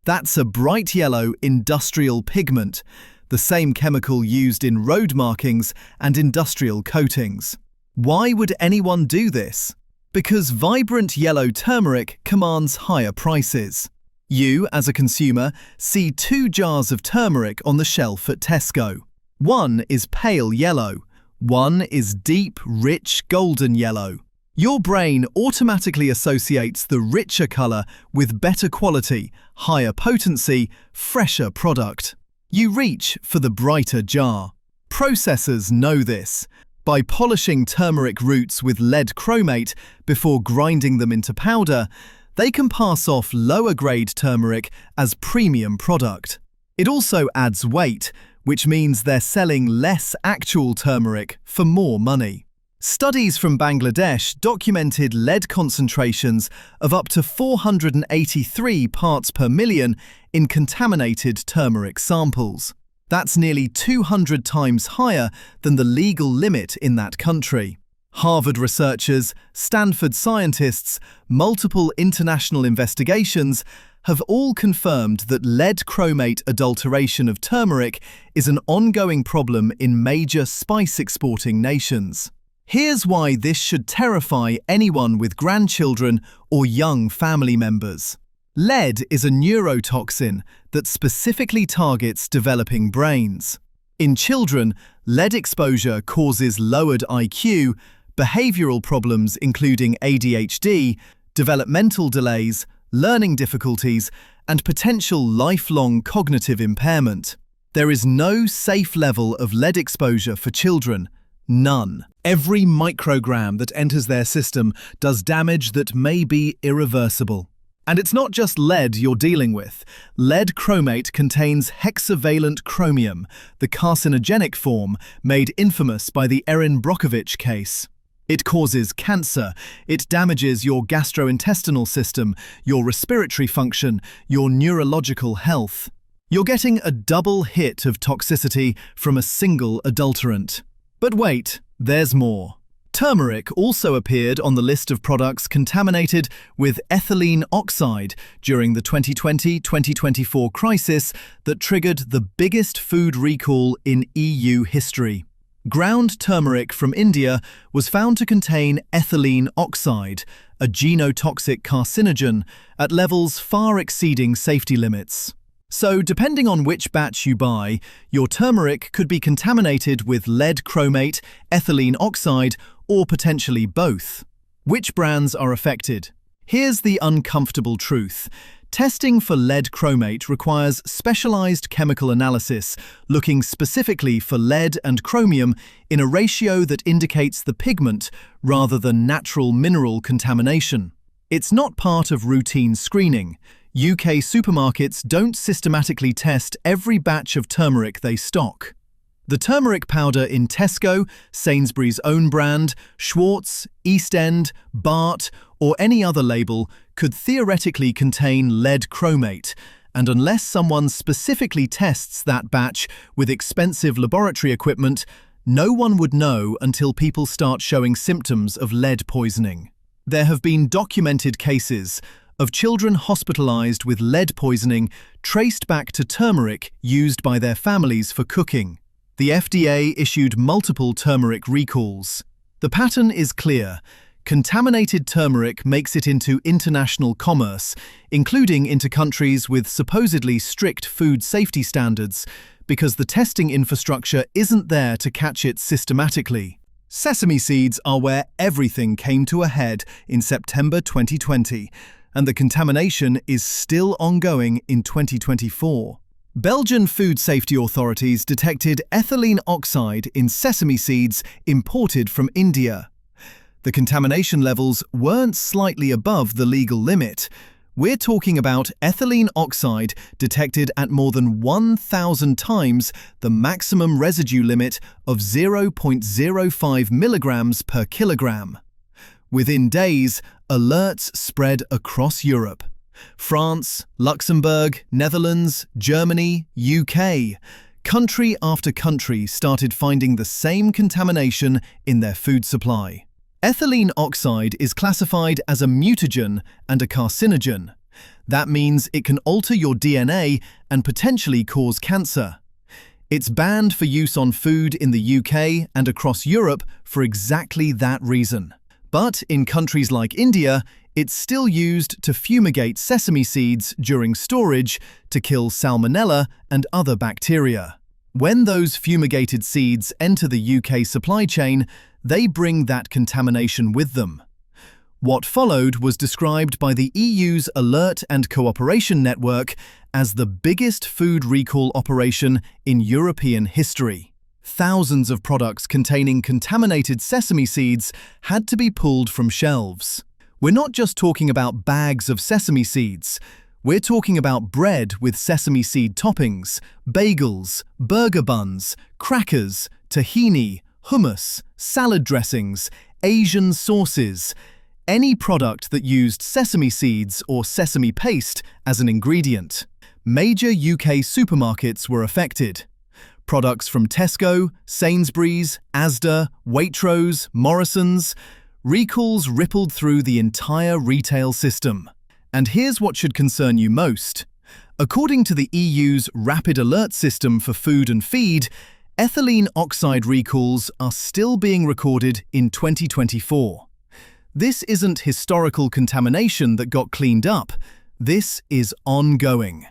That's a bright yellow industrial pigment, the same chemical used in road markings and industrial coatings. Why would anyone do this? Because vibrant yellow turmeric commands higher prices. You, as a consumer, see 2 jars of turmeric on the shelf at Tesco. One is pale yellow. One is deep, rich golden yellow. Your brain automatically associates the richer colour with better quality, higher potency, fresher product. You reach for the brighter jar. Processors know this. By polishing turmeric roots with lead chromate before grinding them into powder, they can pass off lower-grade turmeric as premium product. It also adds weight, which means they're selling less actual turmeric for more money. Studies from Bangladesh documented lead concentrations of up to 483 parts per million in contaminated turmeric samples. That's nearly 200 times higher than the legal limit in that country. Harvard researchers, Stanford scientists, multiple international investigations have all confirmed that lead chromate adulteration of turmeric is an ongoing problem in major spice exporting nations. Here's why this should terrify anyone with grandchildren or young family members. Lead is a neurotoxin that specifically targets developing brains. In children, lead exposure causes lowered IQ, behavioral problems including ADHD, developmental delays, learning difficulties, and potential lifelong cognitive impairment. There is no safe level of lead exposure for children. None. Every microgram that enters their system does damage that may be irreversible. And it's not just lead you're dealing with. Lead chromate contains hexavalent chromium, the carcinogenic form made infamous by the Erin Brockovich case. It causes cancer, it damages your gastrointestinal system, your respiratory function, your neurological health. You're getting a double hit of toxicity from a single adulterant. But wait, there's more. Turmeric also appeared on the list of products contaminated with ethylene oxide during the 2020-2024 crisis that triggered the biggest food recall in EU history. Ground turmeric from India was found to contain ethylene oxide, a genotoxic carcinogen, at levels far exceeding safety limits. So, depending on which batch you buy, your turmeric could be contaminated with lead chromate, ethylene oxide, or potentially both. Which brands are affected? Here's the uncomfortable truth. Testing for lead chromate requires specialized chemical analysis, looking specifically for lead and chromium in a ratio that indicates the pigment rather than natural mineral contamination. It's not part of routine screening. UK supermarkets don't systematically test every batch of turmeric they stock. The turmeric powder in Tesco, Sainsbury's own brand, Schwartz, East End, Bart, or any other label could theoretically contain lead chromate, and unless someone specifically tests that batch with expensive laboratory equipment, no one would know until people start showing symptoms of lead poisoning. There have been documented cases of children hospitalized with lead poisoning traced back to turmeric used by their families for cooking. The FDA issued multiple turmeric recalls. The pattern is clear. Contaminated turmeric makes it into international commerce, including into countries with supposedly strict food safety standards, because the testing infrastructure isn't there to catch it systematically. Sesame seeds are where everything came to a head in September 2020, and the contamination is still ongoing in 2024. Belgian food safety authorities detected ethylene oxide in sesame seeds imported from India. The contamination levels weren't slightly above the legal limit. We're talking about ethylene oxide detected at more than 1,000 times the maximum residue limit of 0.05 milligrams per kilogram. Within days, alerts spread across Europe. France, Luxembourg, Netherlands, Germany, UK. Country after country started finding the same contamination in their food supply. Ethylene oxide is classified as a mutagen and a carcinogen. That means it can alter your DNA and potentially cause cancer. It's banned for use on food in the UK and across Europe for exactly that reason. But in countries like India, it's still used to fumigate sesame seeds during storage to kill salmonella and other bacteria. When those fumigated seeds enter the UK supply chain, they bring that contamination with them. What followed was described by the EU's Alert and Cooperation Network as the biggest food recall operation in European history. Thousands of products containing contaminated sesame seeds had to be pulled from shelves. We're not just talking about bags of sesame seeds. We're talking about bread with sesame seed toppings, bagels, burger buns, crackers, tahini, hummus, salad dressings, Asian sauces, any product that used sesame seeds or sesame paste as an ingredient. Major UK supermarkets were affected. Products from Tesco, Sainsbury's, Asda, Waitrose, Morrisons. Recalls rippled through the entire retail system. And here's what should concern you most. According to the EU's Rapid Alert System for Food and Feed, ethylene oxide recalls are still being recorded in 2024. This isn't historical contamination that got cleaned up. This is ongoing.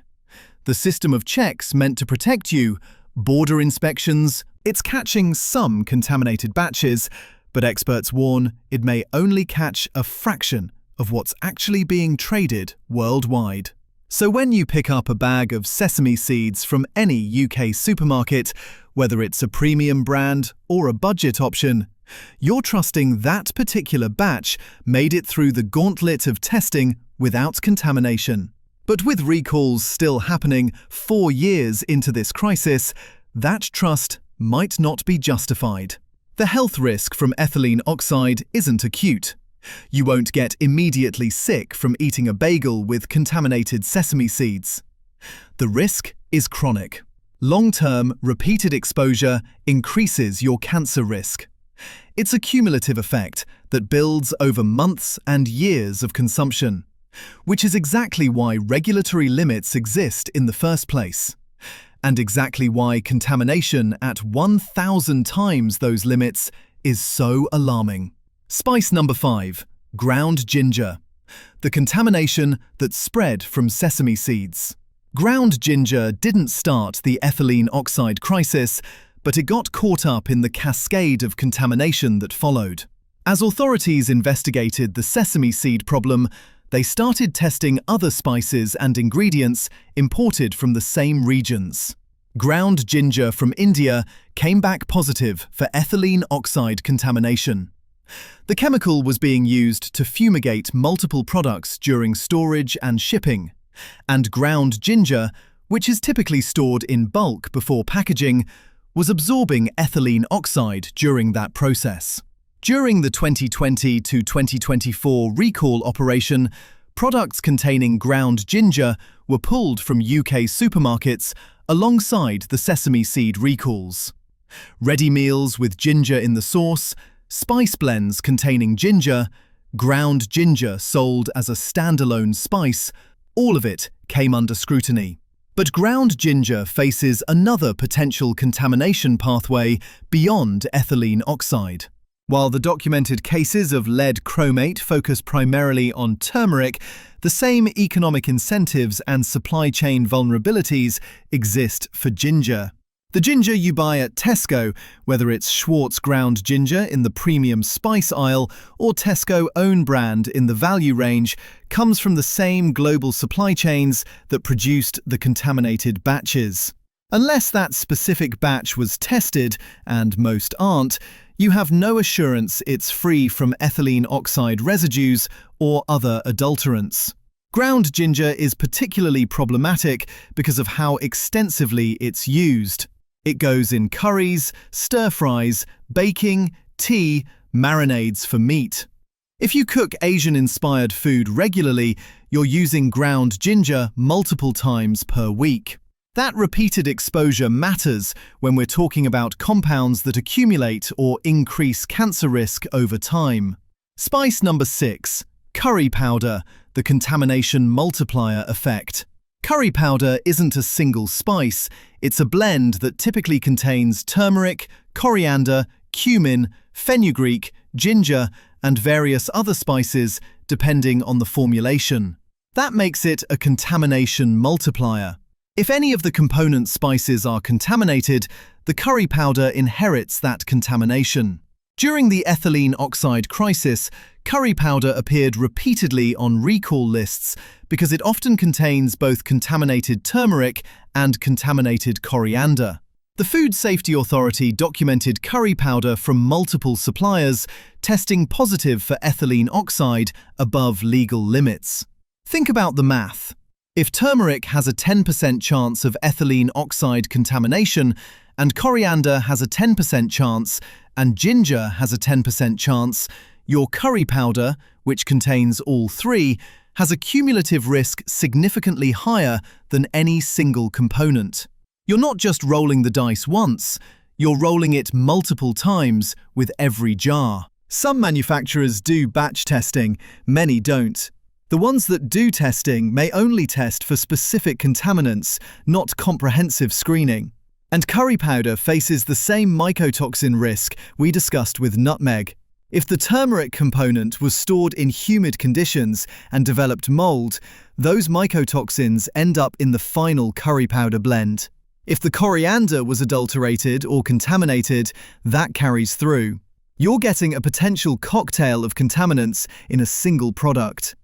The system of checks meant to protect you, border inspections, it's catching some contaminated batches, but experts warn it may only catch a fraction of what's actually being traded worldwide. So when you pick up a bag of sesame seeds from any UK supermarket, whether it's a premium brand or a budget option, you're trusting that particular batch made it through the gauntlet of testing without contamination. But with recalls still happening 4 years into this crisis, that trust might not be justified. The health risk from ethylene oxide isn't acute. You won't get immediately sick from eating a bagel with contaminated sesame seeds. The risk is chronic. Long-term, repeated exposure increases your cancer risk. It's a cumulative effect that builds over months and years of consumption, which is exactly why regulatory limits exist in the first place, and exactly why contamination at 1,000 times those limits is so alarming. Spice number 5, ground ginger. The contamination that spread from sesame seeds. Ground ginger didn't start the ethylene oxide crisis, but it got caught up in the cascade of contamination that followed. As authorities investigated the sesame seed problem, they started testing other spices and ingredients imported from the same regions. Ground ginger from India came back positive for ethylene oxide contamination. The chemical was being used to fumigate multiple products during storage and shipping, and ground ginger, which is typically stored in bulk before packaging, was absorbing ethylene oxide during that process. During the 2020 to 2024 recall operation, products containing ground ginger were pulled from UK supermarkets alongside the sesame seed recalls. Ready meals with ginger in the sauce, spice blends containing ginger, ground ginger sold as a standalone spice, all of it came under scrutiny. But ground ginger faces another potential contamination pathway beyond ethylene oxide. While the documented cases of lead chromate focus primarily on turmeric, the same economic incentives and supply chain vulnerabilities exist for ginger. The ginger you buy at Tesco, whether it's Schwartz ground ginger in the premium spice aisle or Tesco own brand in the value range, comes from the same global supply chains that produced the contaminated batches. Unless that specific batch was tested, and most aren't, you have no assurance it's free from ethylene oxide residues or other adulterants. Ground ginger is particularly problematic because of how extensively it's used. It goes in curries, stir-fries, baking, tea, marinades for meat. If you cook Asian-inspired food regularly, you're using ground ginger multiple times per week. That repeated exposure matters when we're talking about compounds that accumulate or increase cancer risk over time. Spice number 6. Curry powder, the contamination multiplier effect. Curry powder isn't a single spice, it's a blend that typically contains turmeric, coriander, cumin, fenugreek, ginger, and various other spices depending on the formulation. That makes it a contamination multiplier. If any of the component spices are contaminated, the curry powder inherits that contamination. During the ethylene oxide crisis, curry powder appeared repeatedly on recall lists because it often contains both contaminated turmeric and contaminated coriander. The Food Safety Authority documented curry powder from multiple suppliers, testing positive for ethylene oxide above legal limits. Think about the math. If turmeric has a 10% chance of ethylene oxide contamination, and coriander has a 10% chance, and ginger has a 10% chance, your curry powder, which contains all three, has a cumulative risk significantly higher than any single component. You're not just rolling the dice once, you're rolling it multiple times with every jar. Some manufacturers do batch testing, many don't. The ones that do testing may only test for specific contaminants, not comprehensive screening. And curry powder faces the same mycotoxin risk we discussed with nutmeg. If the turmeric component was stored in humid conditions and developed mold, those mycotoxins end up in the final curry powder blend. If the coriander was adulterated or contaminated, that carries through. You're getting a potential cocktail of contaminants in a single product.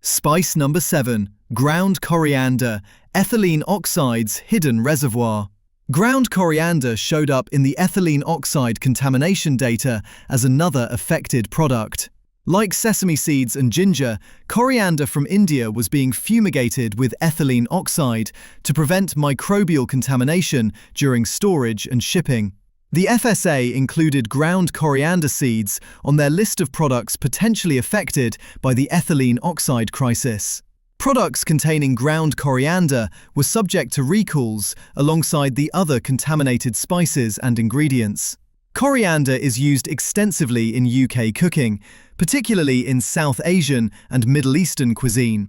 Spice number 7. Ground coriander, ethylene oxide's hidden reservoir. Ground coriander showed up in the ethylene oxide contamination data as another affected product. Like sesame seeds and ginger, coriander from India was being fumigated with ethylene oxide to prevent microbial contamination during storage and shipping. The FSA included ground coriander seeds on their list of products potentially affected by the ethylene oxide crisis. Products containing ground coriander were subject to recalls alongside the other contaminated spices and ingredients. Coriander is used extensively in UK cooking, particularly in South Asian and Middle Eastern cuisine.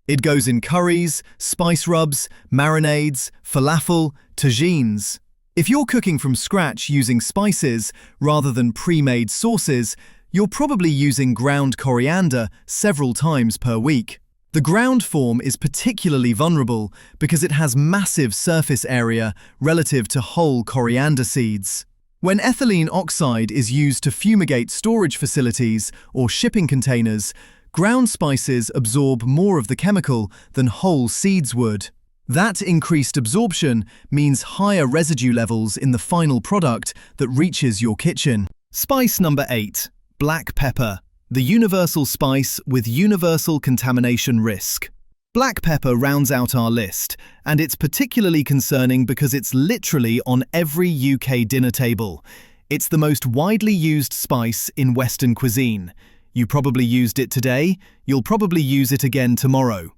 It goes in curries, spice rubs, marinades, falafel, tagines. If you're cooking from scratch using spices rather than pre-made sauces, you're probably using ground coriander several times per week. The ground form is particularly vulnerable because it has massive surface area relative to whole coriander seeds. When ethylene oxide is used to fumigate storage facilities or shipping containers, ground spices absorb more of the chemical than whole seeds would. That increased absorption means higher residue levels in the final product that reaches your kitchen. Spice number 8. Black pepper, the universal spice with universal contamination risk. Black pepper rounds out our list, and it's particularly concerning because it's literally on every UK dinner table. It's the most widely used spice in Western cuisine. You probably used it today, you'll probably use it again tomorrow.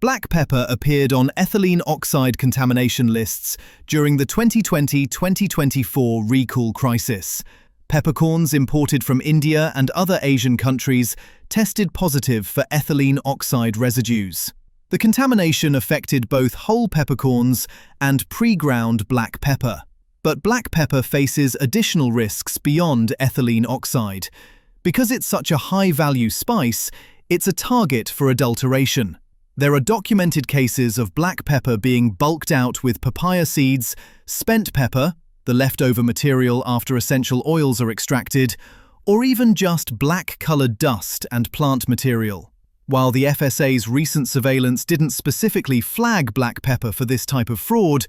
Black pepper appeared on ethylene oxide contamination lists during the 2020-2024 recall crisis. Peppercorns imported from India and other Asian countries tested positive for ethylene oxide residues. The contamination affected both whole peppercorns and pre-ground black pepper. But black pepper faces additional risks beyond ethylene oxide. Because it's such a high-value spice, it's a target for adulteration. There are documented cases of black pepper being bulked out with papaya seeds, spent pepper, the leftover material after essential oils are extracted, or even just black-colored dust and plant material. While the FSA's recent surveillance didn't specifically flag black pepper for this type of fraud,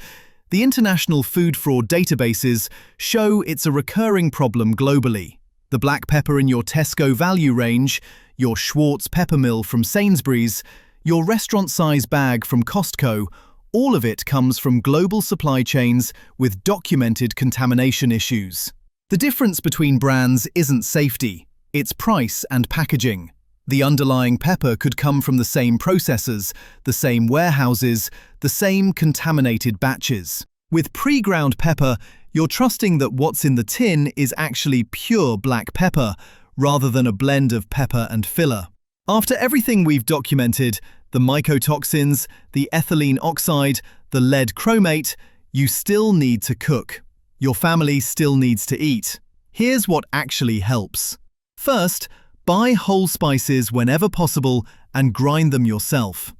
the international food fraud databases show it's a recurring problem globally. The black pepper in your Tesco value range, your Schwartz pepper mill from Sainsbury's, your restaurant-size bag from Costco, all of it comes from global supply chains with documented contamination issues. The difference between brands isn't safety, it's price and packaging. The underlying pepper could come from the same processors, the same warehouses, the same contaminated batches. With pre-ground pepper, you're trusting that what's in the tin is actually pure black pepper, rather than a blend of pepper and filler. After everything we've documented, the mycotoxins, the ethylene oxide, the lead chromate, you still need to cook. Your family still needs to eat. Here's what actually helps. First, buy whole spices whenever possible and grind them yourself.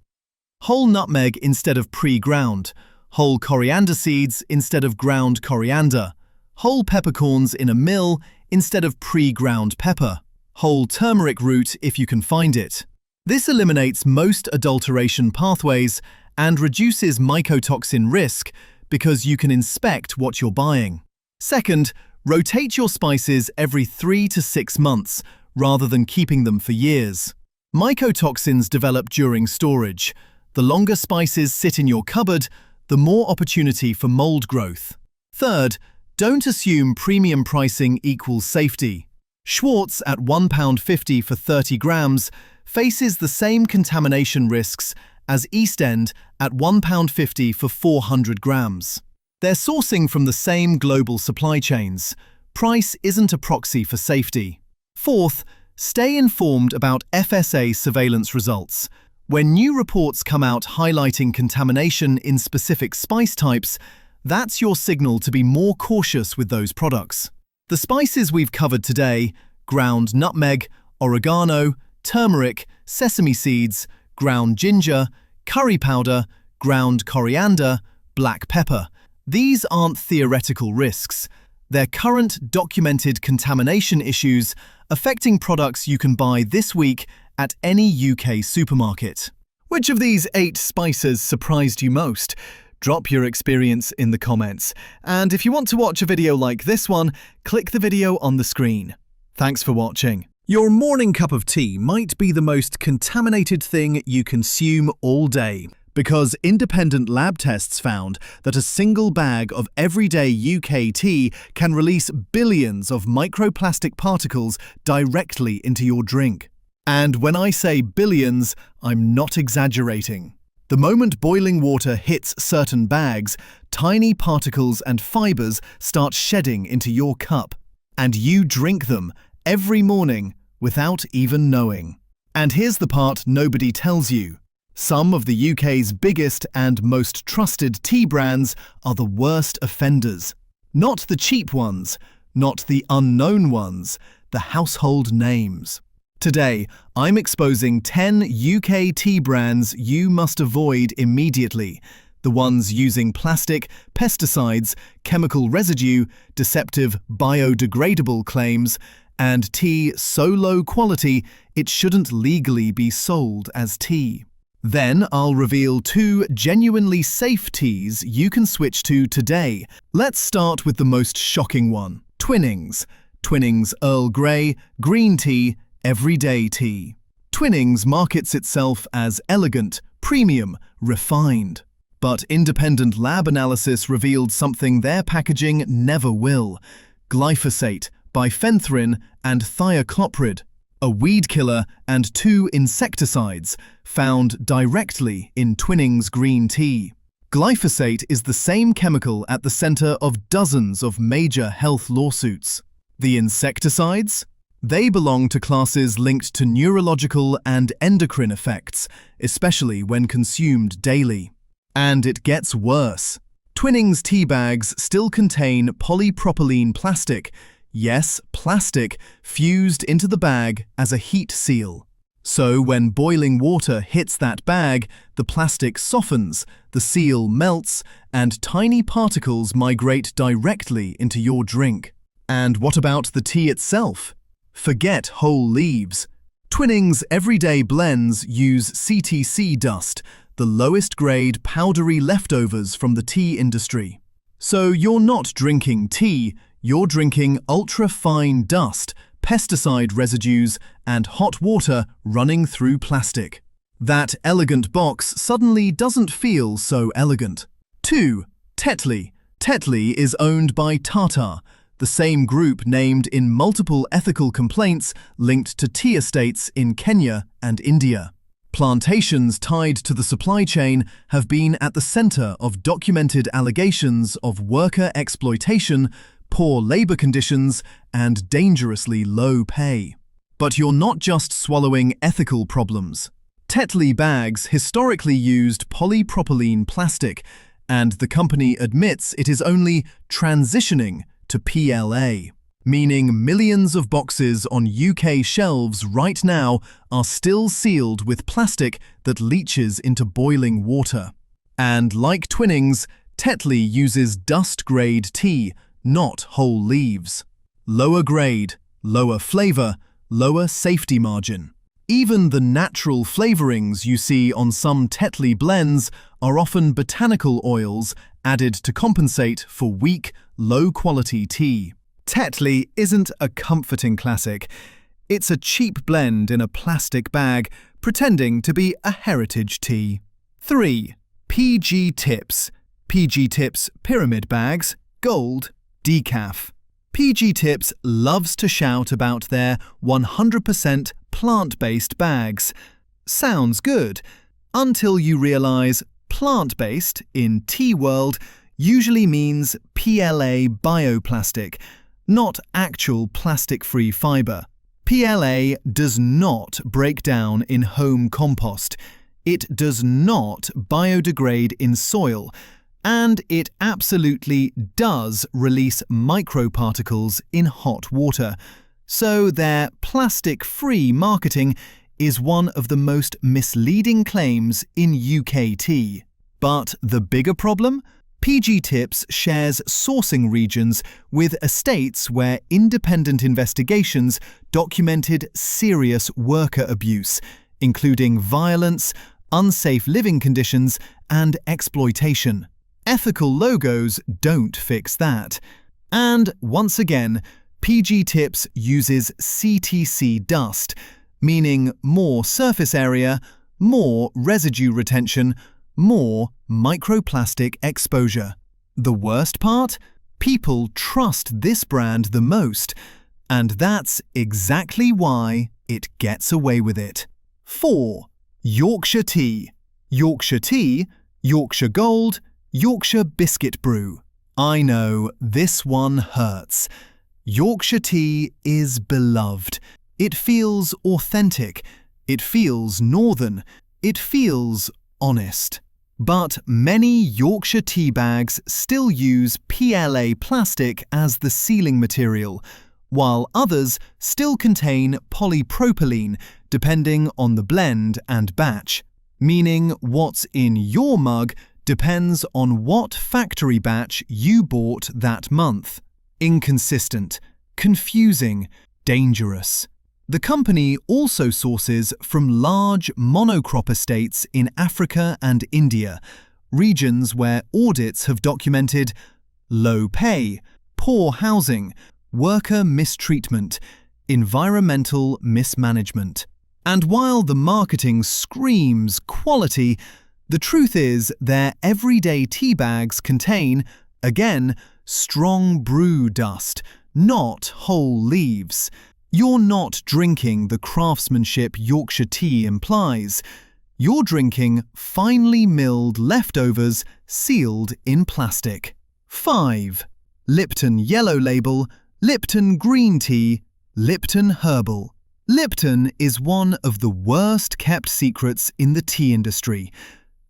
Whole nutmeg instead of pre-ground, whole coriander seeds instead of ground coriander, whole peppercorns in a mill instead of pre-ground pepper, whole turmeric root if you can find it. This eliminates most adulteration pathways and reduces mycotoxin risk because you can inspect what you're buying. Second, rotate your spices every 3 to 6 months rather than keeping them for years. Mycotoxins develop during storage. The longer spices sit in your cupboard, the more opportunity for mold growth. Third, don't assume premium pricing equals safety. Schwartz at £1.50 for 30 grams faces the same contamination risks as East End at £1.50 for 400 grams. They're sourcing from the same global supply chains. Price isn't a proxy for safety. Fourth, stay informed about FSA surveillance results. When new reports come out highlighting contamination in specific spice types, that's your signal to be more cautious with those products. The spices we've covered today, ground nutmeg, oregano, turmeric, sesame seeds, ground ginger, curry powder, ground coriander, black pepper. These aren't theoretical risks. They're current documented contamination issues affecting products you can buy this week at any UK supermarket. Which of these 8 spices surprised you most? Drop your experience in the comments. And if you want to watch a video like this one, click the video on the screen. Thanks for watching. Your morning cup of tea might be the most contaminated thing you consume all day, because independent lab tests found that a single bag of everyday UK tea can release billions of microplastic particles directly into your drink. And when I say billions, I'm not exaggerating. The moment boiling water hits certain bags, tiny particles and fibers start shedding into your cup, and you drink them every morning without even knowing. And here's the part nobody tells you. Some of the UK's biggest and most trusted tea brands are the worst offenders. Not the cheap ones, not the unknown ones, the household names. Today, I'm exposing 10 UK tea brands you must avoid immediately. The ones using plastic, pesticides, chemical residue, deceptive biodegradable claims, and tea so low quality it shouldn't legally be sold as tea. Then I'll reveal 2 genuinely safe teas you can switch to today. Let's start with the most shocking one, Twinings. Twinings Earl Grey, green tea, everyday tea. Twinings markets itself as elegant, premium, refined. But independent lab analysis revealed something their packaging never will. Glyphosate, bifenthrin, and thiacloprid, a weed killer and 2 insecticides found directly in Twinings green tea. Glyphosate is the same chemical at the center of dozens of major health lawsuits. The insecticides? They belong to classes linked to neurological and endocrine effects, especially when consumed daily. And it gets worse. Twinings tea bags still contain polypropylene plastic, yes, plastic, fused into the bag as a heat seal. So when boiling water hits that bag, the plastic softens, the seal melts, and tiny particles migrate directly into your drink. And what about the tea itself? Forget whole leaves. Twinings everyday blends use CTC dust, the lowest grade powdery leftovers from the tea industry. So you're not drinking tea, you're drinking ultra-fine dust, pesticide residues, and hot water running through plastic. That elegant box suddenly doesn't feel so elegant. 2. Tetley. Tetley is owned by Tata, the same group named in multiple ethical complaints linked to tea estates in Kenya and India. Plantations tied to the supply chain have been at the center of documented allegations of worker exploitation, poor labor conditions, and dangerously low pay. But you're not just swallowing ethical problems. Tetley bags historically used polypropylene plastic, and the company admits it is only transitioning to PLA, meaning millions of boxes on UK shelves right now are still sealed with plastic that leaches into boiling water. And like Twinings, Tetley uses dust-grade tea, not whole leaves. Lower grade, lower flavor, lower safety margin. Even the natural flavorings you see on some Tetley blends are often botanical oils added to compensate for weak, low-quality tea. Tetley isn't a comforting classic. It's a cheap blend in a plastic bag, pretending to be a heritage tea. 3. PG Tips. PG Tips pyramid bags, gold, decaf. PG Tips loves to shout about their 100% plant-based bags. Sounds good, until you realize plant-based in tea world usually means PLA bioplastic, not actual plastic-free fiber. PLA does not break down in home compost. It does not biodegrade in soil. And it absolutely does release microparticles in hot water. So their plastic-free marketing is one of the most misleading claims in UK tea. But the bigger problem? PG Tips shares sourcing regions with estates where independent investigations documented serious worker abuse, including violence, unsafe living conditions, and exploitation. Ethical logos don't fix that. And once again, PG Tips uses CTC dust, meaning more surface area, more residue retention, more microplastic exposure. The worst part? People trust this brand the most, and that's exactly why it gets away with it. 4. Yorkshire Tea. Yorkshire Tea, Yorkshire Gold, Yorkshire Biscuit Brew. I know, this one hurts. Yorkshire tea is beloved. It feels authentic. It feels northern. It feels honest. But many Yorkshire tea bags still use PLA plastic as the sealing material, while others still contain polypropylene, depending on the blend and batch. Meaning what's in your mug depends on what factory batch you bought that month. Inconsistent, confusing, dangerous. The company also sources from large monocrop estates in Africa and India, regions where audits have documented low pay, poor housing, worker mistreatment, environmental mismanagement. And while the marketing screams quality, the truth is their everyday tea bags contain, again, strong brew dust, not whole leaves. You're not drinking the craftsmanship Yorkshire tea implies. You're drinking finely milled leftovers sealed in plastic. 5. Lipton Yellow Label, Lipton Green Tea, Lipton Herbal. Lipton is one of the worst kept secrets in the tea industry.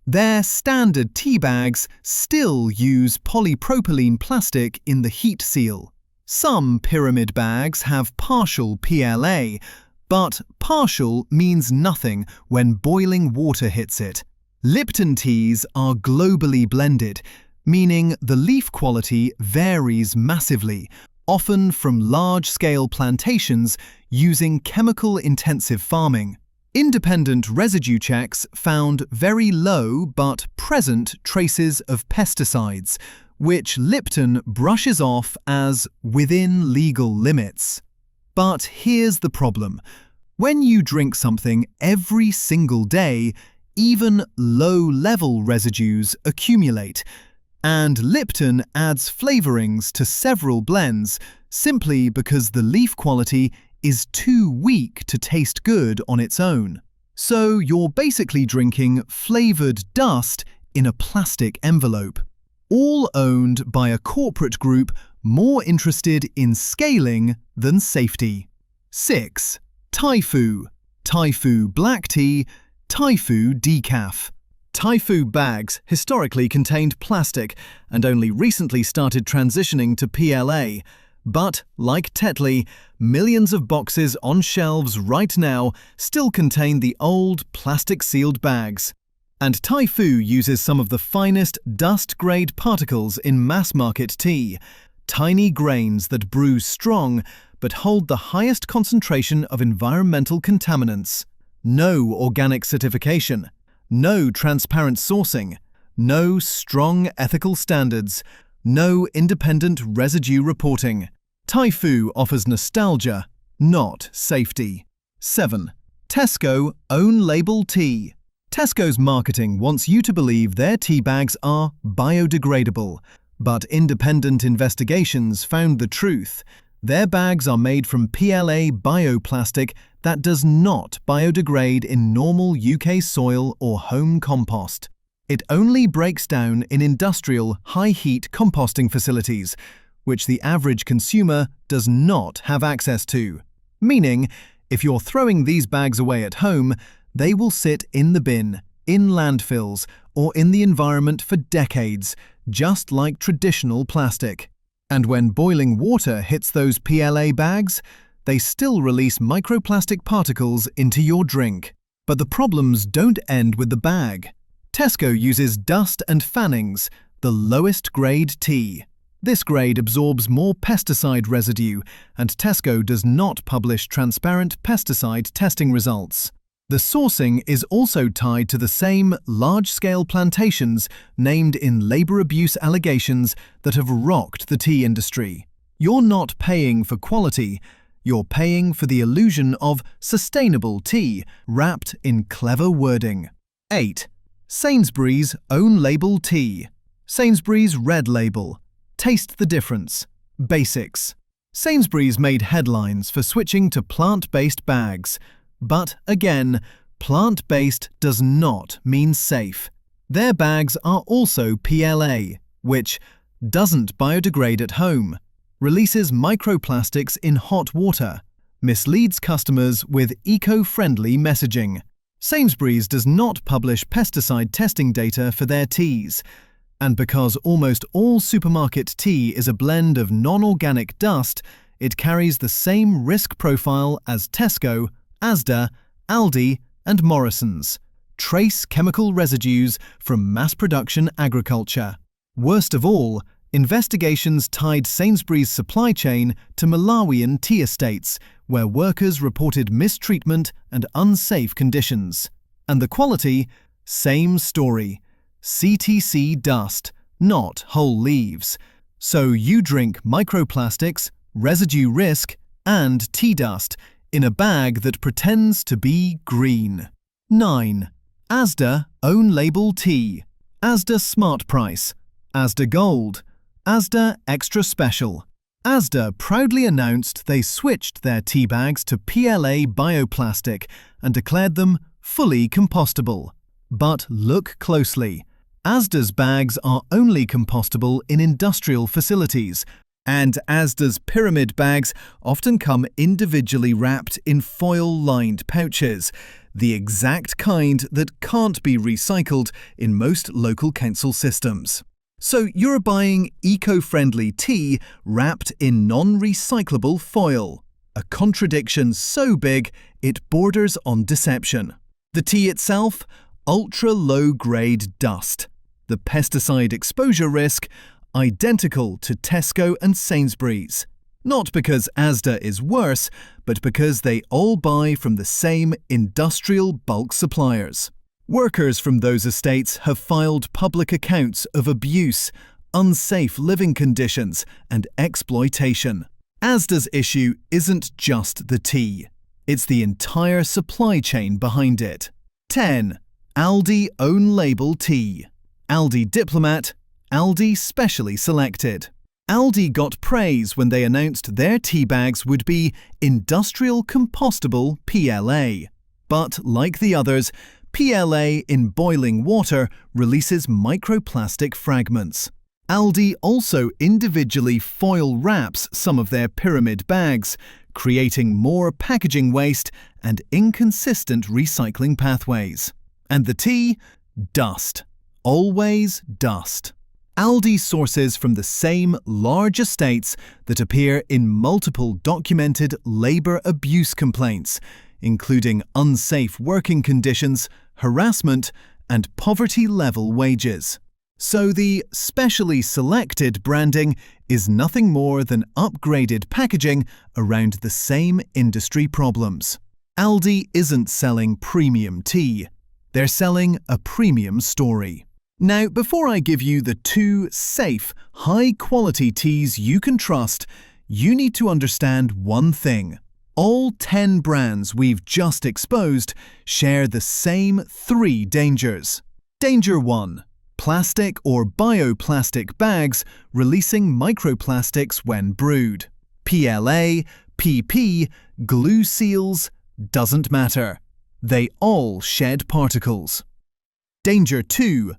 Their standard tea bags still use polypropylene plastic in the heat seal. Some pyramid bags have partial PLA, but partial means nothing when boiling water hits it. Lipton teas are globally blended, meaning the leaf quality varies massively, often from large-scale plantations using chemical-intensive farming. Independent residue checks found very low but present traces of pesticides, which Lipton brushes off as within legal limits. But here's the problem. When you drink something every single day, even low-level residues accumulate, and Lipton adds flavorings to several blends simply because the leaf quality is too weak to taste good on its own. So you're basically drinking flavored dust in a plastic envelope, all owned by a corporate group more interested in scaling than safety. 6. Typhoo. Typhoo Black Tea, Typhoo Decaf. Typhoo bags historically contained plastic and only recently started transitioning to PLA. But, like Tetley, millions of boxes on shelves right now still contain the old plastic-sealed bags. And Typhoo uses some of the finest dust-grade particles in mass-market tea, tiny grains that bruise strong but hold the highest concentration of environmental contaminants. No organic certification, no transparent sourcing, no strong ethical standards, no independent residue reporting. Typhoo offers nostalgia, not safety. 7. Tesco Own Label Tea. Tesco's marketing wants you to believe their tea bags are biodegradable, but independent investigations found the truth. Their bags are made from PLA bioplastic that does not biodegrade in normal UK soil or home compost. It only breaks down in industrial, high-heat composting facilities, which the average consumer does not have access to. Meaning, if you're throwing these bags away at home, they will sit in the bin, in landfills, or in the environment for decades, just like traditional plastic. And when boiling water hits those PLA bags, they still release microplastic particles into your drink. But the problems don't end with the bag. Tesco uses dust and fannings, the lowest grade tea. This grade absorbs more pesticide residue, and Tesco does not publish transparent pesticide testing results. The sourcing is also tied to the same large-scale plantations named in labour abuse allegations that have rocked the tea industry. You're not paying for quality, you're paying for the illusion of sustainable tea wrapped in clever wording. 8. Sainsbury's Own Label Tea. Sainsbury's Red Label. Taste the difference. Basics. Sainsbury's made headlines for switching to plant-based bags. But again, plant-based does not mean safe. Their bags are also PLA, which doesn't biodegrade at home, releases microplastics in hot water, misleads customers with eco-friendly messaging. Sainsbury's does not publish pesticide testing data for their teas, and because almost all supermarket tea is a blend of non-organic dust, it carries the same risk profile as Tesco, Asda, Aldi, and Morrison's. Trace chemical residues from mass-production agriculture. Worst of all, investigations tied Sainsbury's supply chain to Malawian tea estates, where workers reported mistreatment and unsafe conditions. And the quality? Same story. CTC dust, not whole leaves. So you drink microplastics, residue risk, and tea dust in a bag that pretends to be green. 9. Asda Own Label Tea. Asda Smart Price. Asda Gold. Asda Extra Special. Asda proudly announced they switched their tea bags to PLA bioplastic and declared them fully compostable. But look closely. Asda's bags are only compostable in industrial facilities, And Asda's pyramid bags often come individually wrapped in foil-lined pouches, the exact kind that can't be recycled in most local council systems. So you're buying eco-friendly tea wrapped in non-recyclable foil, a contradiction so big it borders on deception. The tea itself? Ultra-low-grade dust. The pesticide exposure risk? Identical to Tesco and Sainsbury's. Not because Asda is worse, but because they all buy from the same industrial bulk suppliers. Workers from those estates have filed public accounts of abuse, unsafe living conditions, and exploitation. Asda's issue isn't just the tea. It's the entire supply chain behind it. 10. Aldi Own Label Tea. Aldi Diplomat, Aldi Specially Selected. Aldi got praise when they announced their tea bags would be industrial compostable PLA. But like the others, PLA in boiling water releases microplastic fragments. Aldi also individually foil wraps some of their pyramid bags, creating more packaging waste and inconsistent recycling pathways. And the tea? Dust. Always dust. Aldi sources from the same large estates that appear in multiple documented labour abuse complaints, including unsafe working conditions, harassment, and poverty-level wages. So the specially selected branding is nothing more than upgraded packaging around the same industry problems. Aldi isn't selling premium tea. They're selling a premium story. Now, before I give you the 2 safe, high-quality teas you can trust, you need to understand one thing. All 10 brands we've just exposed share the same 3 dangers. Danger 1. Plastic or bioplastic bags releasing microplastics when brewed. PLA, PP, glue seals, doesn't matter. They all shed particles. Danger 2.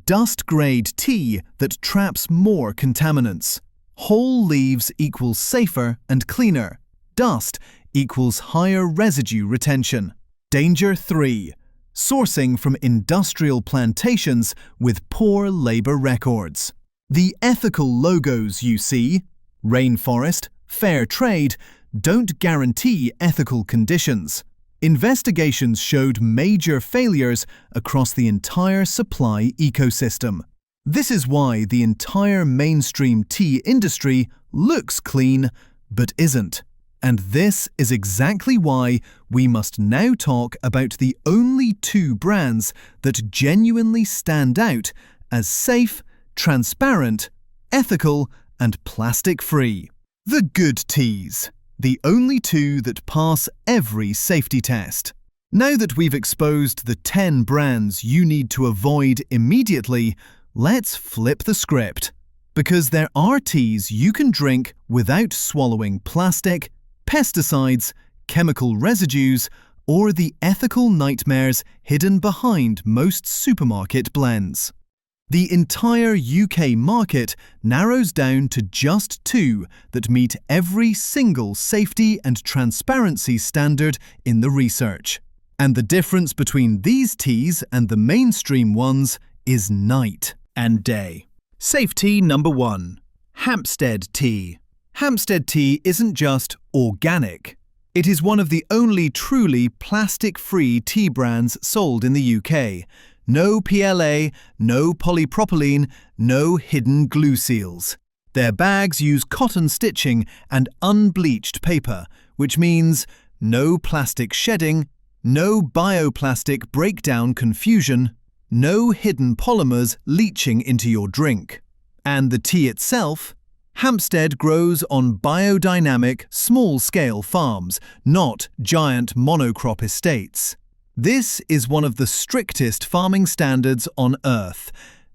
Dust-grade tea that traps more contaminants. Whole leaves equals safer and cleaner. Dust equals higher residue retention. Danger 3. Sourcing from industrial plantations with poor labour records. The ethical logos you see, rainforest, fair trade, don't guarantee ethical conditions. Investigations showed major failures across the entire supply ecosystem. This is why the entire mainstream tea industry looks clean, but isn't. And this is exactly why we must now talk about the only 2 brands that genuinely stand out as safe, transparent, ethical, and plastic-free. The good teas. The only 2 that pass every safety test. Now that we've exposed the 10 brands you need to avoid immediately, let's flip the script. Because there are teas you can drink without swallowing plastic, pesticides, chemical residues, or the ethical nightmares hidden behind most supermarket blends. The entire UK market narrows down to just 2 that meet every single safety and transparency standard in the research. And the difference between these teas and the mainstream ones is night and day. Safe tea number 1. Hampstead tea. Hampstead tea isn't just organic. It is one of the only truly plastic-free tea brands sold in the UK. No PLA, no polypropylene, no hidden glue seals. Their bags use cotton stitching and unbleached paper, which means no plastic shedding, no bioplastic breakdown confusion, no hidden polymers leaching into your drink. And the tea itself? Hampstead grows on biodynamic, small-scale farms, not giant monocrop estates. This is one of the strictest farming standards on Earth.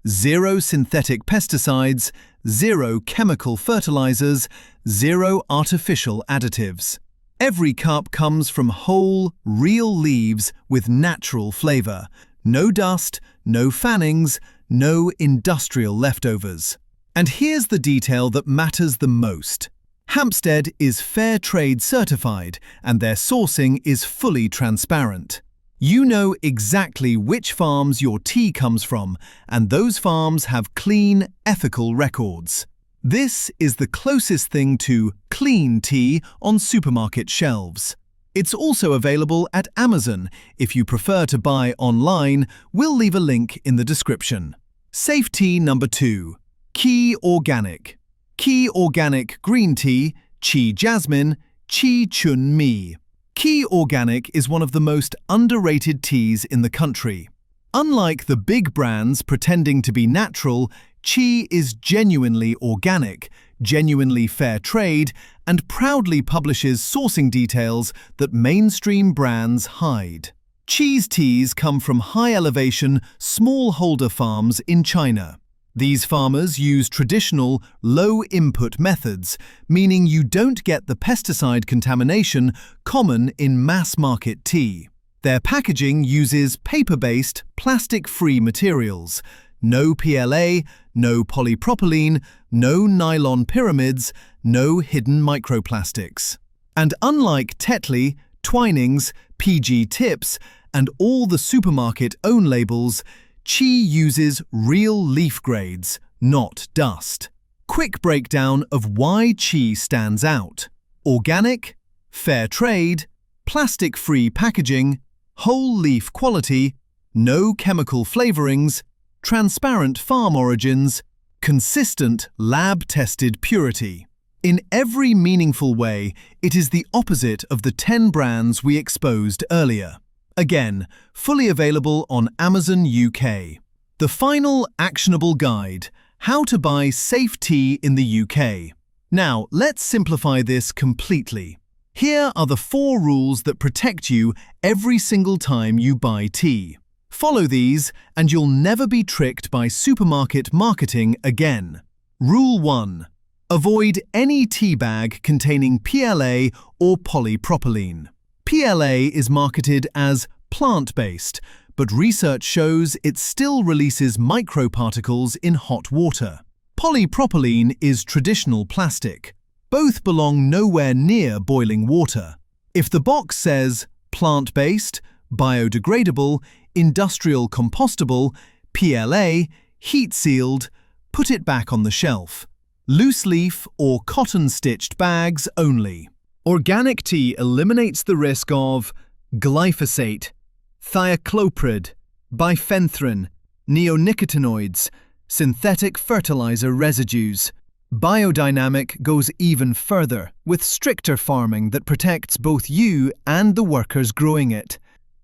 0 synthetic pesticides, 0 chemical fertilizers, 0 artificial additives. Every cup comes from whole, real leaves with natural flavor. No dust, no fannings, no industrial leftovers. And here's the detail that matters the most. Hampstead is Fair Trade certified, and their sourcing is fully transparent. You know exactly which farms your tea comes from, and those farms have clean, ethical records. This is the closest thing to clean tea on supermarket shelves. It's also available at Amazon. If you prefer to buy online, we'll leave a link in the description. Safe tea number 2. Key Organic. Key Organic Green Tea, Chi Jasmine, Chi Chun Mi. Key Organic is one of the most underrated teas in the country. Unlike the big brands pretending to be natural, Chi is genuinely organic, genuinely fair trade, and proudly publishes sourcing details that mainstream brands hide. Chi's teas come from high-elevation, smallholder farms in China. These farmers use traditional, low-input methods, meaning you don't get the pesticide contamination common in mass-market tea. Their packaging uses paper-based, plastic-free materials. No PLA, no polypropylene, no nylon pyramids, no hidden microplastics. And unlike Tetley, Twinings, PG Tips, and all the supermarket own labels, Chi uses real leaf grades, not dust. Quick breakdown of why Chi stands out. Organic, fair trade, plastic-free packaging, whole leaf quality, no chemical flavorings, transparent farm origins, consistent lab-tested purity. In every meaningful way, it is the opposite of the 10 brands we exposed earlier. Again, fully available on Amazon UK. The final actionable guide, how to buy safe tea in the UK. Now, let's simplify this completely. Here are the 4 rules that protect you every single time you buy tea. Follow these and you'll never be tricked by supermarket marketing again. Rule 1. Avoid any tea bag containing PLA or polypropylene. PLA is marketed as plant-based, but research shows it still releases microparticles in hot water. Polypropylene is traditional plastic. Both belong nowhere near boiling water. If the box says plant-based, biodegradable, industrial compostable, PLA, heat-sealed, put it back on the shelf. Loose leaf or cotton-stitched bags only. Organic tea eliminates the risk of glyphosate, thiacloprid, bifenthrin, neonicotinoids, synthetic fertilizer residues. Biodynamic goes even further, with stricter farming that protects both you and the workers growing it.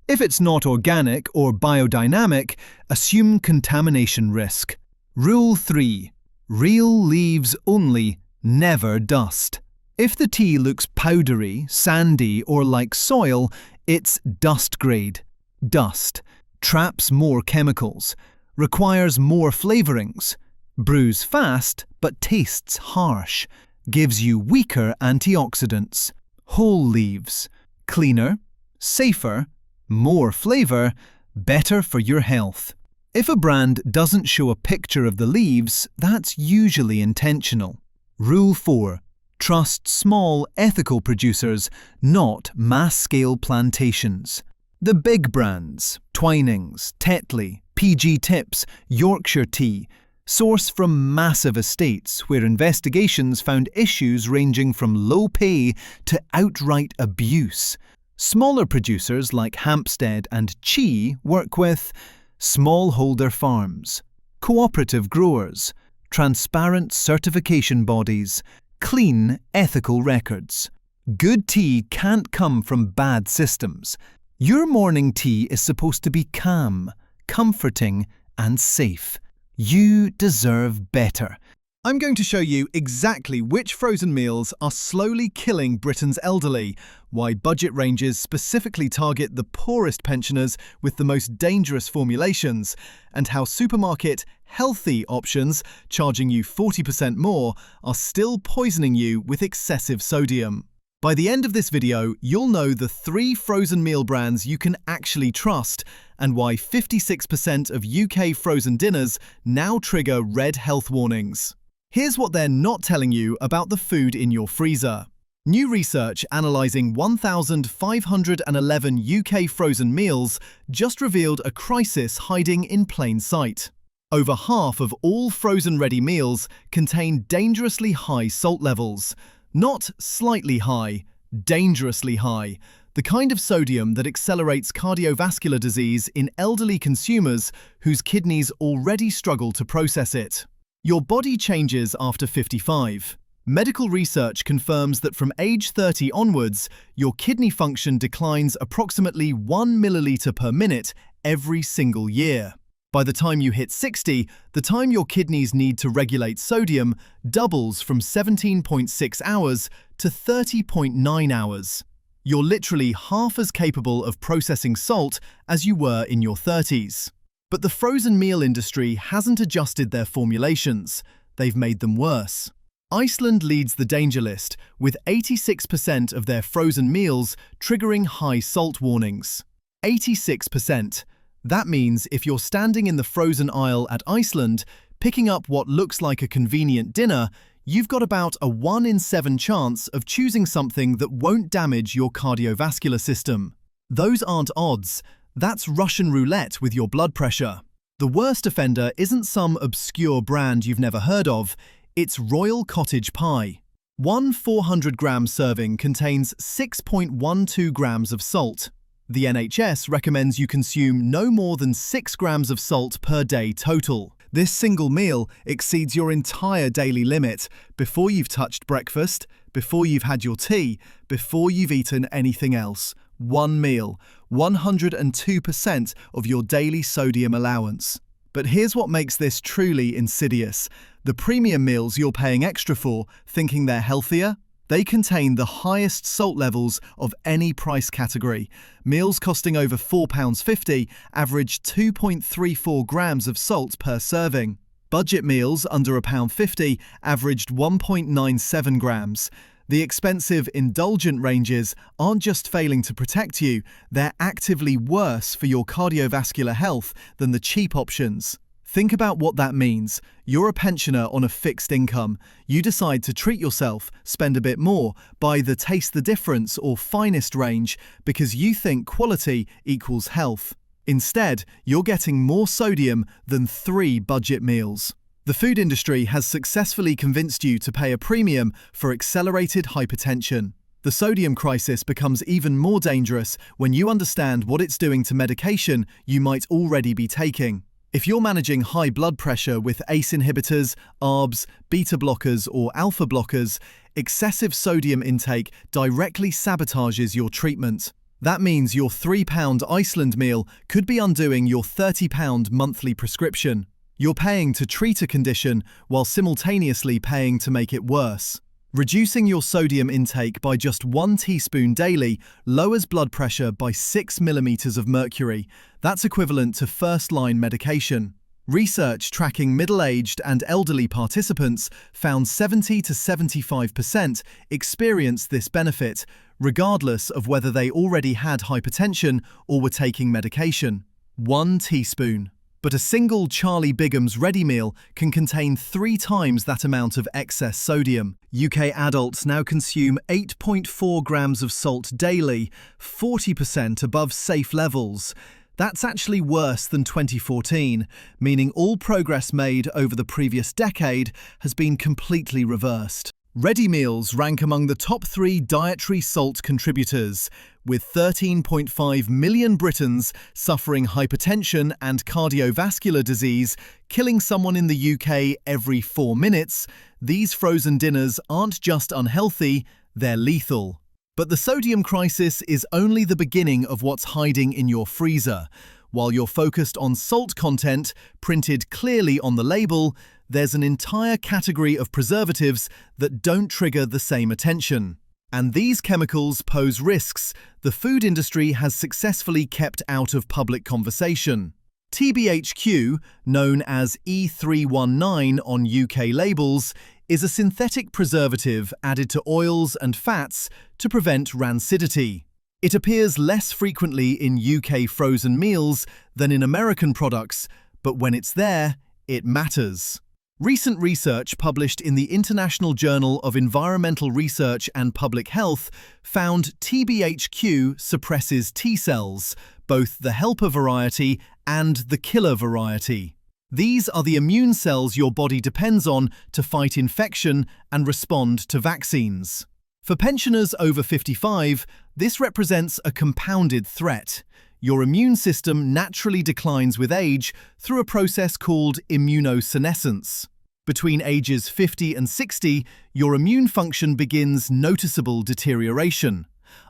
If it's not organic or biodynamic, assume contamination risk. Rule 3. Real leaves only, never dust. If the tea looks powdery, sandy, or like soil, it's dust grade. Dust traps more chemicals, requires more flavorings, brews fast but tastes harsh, gives you weaker antioxidants. Whole leaves, cleaner, safer, more flavor, better for your health. If a brand doesn't show a picture of the leaves, that's usually intentional. Rule 4. Trust small, ethical producers, not mass-scale plantations. The big brands, Twinings, Tetley, PG Tips, Yorkshire Tea, source from massive estates where investigations found issues ranging from low pay to outright abuse. Smaller producers like Hampstead and Chi work with smallholder farms, cooperative growers, transparent certification bodies, clean, ethical records. Good tea can't come from bad systems. Your morning tea is supposed to be calm, comforting, and safe. You deserve better. I'm going to show you exactly which frozen meals are slowly killing Britain's elderly, why budget ranges specifically target the poorest pensioners with the most dangerous formulations, and how supermarket healthy options, charging you 40% more, are still poisoning you with excessive sodium. By the end of this video, you'll know the 3 frozen meal brands you can actually trust, and why 56% of UK frozen dinners now trigger red health warnings. Here's what they're not telling you about the food in your freezer. New research analysing 1,511 UK frozen meals just revealed a crisis hiding in plain sight. Over half of all frozen-ready meals contain dangerously high salt levels. Not slightly high, dangerously high. The kind of sodium that accelerates cardiovascular disease in elderly consumers whose kidneys already struggle to process it. Your body changes after 55. Medical research confirms that from age 30 onwards, your kidney function declines approximately 1 milliliter per minute every single year. By the time you hit 60, the time your kidneys need to regulate sodium doubles from 17.6 hours to 30.9 hours. You're literally half as capable of processing salt as you were in your 30s. But the frozen meal industry hasn't adjusted their formulations. They've made them worse. Iceland leads the danger list, with 86% of their frozen meals triggering high salt warnings. 86%. That means if you're standing in the frozen aisle at Iceland, picking up what looks like a convenient dinner, you've got about a 1 in 7 chance of choosing something that won't damage your cardiovascular system. Those aren't odds. That's Russian roulette with your blood pressure. The worst offender isn't some obscure brand you've never heard of. It's Royal Cottage Pie. One 400-gram serving contains 6.12 grams of salt. The NHS recommends you consume no more than 6 grams of salt per day total. This single meal exceeds your entire daily limit before you've touched breakfast, before you've had your tea, before you've eaten anything else. One meal, 102% of your daily sodium allowance. But here's what makes this truly insidious. The premium meals you're paying extra for, thinking they're healthier, they contain the highest salt levels of any price category. Meals costing over £4.50 average 2.34 grams of salt per serving. Budget meals under £1.50 averaged 1.97 grams. The expensive, indulgent ranges aren't just failing to protect you, they're actively worse for your cardiovascular health than the cheap options. Think about what that means. You're a pensioner on a fixed income. You decide to treat yourself, spend a bit more, buy the Taste the Difference or Finest range because you think quality equals health. Instead, you're getting more sodium than 3 budget meals. The food industry has successfully convinced you to pay a premium for accelerated hypertension. The sodium crisis becomes even more dangerous when you understand what it's doing to medication you might already be taking. If you're managing high blood pressure with ACE inhibitors, ARBs, beta blockers, or alpha blockers, excessive sodium intake directly sabotages your treatment. That means your £3 Iceland meal could be undoing your £30 monthly prescription. You're paying to treat a condition while simultaneously paying to make it worse. Reducing your sodium intake by just 1 teaspoon daily lowers blood pressure by 6 millimeters of mercury. That's equivalent to first-line medication. Research tracking middle-aged and elderly participants found 70 to 75% experienced this benefit, regardless of whether they already had hypertension or were taking medication. 1 teaspoon. But a single Charlie Bigham's ready meal can contain 3 times that amount of excess sodium. UK adults now consume 8.4 grams of salt daily, 40% above safe levels. That's actually worse than 2014, meaning all progress made over the previous decade has been completely reversed. Ready meals rank among the top 3 dietary salt contributors, with 13.5 million Britons suffering hypertension and cardiovascular disease, killing someone in the UK every 4 minutes. These frozen dinners aren't just unhealthy, they're lethal. But the sodium crisis is only the beginning of what's hiding in your freezer. While you're focused on salt content, printed clearly on the label, there's an entire category of preservatives that don't trigger the same attention. And these chemicals pose risks the food industry has successfully kept out of public conversation. TBHQ, known as E319 on UK labels, is a synthetic preservative added to oils and fats to prevent rancidity. It appears less frequently in UK frozen meals than in American products, but when it's there, it matters. Recent research published in the International Journal of Environmental Research and Public Health found TBHQ suppresses T cells, both the helper variety and the killer variety. These are the immune cells your body depends on to fight infection and respond to vaccines. For pensioners over 55, this represents a compounded threat. Your immune system naturally declines with age through a process called immunosenescence. Between ages 50 and 60, your immune function begins noticeable deterioration.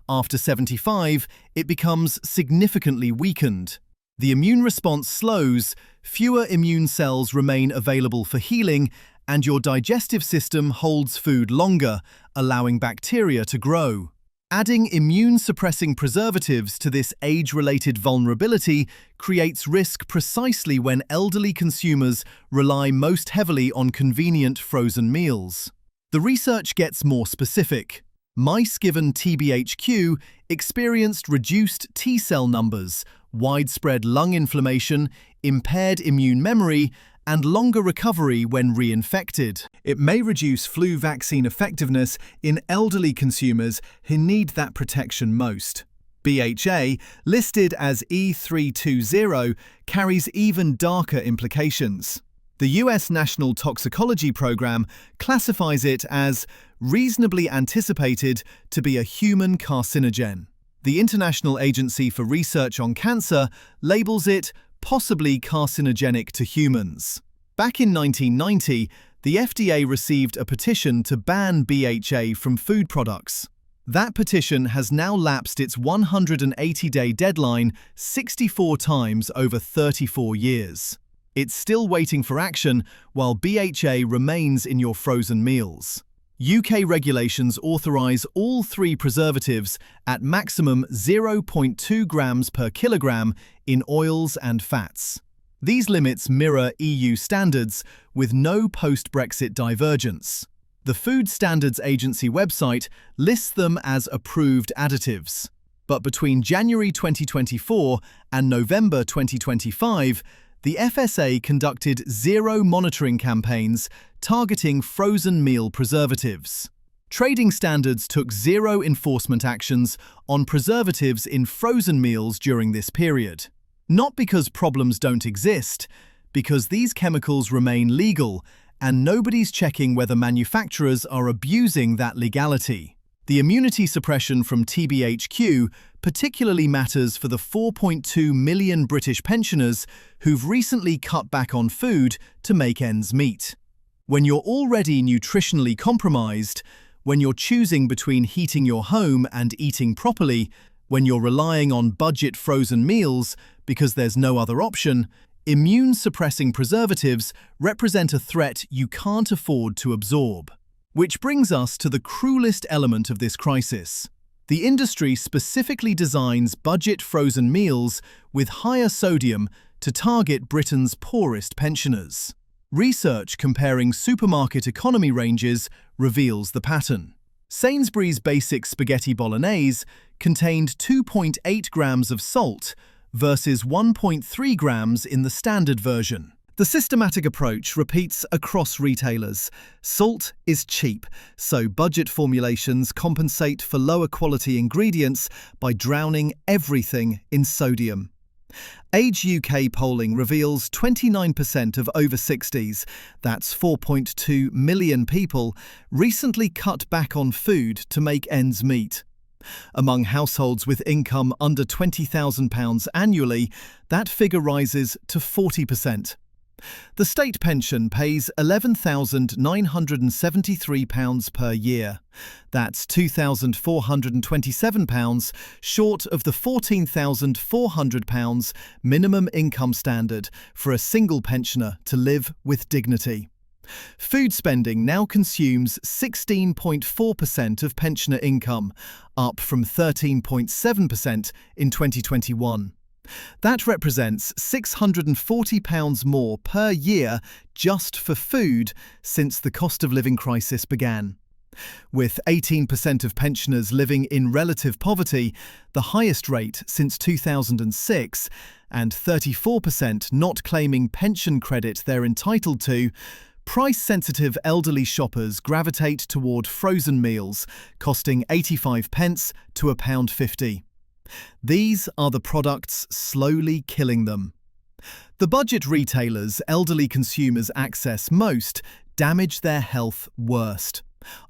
After 75, it becomes significantly weakened. The immune response slows, fewer immune cells remain available for healing, and your digestive system holds food longer, allowing bacteria to grow. Adding immune-suppressing preservatives to this age-related vulnerability creates risk precisely when elderly consumers rely most heavily on convenient frozen meals. The research gets more specific. Mice given TBHQ experienced reduced T-cell numbers, widespread lung inflammation, impaired immune memory, and longer recovery when reinfected. It may reduce flu vaccine effectiveness in elderly consumers who need that protection most. BHA, listed as E320, carries even darker implications. The US National Toxicology Program classifies it as reasonably anticipated to be a human carcinogen. The International Agency for Research on Cancer labels it possibly carcinogenic to humans. Back in 1990, the FDA received a petition to ban BHA from food products. That petition has now lapsed its 180-day deadline 64 times over 34 years. It's still waiting for action while BHA remains in your frozen meals. UK regulations authorise all three preservatives at maximum 0.2 grams per kilogram in oils and fats. These limits mirror EU standards with no post-Brexit divergence. The Food Standards Agency website lists them as approved additives. But between January 2024 and November 2025, the FSA conducted zero monitoring campaigns targeting frozen meal preservatives. Trading standards took zero enforcement actions on preservatives in frozen meals during this period. Not because problems don't exist, because these chemicals remain legal and nobody's checking whether manufacturers are abusing that legality. The immunity suppression from TBHQ particularly matters for the 4.2 million British pensioners who've recently cut back on food to make ends meet. When you're already nutritionally compromised, when you're choosing between heating your home and eating properly, when you're relying on budget frozen meals because there's no other option, immune-suppressing preservatives represent a threat you can't afford to absorb. Which brings us to the cruelest element of this crisis. The industry specifically designs budget frozen meals with higher sodium to target Britain's poorest pensioners. Research comparing supermarket economy ranges reveals the pattern. Sainsbury's Basic Spaghetti Bolognese contained 2.8 grams of salt versus 1.3 grams in the standard version. The systematic approach repeats across retailers. Salt is cheap, so budget formulations compensate for lower quality ingredients by drowning everything in sodium. Age UK polling reveals 29% of over 60s, that's 4.2 million people, recently cut back on food to make ends meet. Among households with income under £20,000 annually, that figure rises to 40%. The state pension pays £11,973 per year. That's £2,427 short of the £14,400 minimum income standard for a single pensioner to live with dignity. Food spending now consumes 16.4% of pensioner income, up from 13.7% in 2021. That represents £640 more per year just for food since the cost of living crisis began. With 18% of pensioners living in relative poverty, the highest rate since 2006, and 34% not claiming pension credit they're entitled to, Price-sensitive elderly shoppers gravitate toward frozen meals, costing 85 pence to £1.50. These are the products slowly killing them. The budget retailers elderly consumers access most damage their health worst.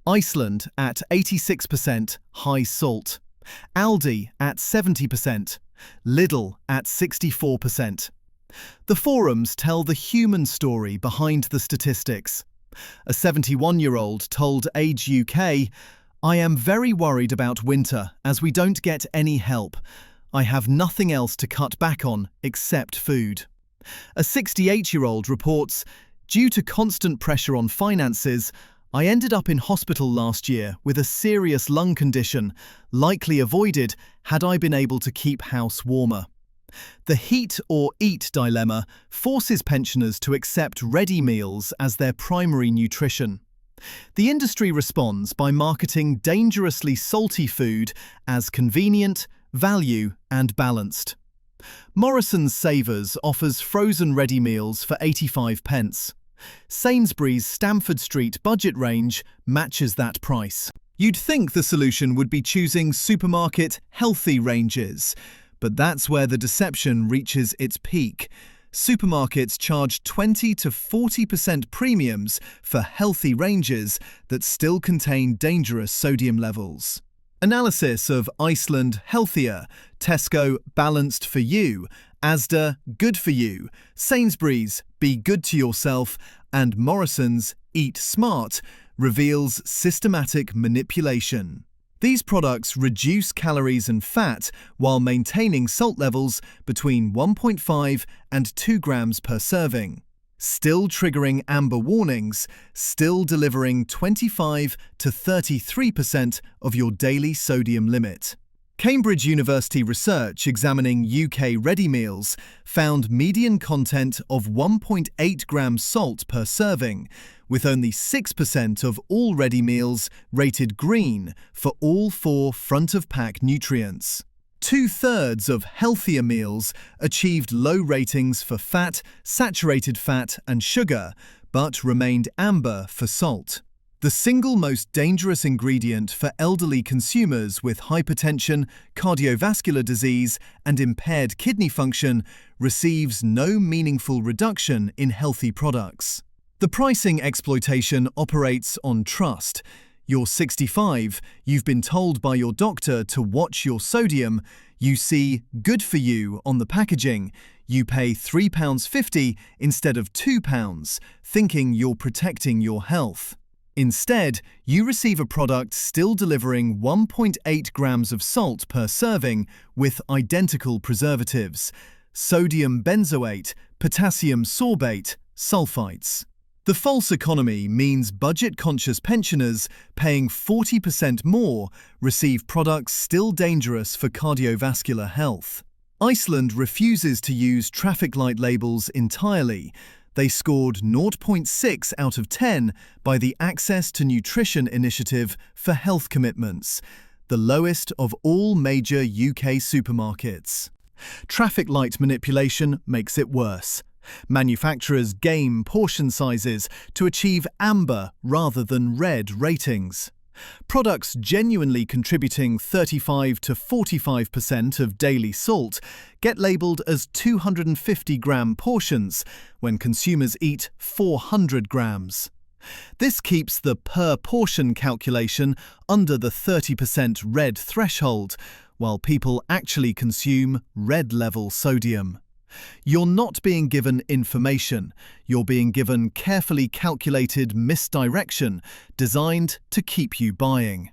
Iceland at 86% high salt, Aldi at 70%, Lidl at 64%. The forums tell the human story behind the statistics. A 71-year-old told Age UK, "I am very worried about winter as we don't get any help. I have nothing else to cut back on except food." A 68-year-old reports, "Due to constant pressure on finances, I ended up in hospital last year with a serious lung condition, likely avoided had I been able to keep house warmer." The heat or eat dilemma forces pensioners to accept ready meals as their primary nutrition. The industry responds by marketing dangerously salty food as convenient, value, and balanced. Morrison's Savers offers frozen ready meals for 85 pence. Sainsbury's Stamford Street budget range matches that price. You'd think the solution would be choosing supermarket healthy ranges, but that's where the deception reaches its peak. Supermarkets charge 20 to 40% premiums for healthy ranges that still contain dangerous sodium levels. Analysis of Iceland Healthier, Tesco Balanced for You, Asda Good for You, Sainsbury's Be Good to Yourself, and Morrison's Eat Smart reveals systematic manipulation. These products reduce calories and fat while maintaining salt levels between 1.5 and 2 grams per serving, still triggering amber warnings, still delivering 25 to 33% of your daily sodium limit. Cambridge University research examining UK ready meals found median content of 1.8 grams salt per serving, with only 6% of all ready meals rated green for all 4 front-of-pack nutrients. 2/3 of healthier meals achieved low ratings for fat, saturated fat, and sugar, but remained amber for salt. The single most dangerous ingredient for elderly consumers with hypertension, cardiovascular disease, and impaired kidney function receives no meaningful reduction in healthy products. The pricing exploitation operates on trust. You're 65, you've been told by your doctor to watch your sodium, you see "good for you" on the packaging, you pay £3.50 instead of £2, thinking you're protecting your health. Instead, you receive a product still delivering 1.8 grams of salt per serving with identical preservatives, sodium benzoate, potassium sorbate, sulfites. The false economy means budget-conscious pensioners paying 40% more receive products still dangerous for cardiovascular health. Iceland refuses to use traffic light labels entirely. They scored 0.6 out of 10 by the Access to Nutrition Initiative for Health Commitments, the lowest of all major UK supermarkets. Traffic light manipulation makes it worse. Manufacturers game portion sizes to achieve amber rather than red ratings. Products genuinely contributing 35 to 45% of daily salt get labelled as 250-gram portions when consumers eat 400 grams. This keeps the per-portion calculation under the 30% red threshold, while people actually consume red-level sodium. You're not being given information, you're being given carefully calculated misdirection designed to keep you buying.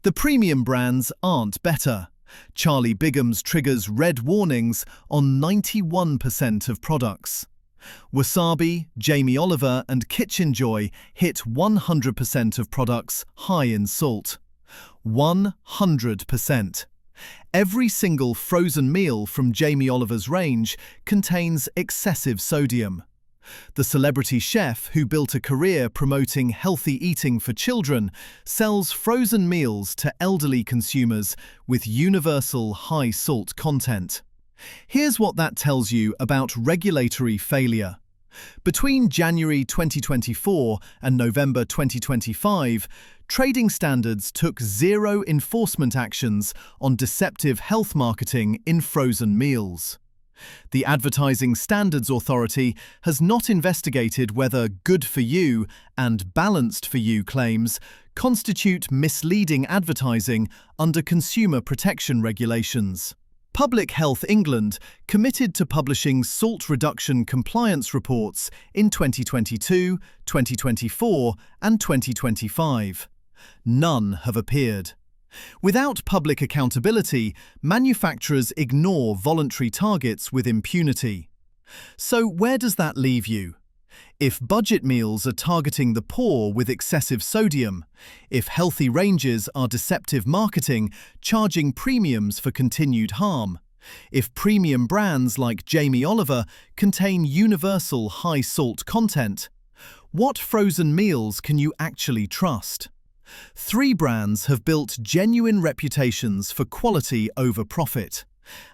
The premium brands aren't better. Charlie Bigham's triggers red warnings on 91% of products. Wasabi, Jamie Oliver and Kitchen Joy hit 100% of products high in salt. 100%. Every single frozen meal from Jamie Oliver's range contains excessive sodium. The celebrity chef who built a career promoting healthy eating for children sells frozen meals to elderly consumers with universal high salt content. Here's what that tells you about regulatory failure. Between January 2024 and November 2025, trading standards took zero enforcement actions on deceptive health marketing in frozen meals. The Advertising Standards Authority has not investigated whether good for you and balanced for you claims constitute misleading advertising under consumer protection regulations. Public Health England committed to publishing salt reduction compliance reports in 2022, 2024 and 2025. None have appeared. Without public accountability, manufacturers ignore voluntary targets with impunity. So where does that leave you? If budget meals are targeting the poor with excessive sodium, if healthy ranges are deceptive marketing, charging premiums for continued harm, if premium brands like Jamie Oliver contain universal high-salt content, what frozen meals can you actually trust? 3 brands have built genuine reputations for quality over profit,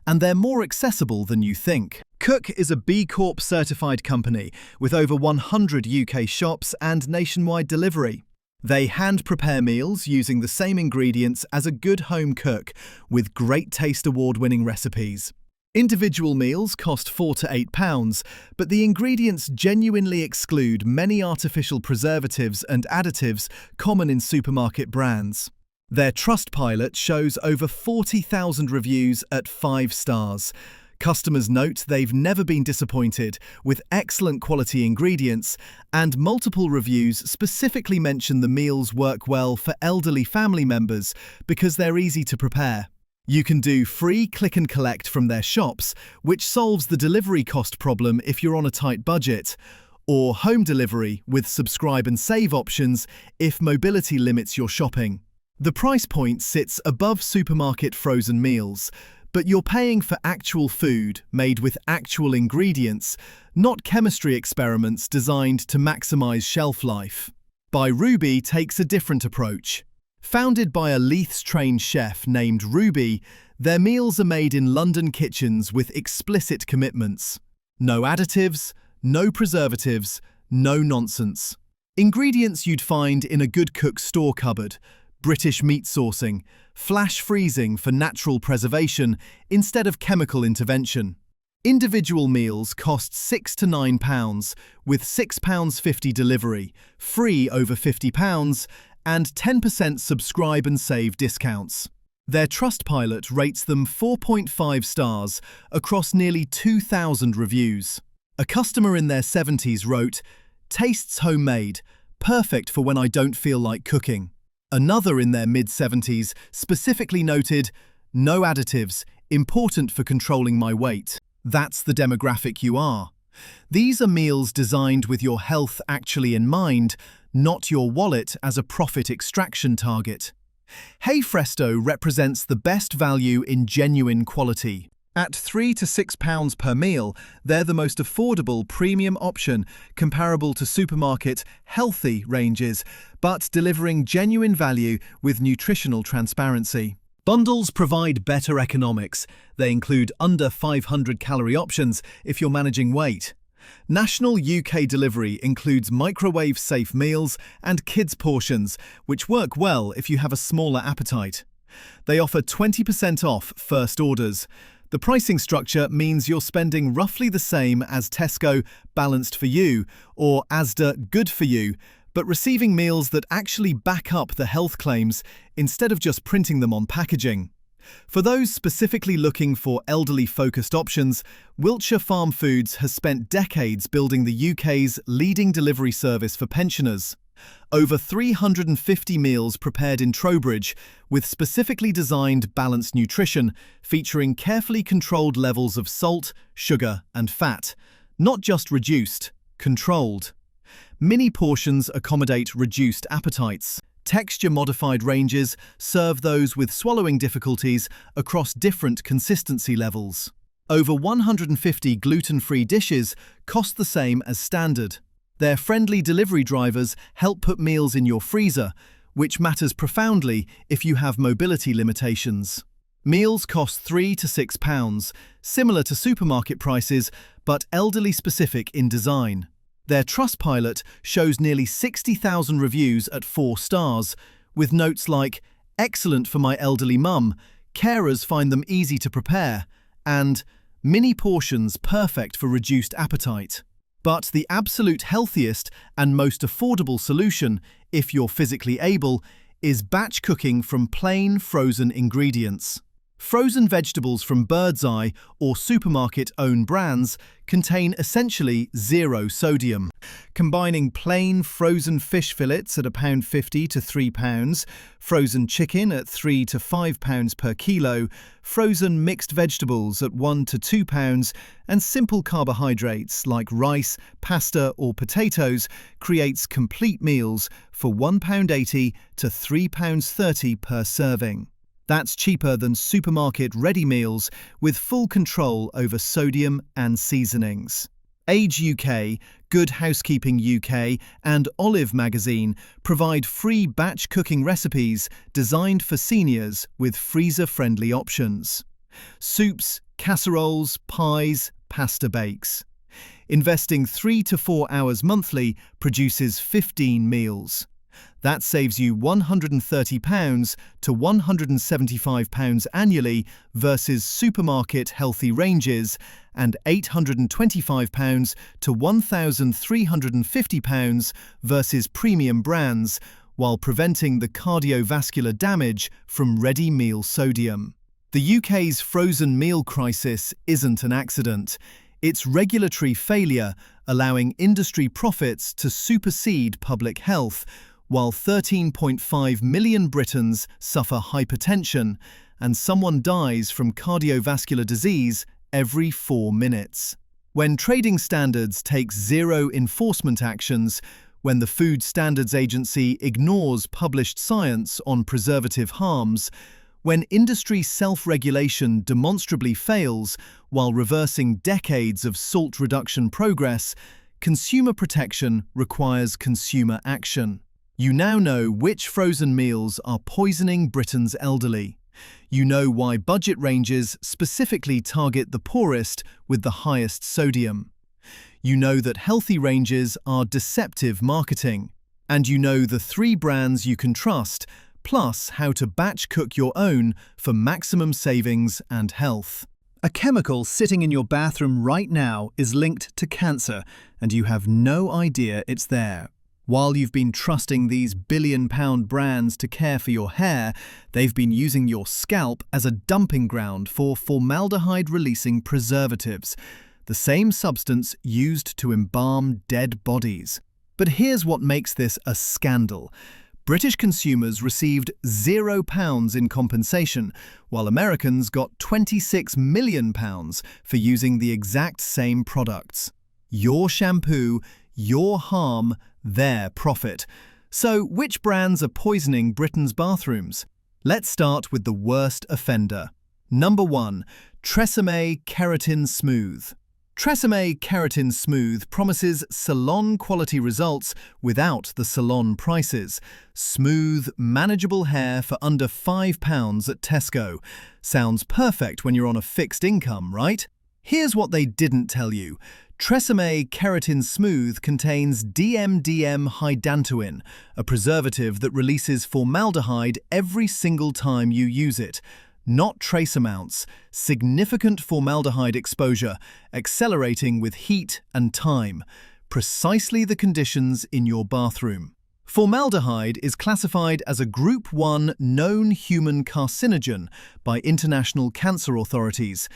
and they're more accessible than you think. Cook is a B Corp certified company with over 100 UK shops and nationwide delivery. They hand-prepare meals using the same ingredients as a good home cook with Great Taste Award-winning recipes. Individual meals cost £4 to £8, but the ingredients genuinely exclude many artificial preservatives and additives common in supermarket brands. Their Trustpilot shows over 40,000 reviews at 5 stars. Customers note they've never been disappointed, with excellent quality ingredients, and multiple reviews specifically mention the meals work well for elderly family members because they're easy to prepare. You can do free click and collect from their shops, which solves the delivery cost problem if you're on a tight budget, or home delivery with subscribe and save options if mobility limits your shopping. The price point sits above supermarket frozen meals, but you're paying for actual food made with actual ingredients, not chemistry experiments designed to maximize shelf life. By Ruby takes a different approach. Founded by a Leiths-trained chef named Ruby, their meals are made in London kitchens with explicit commitments. No additives, no preservatives, no nonsense. Ingredients you'd find in a good cook's store cupboard. British meat sourcing, flash freezing for natural preservation instead of chemical intervention. Individual meals cost £6 to £9, with £6.50 delivery, free over £50, and 10% subscribe and save discounts. Their Trustpilot rates them 4.5 stars across nearly 2,000 reviews. A customer in their 70s wrote, "Tastes homemade, perfect for when I don't feel like cooking." Another in their mid-70s specifically noted, "No additives, important for controlling my weight." That's the demographic you are. These are meals designed with your health actually in mind, not your wallet as a profit extraction target. Hey Fresto represents the best value in genuine quality. At £3 to £6 per meal, they're the most affordable premium option comparable to supermarket healthy ranges, but delivering genuine value with nutritional transparency. Bundles provide better economics. They include under 500-calorie options if you're managing weight. National UK delivery includes microwave-safe meals and kids' portions, which work well if you have a smaller appetite. They offer 20% off first orders. The pricing structure means you're spending roughly the same as Tesco Balanced for You or Asda Good for You, but receiving meals that actually back up the health claims instead of just printing them on packaging. For those specifically looking for elderly-focused options, Wiltshire Farm Foods has spent decades building the UK's leading delivery service for pensioners. Over 350 meals prepared in Trowbridge, with specifically designed balanced nutrition, featuring carefully controlled levels of salt, sugar, and fat. Not just reduced, controlled. Mini portions accommodate reduced appetites. Texture-modified ranges serve those with swallowing difficulties across different consistency levels. Over 150 gluten-free dishes cost the same as standard. Their friendly delivery drivers help put meals in your freezer, which matters profoundly if you have mobility limitations. Meals cost £3 to £6, similar to supermarket prices, but elderly-specific in design. Their Trustpilot shows nearly 60,000 reviews at 4 stars, with notes like, "Excellent for my elderly mum," "Carers find them easy to prepare," and "Mini portions perfect for reduced appetite." But the absolute healthiest and most affordable solution, if you're physically able, is batch cooking from plain frozen ingredients. Frozen vegetables from Bird's Eye or supermarket-owned brands contain essentially zero sodium. Combining plain frozen fish fillets at £1.50 to £3, frozen chicken at £3 to £5 per kilo, frozen mixed vegetables at £1 to £2, and simple carbohydrates like rice, pasta or potatoes creates complete meals for £1.80 to £3.30 per serving. That's cheaper than supermarket ready meals with full control over sodium and seasonings. Age UK, Good Housekeeping UK, and Olive Magazine provide free batch cooking recipes designed for seniors with freezer-friendly options. Soups, casseroles, pies, pasta bakes. Investing 3 to 4 hours monthly produces 15 meals. That saves you £130 to £175 annually versus supermarket healthy ranges and £825 to £1,350 versus premium brands, while preventing the cardiovascular damage from ready meal sodium. The UK's frozen meal crisis isn't an accident. It's regulatory failure allowing industry profits to supersede public health, while 13.5 million Britons suffer hypertension and someone dies from cardiovascular disease every 4 minutes. When trading standards take zero enforcement actions, when the Food Standards Agency ignores published science on preservative harms, when industry self-regulation demonstrably fails while reversing decades of salt reduction progress, consumer protection requires consumer action. You now know which frozen meals are poisoning Britain's elderly. You know why budget ranges specifically target the poorest with the highest sodium. You know that healthy ranges are deceptive marketing. And you know the 3 brands you can trust, plus how to batch cook your own for maximum savings and health. A chemical sitting in your bathroom right now is linked to cancer, and you have no idea it's there. While you've been trusting these billion-pound brands to care for your hair, they've been using your scalp as a dumping ground for formaldehyde-releasing preservatives, the same substance used to embalm dead bodies. But here's what makes this a scandal. British consumers received £0 in compensation, while Americans got £26 million for using the exact same products. Your shampoo, your harm, their profit. So, which brands are poisoning Britain's bathrooms? Let's start with the worst offender. Number 1. Tresemme Keratin Smooth. Tresemme Keratin Smooth promises salon-quality results without the salon prices. Smooth, manageable hair for under £5 at Tesco. Sounds perfect when you're on a fixed income, right? Here's what they didn't tell you. Tresemme Keratin Smooth contains DMDM-hydantoin, a preservative that releases formaldehyde every single time you use it. Not trace amounts, significant formaldehyde exposure, accelerating with heat and time. Precisely the conditions in your bathroom. Formaldehyde is classified as a Group 1 known human carcinogen by international cancer authorities.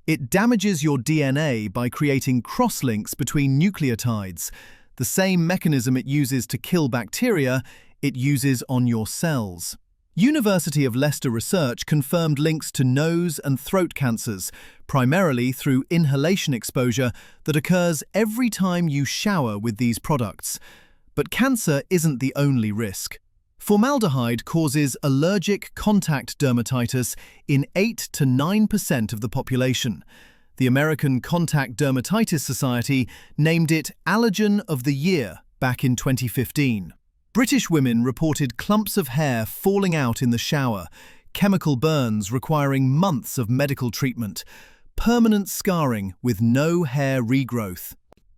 It damages your DNA by creating cross-links between nucleotides. The same mechanism it uses to kill bacteria, it uses on your cells. University of Leicester research confirmed links to nose and throat cancers, primarily through inhalation exposure that occurs every time you shower with these products. But cancer isn't the only risk. Formaldehyde causes allergic contact dermatitis in 8 to 9% of the population. The American Contact Dermatitis Society named it Allergen of the Year back in 2015. British women reported clumps of hair falling out in the shower, chemical burns requiring months of medical treatment, permanent scarring with no hair regrowth.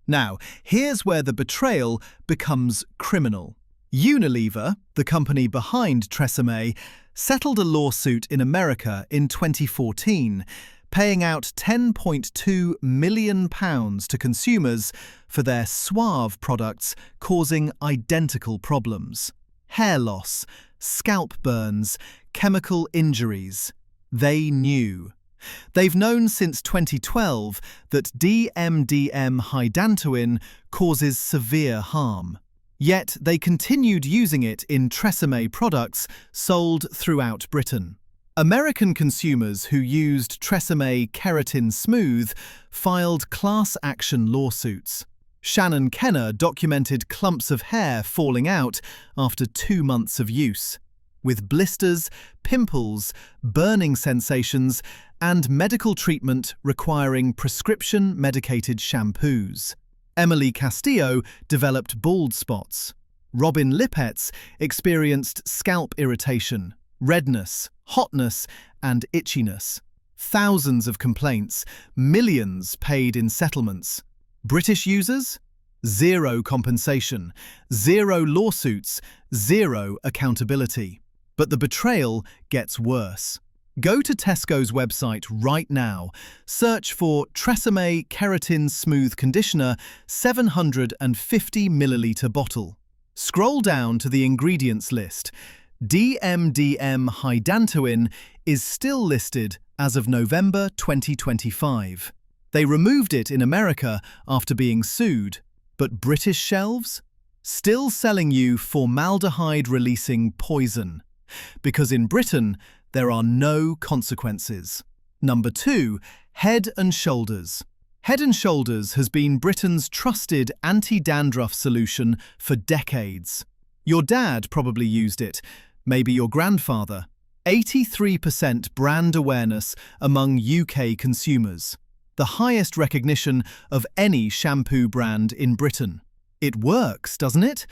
Now, here's where the betrayal becomes criminal. Unilever, the company behind Tresemme, settled a lawsuit in America in 2014, paying out £10.2 million to consumers for their Suave products causing identical problems: hair loss, scalp burns, chemical injuries. They knew. They've known since 2012 that DMDM hydantoin causes severe harm. Yet they continued using it in Tresemme products sold throughout Britain. American consumers who used Tresemme Keratin Smooth filed class action lawsuits. Shannon Kenner documented clumps of hair falling out after 2 months of use, with blisters, pimples, burning sensations, and medical treatment requiring prescription medicated shampoos. Emily Castillo developed bald spots. Robin Lippetz experienced scalp irritation, redness, hotness, and itchiness. Thousands of complaints, millions paid in settlements. British users? Zero compensation, zero lawsuits, zero accountability. But the betrayal gets worse. Go to Tesco's website right now, search for Tresemme Keratin Smooth Conditioner 750ml bottle. Scroll down to the ingredients list. DMDM hydantoin is still listed as of November 2025. They removed it in America after being sued, but British shelves? Still selling you formaldehyde-releasing poison. Because in Britain, there are no consequences. Number 2. Head & Shoulders. Head & Shoulders has been Britain's trusted anti-dandruff solution for decades. Your dad probably used it, maybe your grandfather. 83% brand awareness among UK consumers. The highest recognition of any shampoo brand in Britain. It works, doesn't it?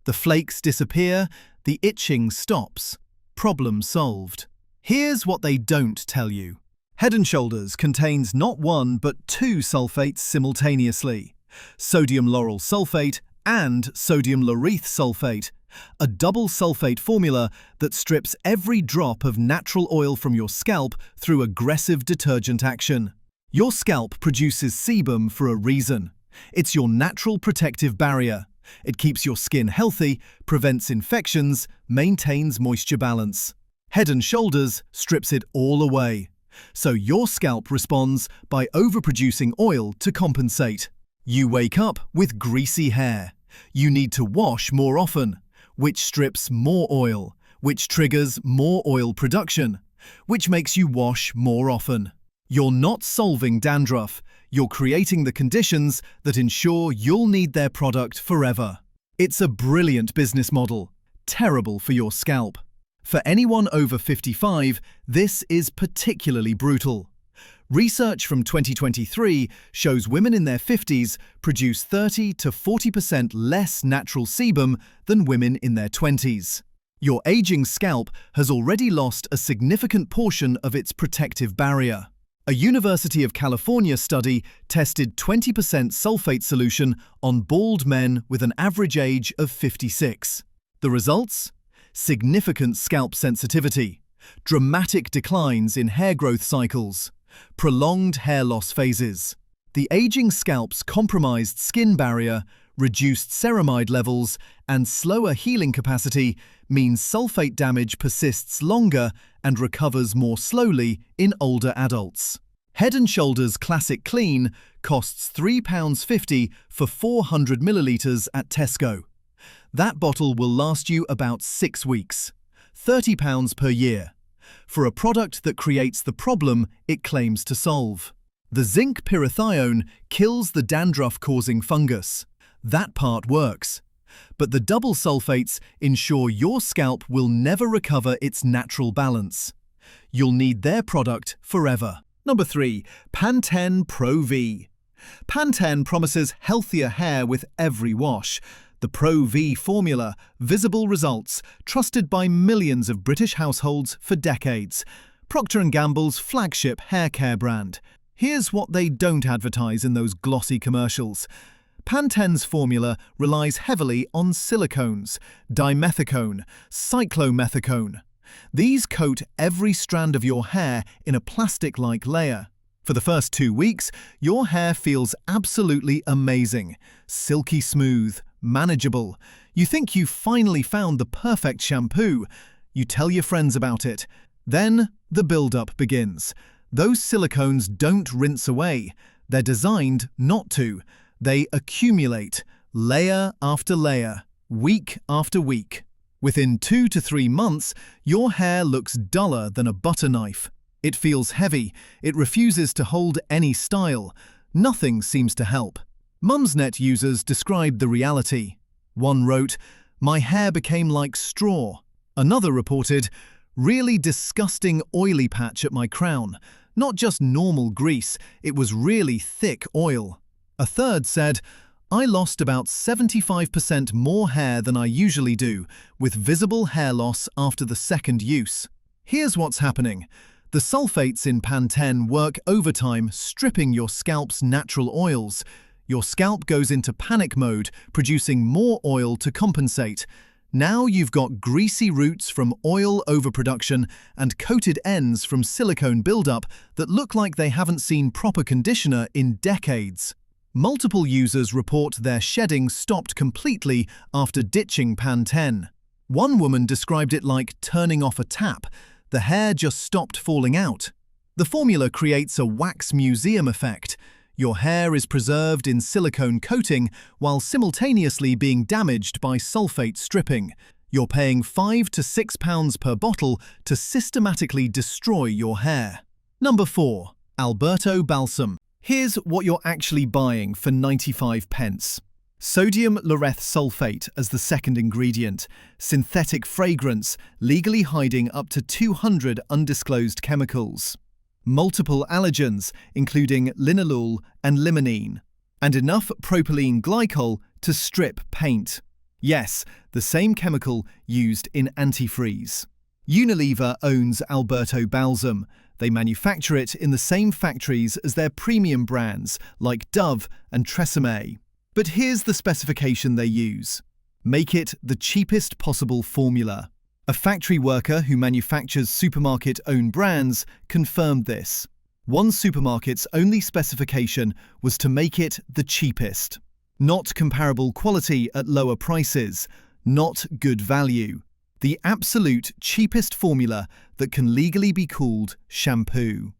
The flakes disappear, the itching stops. Problem solved. Here's what they don't tell you. Head & Shoulders contains not 1 but 2 sulfates simultaneously: sodium lauryl sulfate and sodium laureth sulfate, a double sulfate formula that strips every drop of natural oil from your scalp through aggressive detergent action. Your scalp produces sebum for a reason. It's your natural protective barrier. It keeps your skin healthy, prevents infections, maintains moisture balance. Head & Shoulders strips it all away. So your scalp responds by overproducing oil to compensate. You wake up with greasy hair. You need to wash more often, which strips more oil, which triggers more oil production, which makes you wash more often. You're not solving dandruff, you're creating the conditions that ensure you'll need their product forever. It's a brilliant business model, terrible for your scalp. For anyone over 55, this is particularly brutal. Research from 2023 shows women in their 50s produce 30 to 40% less natural sebum than women in their 20s. Your aging scalp has already lost a significant portion of its protective barrier. A University of California study tested 20% sulfate solution on bald men with an average age of 56. The results? Significant scalp sensitivity, dramatic declines in hair growth cycles, prolonged hair loss phases. The aging scalp's compromised skin barrier, reduced ceramide levels, and slower healing capacity means sulfate damage persists longer and recovers more slowly in older adults. Head & Shoulders Classic Clean costs £3.50 for 400 millilitres at Tesco. That bottle will last you about 6 weeks, £30 per year, for a product that creates the problem it claims to solve. The zinc pyrithione kills the dandruff-causing fungus. That part works. But the double sulfates ensure your scalp will never recover its natural balance. You'll need their product forever. Number 3. Pantene Pro V. Pantene promises healthier hair with every wash. The Pro V formula, visible results, trusted by millions of British households for decades. Procter & Gamble's flagship hair care brand. Here's what they don't advertise in those glossy commercials. Pantene's formula relies heavily on silicones, dimethicone, cyclomethicone. These coat every strand of your hair in a plastic-like layer. For the first 2 weeks, your hair feels absolutely amazing. Silky smooth, manageable. You think you've finally found the perfect shampoo. You tell your friends about it. Then the build-up begins. Those silicones don't rinse away. They're designed not to. They accumulate, layer after layer, week after week. Within 2 to 3 months, your hair looks duller than a butter knife. It feels heavy. It refuses to hold any style. Nothing seems to help. Mumsnet users described the reality. One wrote, "My hair became like straw." Another reported, "Really disgusting oily patch at my crown. Not just normal grease, it was really thick oil." A third said, "I lost about 75% more hair than I usually do, with visible hair loss after the second use." Here's what's happening. The sulfates in Pantene work overtime, stripping your scalp's natural oils. Your scalp goes into panic mode, producing more oil to compensate. Now you've got greasy roots from oil overproduction and coated ends from silicone buildup that look like they haven't seen proper conditioner in decades. Multiple users report their shedding stopped completely after ditching Pantene. One woman described it like turning off a tap. The hair just stopped falling out. The formula creates a wax museum effect. Your hair is preserved in silicone coating while simultaneously being damaged by sulfate stripping. You're paying £5 to £6 per bottle to systematically destroy your hair. Number 4. Alberto Balsam. Here's what you're actually buying for 95 pence. Sodium lauryl sulfate as the second ingredient, synthetic fragrance, legally hiding up to 200 undisclosed chemicals. Multiple allergens, including linalool and limonene, and enough propylene glycol to strip paint. Yes, the same chemical used in antifreeze. Unilever owns Alberto Balsam. They manufacture it in the same factories as their premium brands like Dove and Tresemme. But here's the specification they use. Make it the cheapest possible formula. A factory worker who manufactures supermarket-owned brands confirmed this. One supermarket's only specification was to make it the cheapest. Not comparable quality at lower prices, not good value. The absolute cheapest formula that can legally be called shampoo.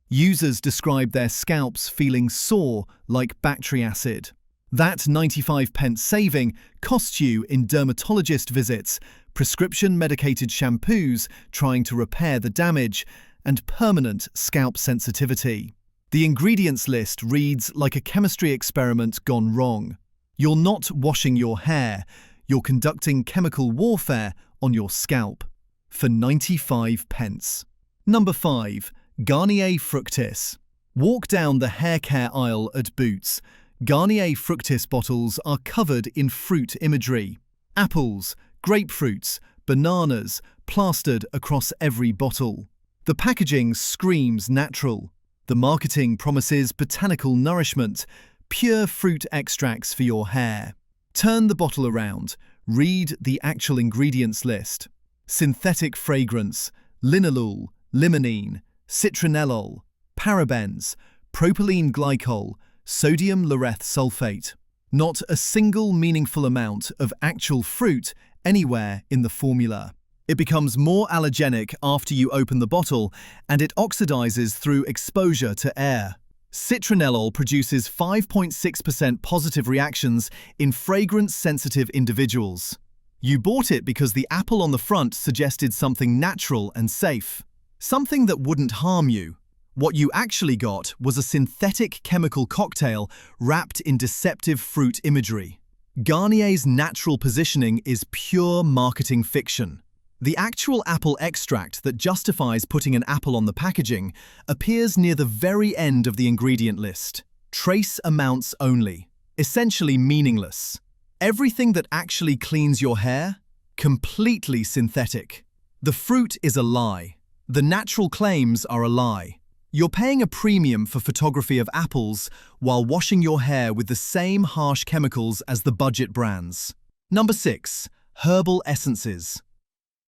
Users describe their scalps feeling sore like battery acid. That 95 pence saving costs you in dermatologist visits, prescription medicated shampoos trying to repair the damage, and permanent scalp sensitivity. The ingredients list reads like a chemistry experiment gone wrong. You're not washing your hair, you're conducting chemical warfare on your scalp. For 95 pence. Number 5. Garnier Fructis. Walk down the hair care aisle at Boots. Garnier Fructis bottles are covered in fruit imagery. Apples, grapefruits, bananas, plastered across every bottle. The packaging screams natural. The marketing promises botanical nourishment, pure fruit extracts for your hair. Turn the bottle around. Read the actual ingredients list. Synthetic fragrance, linalool, limonene, citronellol, parabens, propylene glycol, sodium lauryl sulfate. Not a single meaningful amount of actual fruit anywhere in the formula. It becomes more allergenic after you open the bottle, and it oxidizes through exposure to air. Citronellol produces 5.6% positive reactions in fragrance-sensitive individuals. You bought it because the apple on the front suggested something natural and safe. Something that wouldn't harm you. What you actually got was a synthetic chemical cocktail wrapped in deceptive fruit imagery. Garnier's natural positioning is pure marketing fiction. The actual apple extract that justifies putting an apple on the packaging appears near the very end of the ingredient list. Trace amounts only. Essentially meaningless. Everything that actually cleans your hair? Completely synthetic. The fruit is a lie. The natural claims are a lie. You're paying a premium for photography of apples while washing your hair with the same harsh chemicals as the budget brands. Number 6. Herbal essences.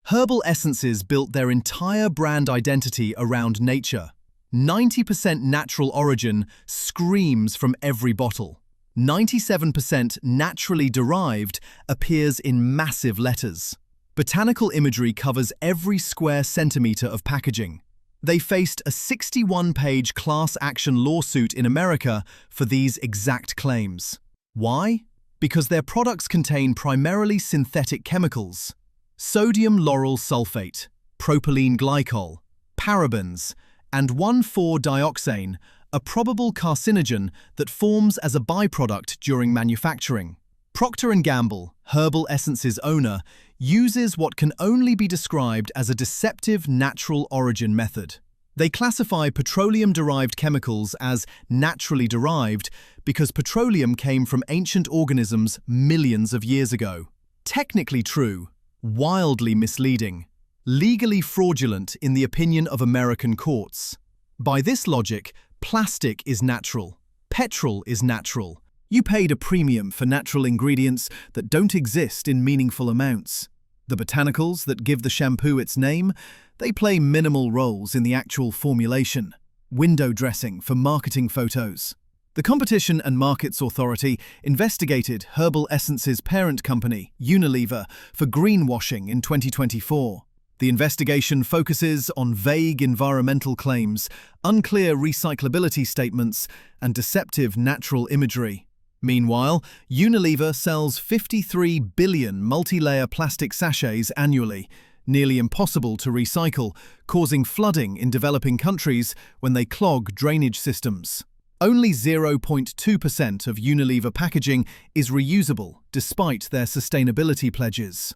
Herbal essences built their entire brand identity around nature. 90% natural origin screams from every bottle. 97% naturally derived appears in massive letters. Botanical imagery covers every square centimeter of packaging. They faced a 61-page class action lawsuit in America for these exact claims. Why? Because their products contain primarily synthetic chemicals: sodium lauryl sulfate, propylene glycol, parabens, and 1,4-dioxane, a probable carcinogen that forms as a byproduct during manufacturing. Procter & Gamble, Herbal Essences owner, uses what can only be described as a deceptive natural origin method. They classify petroleum-derived chemicals as naturally derived because petroleum came from ancient organisms millions of years ago. Technically true, wildly misleading, legally fraudulent in the opinion of American courts. By this logic, plastic is natural, petrol is natural. You paid a premium for natural ingredients that don't exist in meaningful amounts. The botanicals that give the shampoo its name, they play minimal roles in the actual formulation. Window dressing for marketing photos. The Competition and Markets Authority investigated Herbal Essences' parent company, Unilever, for greenwashing in 2024. The investigation focuses on vague environmental claims, unclear recyclability statements, and deceptive natural imagery. Meanwhile, Unilever sells 53 billion multi-layer plastic sachets annually, nearly impossible to recycle, causing flooding in developing countries when they clog drainage systems. Only 0.2% of Unilever packaging is reusable, despite their sustainability pledges.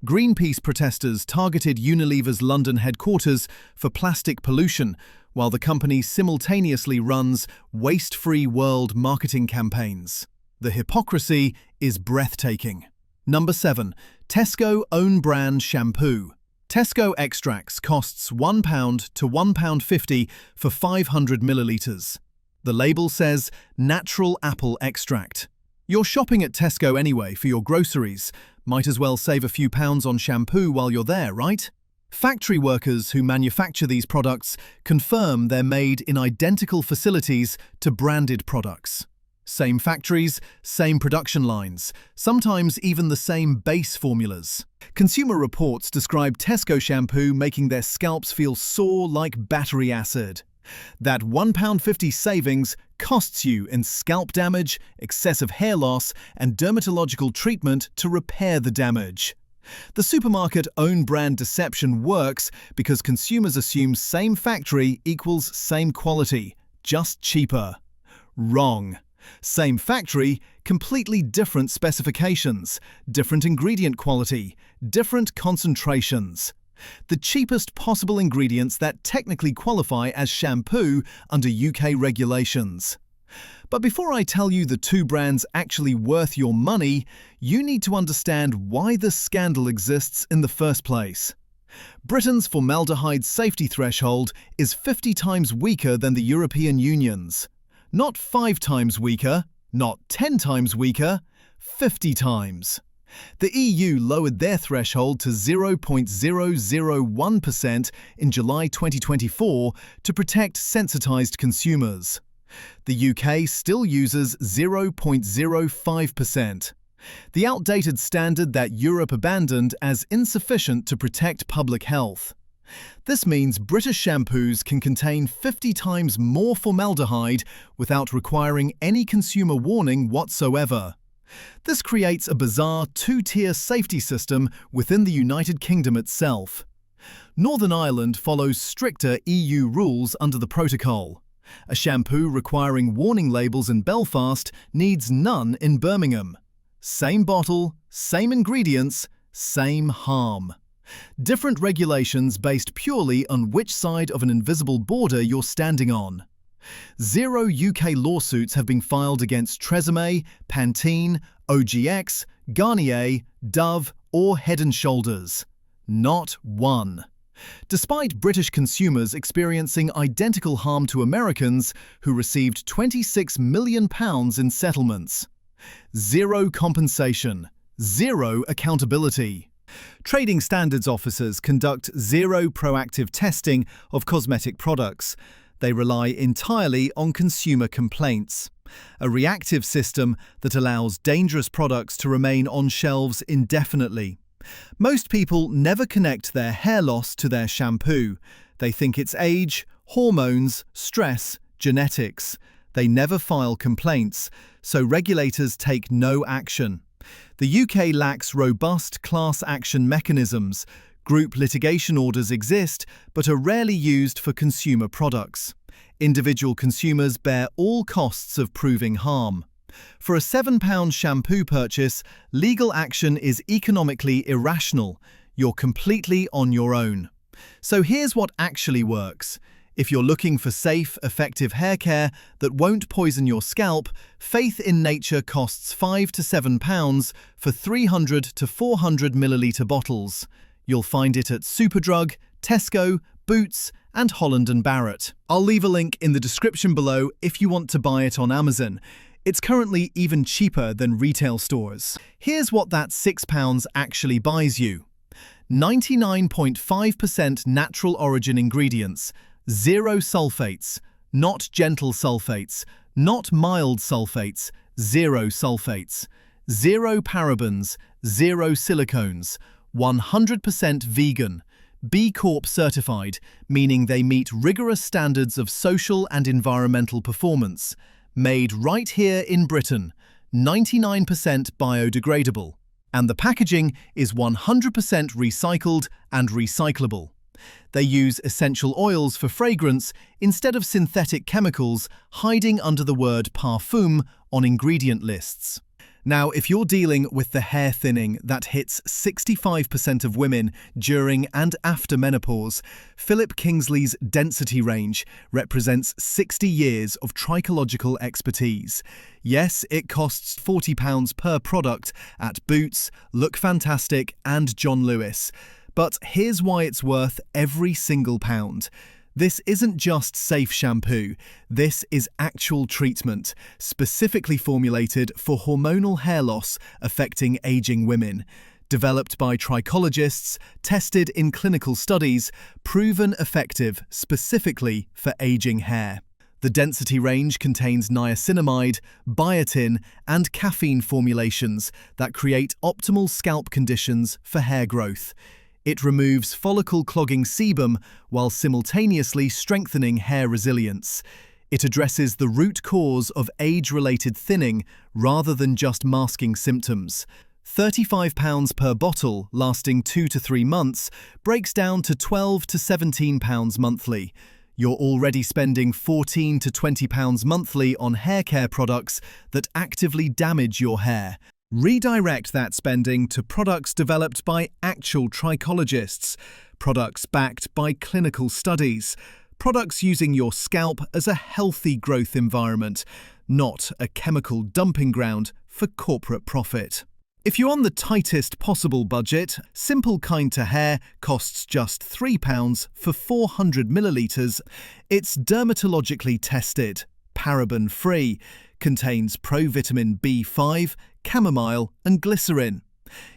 Greenpeace protesters targeted Unilever's London headquarters for plastic pollution, while the company simultaneously runs waste-free world marketing campaigns. The hypocrisy is breathtaking. Number 7. Tesco own brand shampoo. Tesco Extracts costs £1 to £1.50 for 500 millilitres. The label says natural apple extract. You're shopping at Tesco anyway for your groceries. Might as well save a few pounds on shampoo while you're there, right? Factory workers who manufacture these products confirm they're made in identical facilities to branded products. Same factories, same production lines, sometimes even the same base formulas. Consumer Reports describe Tesco shampoo making their scalps feel sore like battery acid. That £1.50 savings costs you in scalp damage, excessive hair loss, and dermatological treatment to repair the damage. The supermarket own brand deception works because consumers assume same factory equals same quality, just cheaper. Wrong. Same factory, completely different specifications, different ingredient quality, different concentrations. The cheapest possible ingredients that technically qualify as shampoo under UK regulations. But before I tell you the two brands actually worth your money, you need to understand why this scandal exists in the first place. Britain's formaldehyde safety threshold is 50 times weaker than the European Union's. Not 5 times weaker, not 10 times weaker, 50 times. The EU lowered their threshold to 0.001% in July 2024 to protect sensitized consumers. The UK still uses 0.05%, the outdated standard that Europe abandoned as insufficient to protect public health. This means British shampoos can contain 50 times more formaldehyde without requiring any consumer warning whatsoever. This creates a bizarre two-tier safety system within the United Kingdom itself. Northern Ireland follows stricter EU rules under the protocol. A shampoo requiring warning labels in Belfast needs none in Birmingham. Same bottle, same ingredients, same harm. Different regulations based purely on which side of an invisible border you're standing on. 0 UK lawsuits have been filed against Tresemme, Pantene, OGX, Garnier, Dove, or Head & Shoulders. Not one. Despite British consumers experiencing identical harm to Americans who received £26 million in settlements. Zero compensation, zero accountability. Trading standards officers conduct zero proactive testing of cosmetic products. They rely entirely on consumer complaints, a reactive system that allows dangerous products to remain on shelves indefinitely. Most people never connect their hair loss to their shampoo. They think it's age, hormones, stress, genetics. They never file complaints, so regulators take no action. The UK lacks robust class action mechanisms. Group litigation orders exist, but are rarely used for consumer products. Individual consumers bear all costs of proving harm. For a £7 shampoo purchase, legal action is economically irrational. You're completely on your own. So here's what actually works. If you're looking for safe, effective hair care that won't poison your scalp, Faith in Nature costs £5 to £7 for 300 to 400 milliliter bottles. You'll find it at Superdrug, Tesco, Boots, and Holland & Barrett. I'll leave a link in the description below if you want to buy it on Amazon. It's currently even cheaper than retail stores. Here's what that £6 actually buys you. 99.5% natural origin ingredients, zero sulfates, not gentle sulfates, not mild sulfates, zero sulfates, zero parabens, zero silicones, 100% vegan, B Corp certified, meaning they meet rigorous standards of social and environmental performance. Made right here in Britain, 99% biodegradable, and the packaging is 100% recycled and recyclable. They use essential oils for fragrance instead of synthetic chemicals hiding under the word parfum on ingredient lists. Now, if you're dealing with the hair thinning that hits 65% of women during and after menopause, Philip Kingsley's Density range represents 60 years of trichological expertise. Yes, it costs £40 per product at Boots, Look Fantastic and John Lewis. But here's why it's worth every single pound. This isn't just safe shampoo, this is actual treatment, specifically formulated for hormonal hair loss affecting aging women. Developed by trichologists, tested in clinical studies, proven effective specifically for aging hair. The Density range contains niacinamide, biotin, and caffeine formulations that create optimal scalp conditions for hair growth. It removes follicle-clogging sebum while simultaneously strengthening hair resilience. It addresses the root cause of age-related thinning rather than just masking symptoms. £35 per bottle, lasting 2 to 3 months, breaks down to £12 to £17 monthly. You're already spending £14 to £20 monthly on hair care products that actively damage your hair. Redirect that spending to products developed by actual trichologists, products backed by clinical studies, products using your scalp as a healthy growth environment, not a chemical dumping ground for corporate profit. If you're on the tightest possible budget, Simple Kind to Hair costs just £3 for 400 millilitres. It's dermatologically tested, paraben-free, contains provitamin B5, chamomile and glycerin.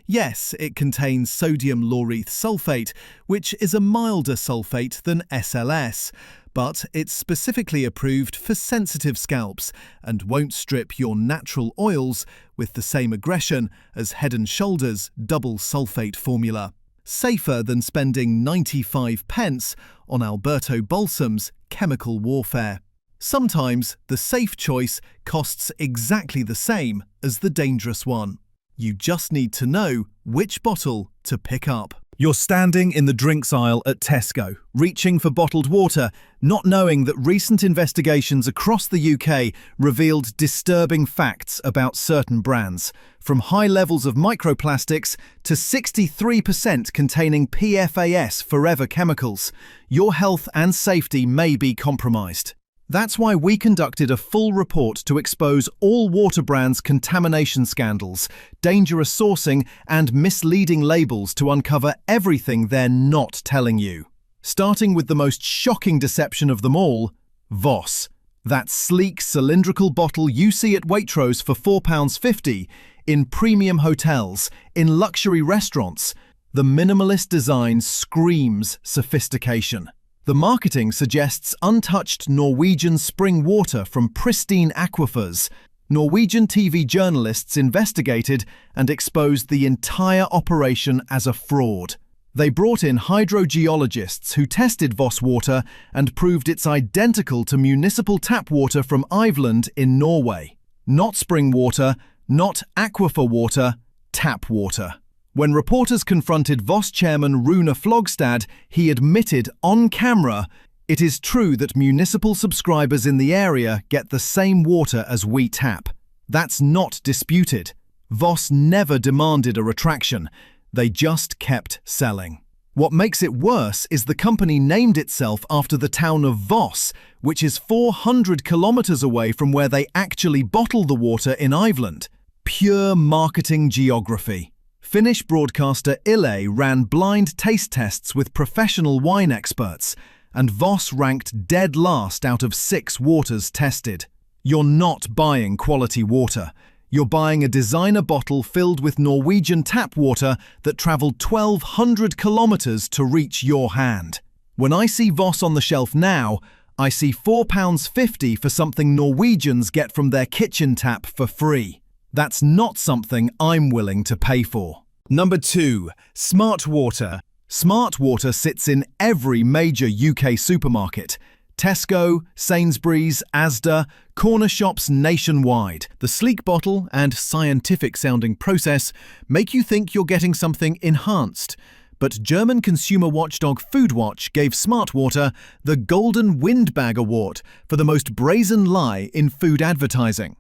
Yes, it contains sodium lauryl sulfate, which is a milder sulfate than SLS, but it's specifically approved for sensitive scalps and won't strip your natural oils with the same aggression as Head & Shoulders double sulfate formula. Safer than spending 95p on Alberto Balsam's chemical warfare. Sometimes the safe choice costs exactly the same as the dangerous one. You just need to know which bottle to pick up. You're standing in the drinks aisle at Tesco, reaching for bottled water, not knowing that recent investigations across the UK revealed disturbing facts about certain brands, from high levels of microplastics to 63% containing PFAS forever chemicals. Your health and safety may be compromised. That's why we conducted a full report to expose all water brands' contamination scandals, dangerous sourcing, and misleading labels to uncover everything they're not telling you. Starting with the most shocking deception of them all, Voss. That sleek cylindrical bottle you see at Waitrose for £4.50, in premium hotels, in luxury restaurants. The minimalist design screams sophistication. The marketing suggests untouched Norwegian spring water from pristine aquifers. Norwegian TV journalists investigated and exposed the entire operation as a fraud. They brought in hydrogeologists who tested Voss water and proved it's identical to municipal tap water from Iveland in Norway. Not spring water, not aquifer water, tap water. When reporters confronted Voss chairman Rune Flogstad, he admitted on camera, "It is true that municipal subscribers in the area get the same water as we tap." That's not disputed. Voss never demanded a retraction. They just kept selling. What makes it worse is the company named itself after the town of Voss, which is 400 kilometers away from where they actually bottle the water in Iveland. Pure marketing geography. Finnish broadcaster Yle ran blind taste tests with professional wine experts, and Voss ranked dead last out of 6 waters tested. You're not buying quality water. You're buying a designer bottle filled with Norwegian tap water that travelled 1,200 kilometres to reach your hand. When I see Voss on the shelf now, I see £4.50 for something Norwegians get from their kitchen tap for free. That's not something I'm willing to pay for. Number 2. Smart Water. Smart Water sits in every major UK supermarket. Tesco, Sainsbury's, Asda, corner shops nationwide. The sleek bottle and scientific-sounding process make you think you're getting something enhanced. But German consumer watchdog Foodwatch gave Smart Water the Golden Windbag Award for the most brazen lie in food advertising.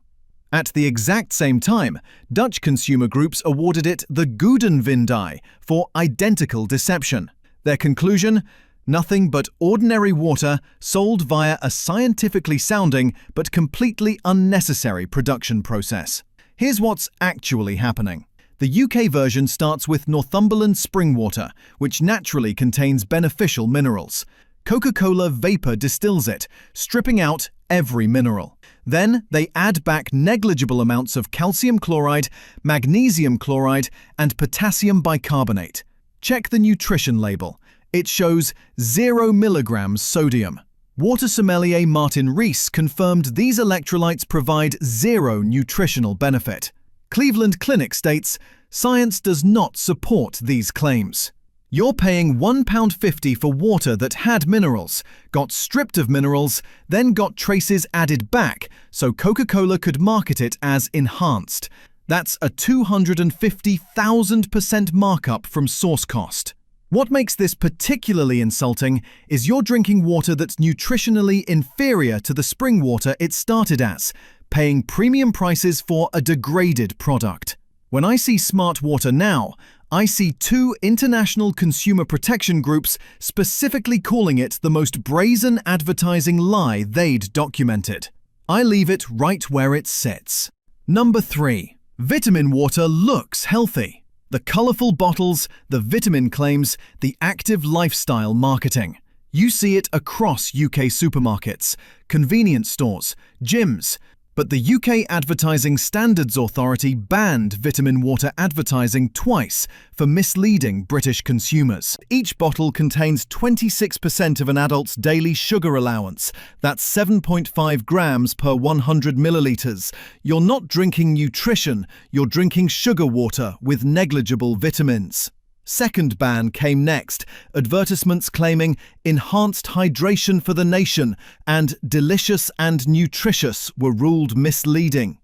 At the exact same time, Dutch consumer groups awarded it the Gouden Vindai for identical deception. Their conclusion? Nothing but ordinary water sold via a scientifically sounding but completely unnecessary production process. Here's what's actually happening. The UK version starts with Northumberland spring water, which naturally contains beneficial minerals. Coca-Cola Vapor distills it, stripping out every mineral. Then they add back negligible amounts of calcium chloride, magnesium chloride, and potassium bicarbonate. Check the nutrition label. It shows 0 milligrams sodium. Water sommelier Martin Rees confirmed these electrolytes provide 0 nutritional benefit. Cleveland Clinic states, science does not support these claims. You're paying £1.50 for water that had minerals, got stripped of minerals, then got traces added back so Coca-Cola could market it as enhanced. That's a 250,000% markup from source cost. What makes this particularly insulting is you're drinking water that's nutritionally inferior to the spring water it started as, paying premium prices for a degraded product. When I see Smart Water now, I see 2 international consumer protection groups specifically calling it the most brazen advertising lie they'd documented. I leave it right where it sits. Number 3. Vitamin water looks healthy. The colourful bottles, the vitamin claims, the active lifestyle marketing. You see it across UK supermarkets, convenience stores, gyms. But the UK Advertising Standards Authority banned vitamin water advertising twice for misleading British consumers. Each bottle contains 26% of an adult's daily sugar allowance. That's 7.5 grams per 100 millilitres. You're not drinking nutrition, you're drinking sugar water with negligible vitamins. Second ban came next, advertisements claiming enhanced hydration for the nation and delicious and nutritious were ruled misleading.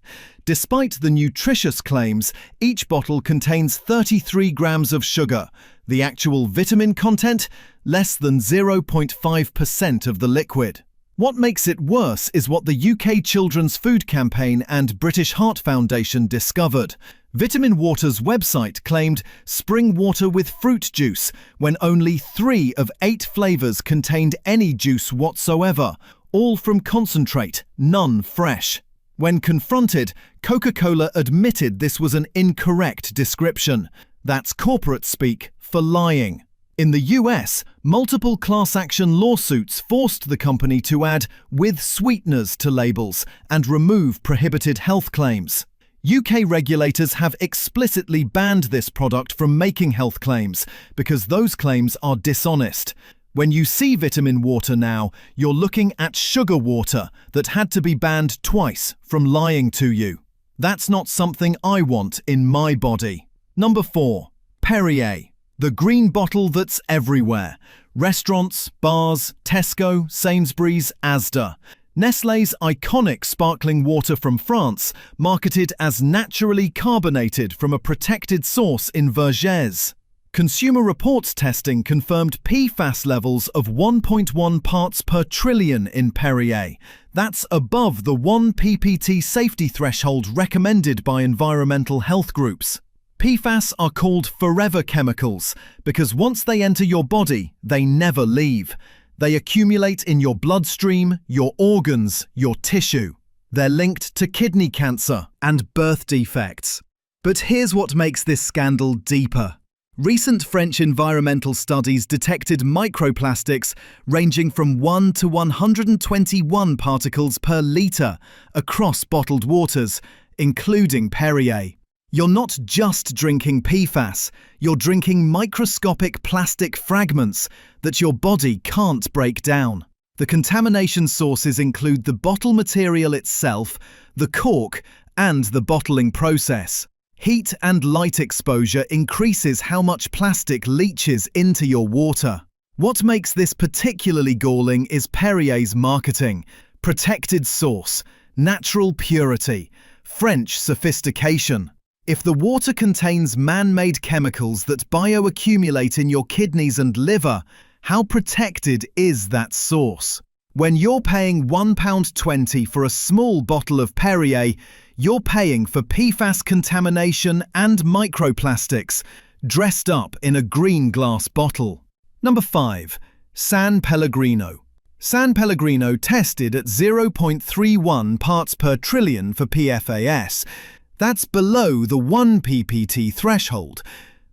Despite the nutritious claims, each bottle contains 33 grams of sugar. The actual vitamin content? Less than 0.5% of the liquid. What makes it worse is what the UK Children's Food Campaign and British Heart Foundation discovered. Vitamin Water's website claimed spring water with fruit juice when only 3 of 8 flavours contained any juice whatsoever. all from concentrate, none fresh. When confronted, Coca-Cola admitted this was an incorrect description. That's corporate speak for lying. In the US, multiple class action lawsuits forced the company to add "with sweeteners" to labels and remove prohibited health claims. UK regulators have explicitly banned this product from making health claims because those claims are dishonest. When you see vitamin water now, you're looking at sugar water that had to be banned twice from lying to you. That's not something I want in my body. Number 4. Perrier. The green bottle that's everywhere. Restaurants, bars, Tesco, Sainsbury's, Asda. Nestlé's iconic sparkling water from France, marketed as naturally carbonated from a protected source in Vergès. Consumer Reports testing confirmed PFAS levels of 1.1 parts per trillion in Perrier. That's above the 1 ppt safety threshold recommended by environmental health groups. PFAS are called forever chemicals because once they enter your body, they never leave. They accumulate in your bloodstream, your organs, your tissue. They're linked to kidney cancer and birth defects. But here's what makes this scandal deeper. Recent French environmental studies detected microplastics ranging from 1 to 121 particles per litre across bottled waters, including Perrier. You're not just drinking PFAS, you're drinking microscopic plastic fragments that your body can't break down. The contamination sources include the bottle material itself, the cork, and the bottling process. Heat and light exposure increases how much plastic leaches into your water. What makes this particularly galling is Perrier's marketing. Protected source, natural purity, French sophistication. If the water contains man-made chemicals that bioaccumulate in your kidneys and liver, how protected is that source? When you're paying £1.20 for a small bottle of Perrier, you're paying for PFAS contamination and microplastics, dressed up in a green glass bottle. Number 5. San Pellegrino. San Pellegrino tested at 0.31 parts per trillion for PFAS. That's below the 1 ppt threshold,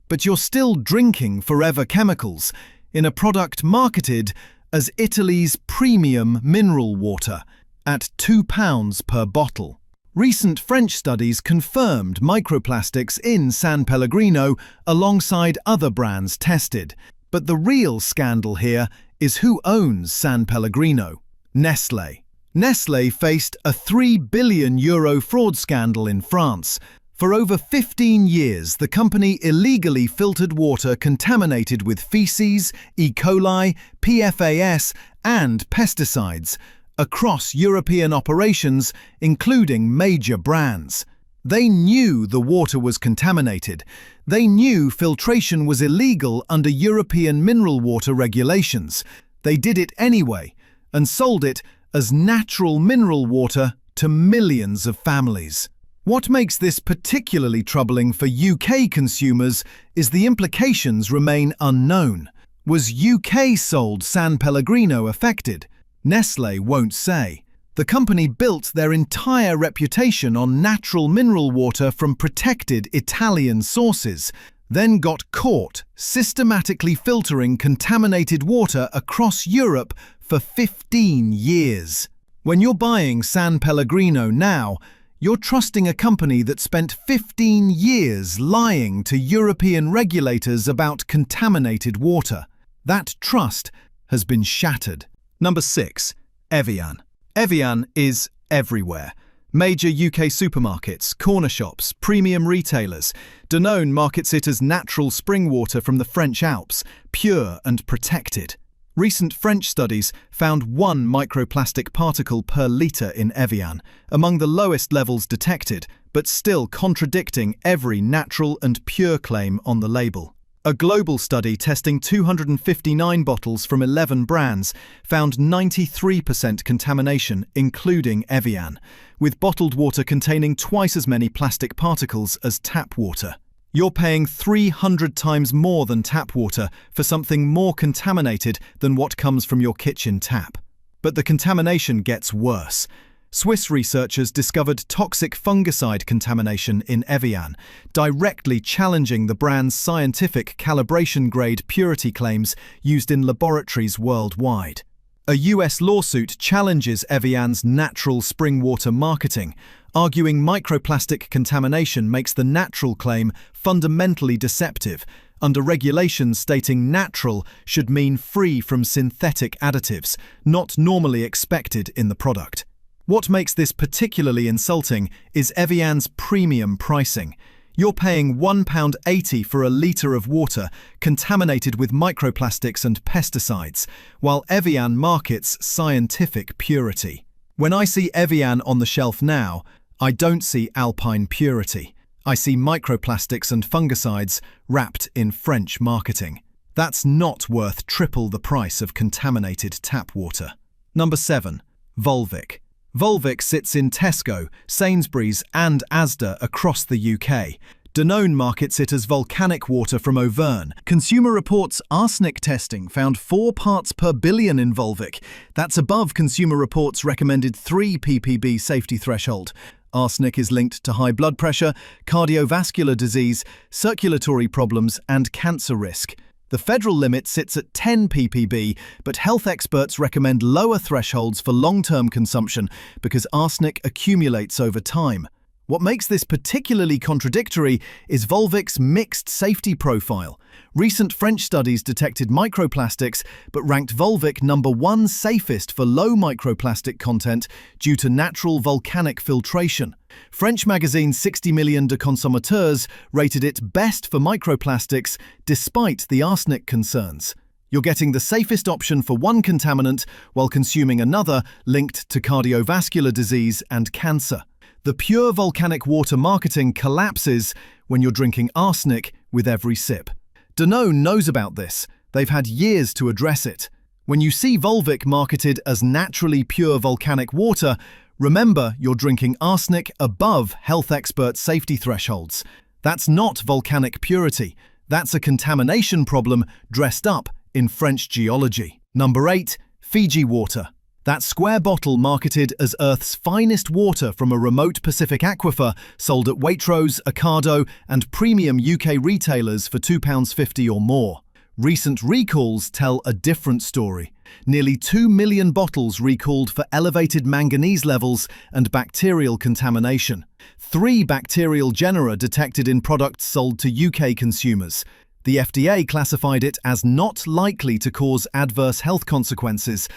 but you're still drinking forever chemicals in a product marketed as Italy's premium mineral water at £2 per bottle. Recent French studies confirmed microplastics in San Pellegrino alongside other brands tested, but the real scandal here is who owns San Pellegrino: Nestlé. Nestlé faced a €3 billion fraud scandal in France. For over 15 years, the company illegally filtered water contaminated with feces, E. coli, PFAS, and pesticides across European operations, including major brands. They knew the water was contaminated. They knew filtration was illegal under European mineral water regulations. They did it anyway and sold it as natural mineral water to millions of families. What makes this particularly troubling for UK consumers is the implications remain unknown. Was UK-sold San Pellegrino affected? Nestlé won't say. The company built their entire reputation on natural mineral water from protected Italian sources, then got caught systematically filtering contaminated water across Europe for 15 years. When you're buying San Pellegrino now, you're trusting a company that spent 15 years lying to European regulators about contaminated water. That trust has been shattered. Number 6. Evian. Evian is everywhere. Major UK supermarkets, corner shops, premium retailers. Danone markets it as natural spring water from the French Alps, pure and protected. Recent French studies found 1 microplastic particle per litre in Evian, among the lowest levels detected, but still contradicting every natural and pure claim on the label. A global study testing 259 bottles from 11 brands found 93% contamination, including Evian, with bottled water containing twice as many plastic particles as tap water. You're paying 300 times more than tap water for something more contaminated than what comes from your kitchen tap. But the contamination gets worse. Swiss researchers discovered toxic fungicide contamination in Evian, directly challenging the brand's scientific calibration-grade purity claims used in laboratories worldwide. A US lawsuit challenges Evian's natural spring water marketing, arguing microplastic contamination makes the natural claim fundamentally deceptive, under regulations stating natural should mean free from synthetic additives, not normally expected in the product. What makes this particularly insulting is Evian's premium pricing. You're paying £1.80 for a litre of water contaminated with microplastics and pesticides, while Evian markets scientific purity. When I see Evian on the shelf now, I don't see alpine purity. I see microplastics and fungicides wrapped in French marketing. That's not worth triple the price of contaminated tap water. Number 7. Volvic. Volvic sits in Tesco, Sainsbury's and Asda across the UK. Danone markets it as volcanic water from Auvergne. Consumer Reports' arsenic testing found 4 parts per billion in Volvic. That's above Consumer Reports' recommended 3 ppb safety threshold. Arsenic is linked to high blood pressure, cardiovascular disease, circulatory problems and cancer risk. The federal limit sits at 10 ppb, but health experts recommend lower thresholds for long-term consumption because arsenic accumulates over time. What makes this particularly contradictory is Volvic's mixed safety profile. Recent French studies detected microplastics but ranked Volvic number 1 safest for low microplastic content due to natural volcanic filtration. French magazine 60 Million de Consommateurs rated it best for microplastics despite the arsenic concerns. You're getting the safest option for one contaminant while consuming another linked to cardiovascular disease and cancer. The pure volcanic water marketing collapses when you're drinking arsenic with every sip. Danone knows about this. They've had years to address it. When you see Volvic marketed as naturally pure volcanic water, remember you're drinking arsenic above health expert safety thresholds. That's not volcanic purity. That's a contamination problem dressed up in French geology. Number 8. Fiji water. That square bottle marketed as Earth's finest water from a remote Pacific aquifer sold at Waitrose, Ocado and premium UK retailers for £2.50 or more. Recent recalls tell a different story. Nearly 2 million bottles recalled for elevated manganese levels and bacterial contamination. 3 bacterial genera detected in products sold to UK consumers. The FDA classified it as not likely to cause adverse health consequences,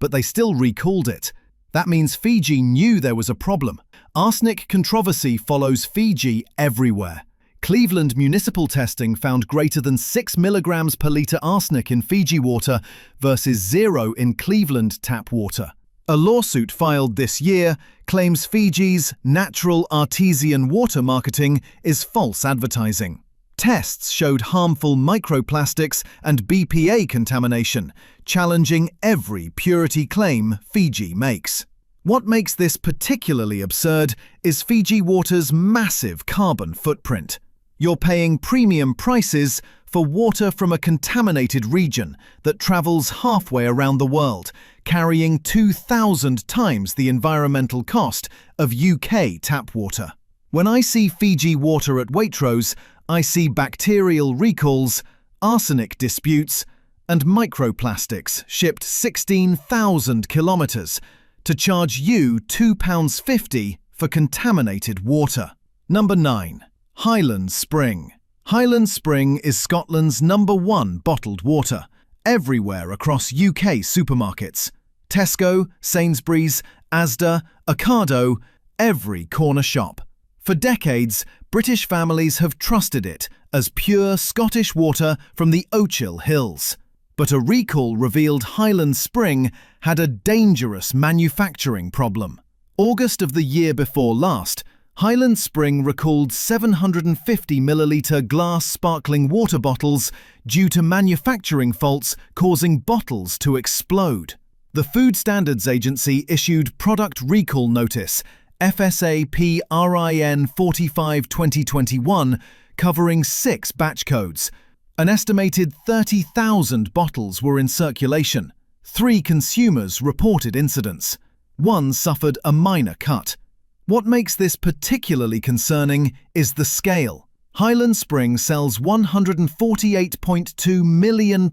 but they still recalled it. That means Fiji knew there was a problem. Arsenic controversy follows Fiji everywhere. Cleveland municipal testing found greater than 6 milligrams per litre arsenic in Fiji water versus 0 in Cleveland tap water. A lawsuit filed this year claims Fiji's natural artesian water marketing is false advertising. Tests showed harmful microplastics and BPA contamination, challenging every purity claim Fiji makes. What makes this particularly absurd is Fiji water's massive carbon footprint. You're paying premium prices for water from a contaminated region that travels halfway around the world, carrying 2,000 times the environmental cost of UK tap water. When I see Fiji water at Waitrose, I see bacterial recalls, arsenic disputes, and microplastics shipped 16,000 kilometres to charge you £2.50 for contaminated water. Number 9. Highland Spring. Highland Spring is Scotland's number 1 bottled water, everywhere across UK supermarkets. Tesco, Sainsbury's, Asda, Ocado, every corner shop. For decades, British families have trusted it as pure Scottish water from the Ochil Hills. But a recall revealed Highland Spring had a dangerous manufacturing problem. August of the year before last, Highland Spring recalled 750 millilitre glass sparkling water bottles due to manufacturing faults causing bottles to explode. The Food Standards Agency issued Product Recall Notice FSA PRIN 45/2021 covering 6 batch codes. An estimated 30,000 bottles were in circulation. 3 consumers reported incidents. 1 suffered a minor cut. What makes this particularly concerning is the scale. Highland Spring sells £148.2 million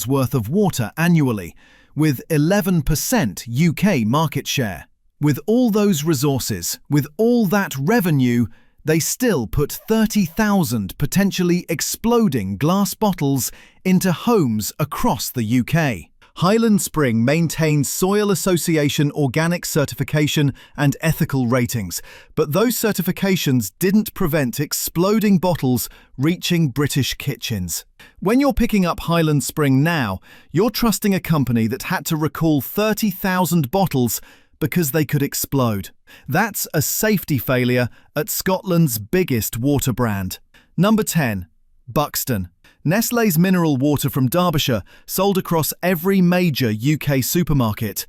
worth of water annually, with 11% UK market share. With all those resources, with all that revenue, they still put 30,000 potentially exploding glass bottles into homes across the UK. Highland Spring maintains Soil Association organic certification and ethical ratings, but those certifications didn't prevent exploding bottles reaching British kitchens. When you're picking up Highland Spring now, you're trusting a company that had to recall 30,000 bottles because they could explode. That's a safety failure at Scotland's biggest water brand. Number 10. Buxton. Nestlé's mineral water from Derbyshire sold across every major UK supermarket.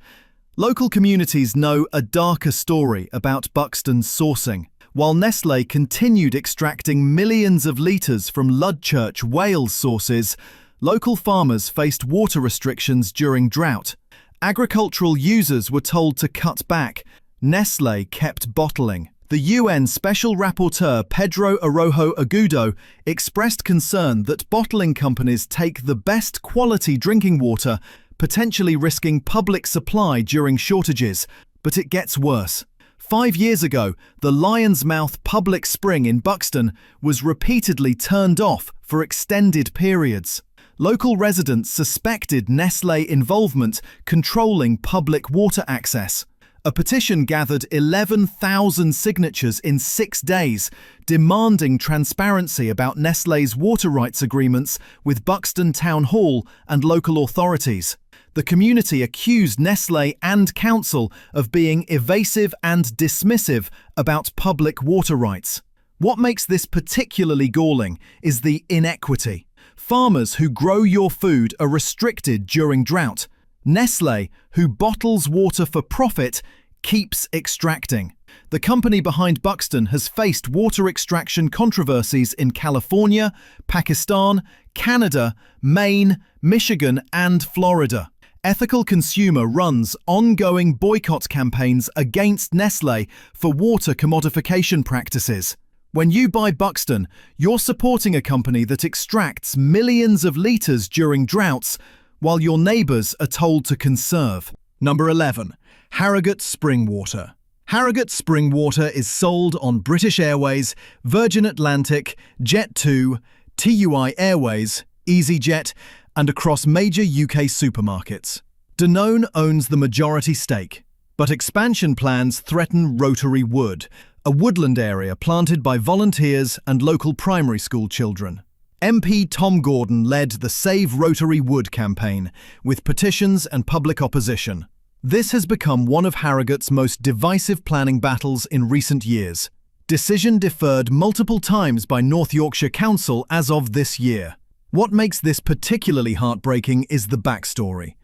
Local communities know a darker story about Buxton's sourcing. While Nestlé continued extracting millions of litres from Ludchurch, Wales sources, local farmers faced water restrictions during drought. Agricultural users were told to cut back. Nestlé kept bottling. The UN Special Rapporteur Pedro Arrojo Agudo expressed concern that bottling companies take the best quality drinking water, potentially risking public supply during shortages. But it gets worse. 5 years ago, the Lion's Mouth public spring in Buxton was repeatedly turned off for extended periods. Local residents suspected Nestlé involvement controlling public water access. A petition gathered 11,000 signatures in 6 days, demanding transparency about Nestlé's water rights agreements with Buxton Town Hall and local authorities. The community accused Nestlé and council of being evasive and dismissive about public water rights. What makes this particularly galling is the inequity. Farmers who grow your food are restricted during drought. Nestlé, who bottles water for profit, keeps extracting. The company behind Buxton has faced water extraction controversies in California, Pakistan, Canada, Maine, Michigan, and Florida. Ethical Consumer runs ongoing boycott campaigns against Nestlé for water commodification practices. When you buy Buxton, you're supporting a company that extracts millions of litres during droughts, while your neighbours are told to conserve. Number 11. Harrogate Spring Water. Harrogate Spring Water is sold on British Airways, Virgin Atlantic, Jet2, TUI Airways, EasyJet, and across major UK supermarkets. Danone owns the majority stake, but expansion plans threaten Rotary Wood, a woodland area planted by volunteers and local primary school children. MP Tom Gordon led the Save Rotary Wood campaign, with petitions and public opposition. This has become one of Harrogate's most divisive planning battles in recent years. Decision deferred multiple times by North Yorkshire Council as of this year. What makes this particularly heartbreaking is the backstory.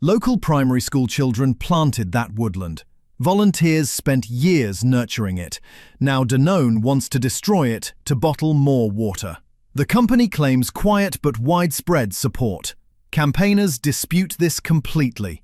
Local primary school children planted that woodland. Volunteers spent years nurturing it. Now Danone wants to destroy it to bottle more water. The company claims quiet but widespread support. Campaigners dispute this completely.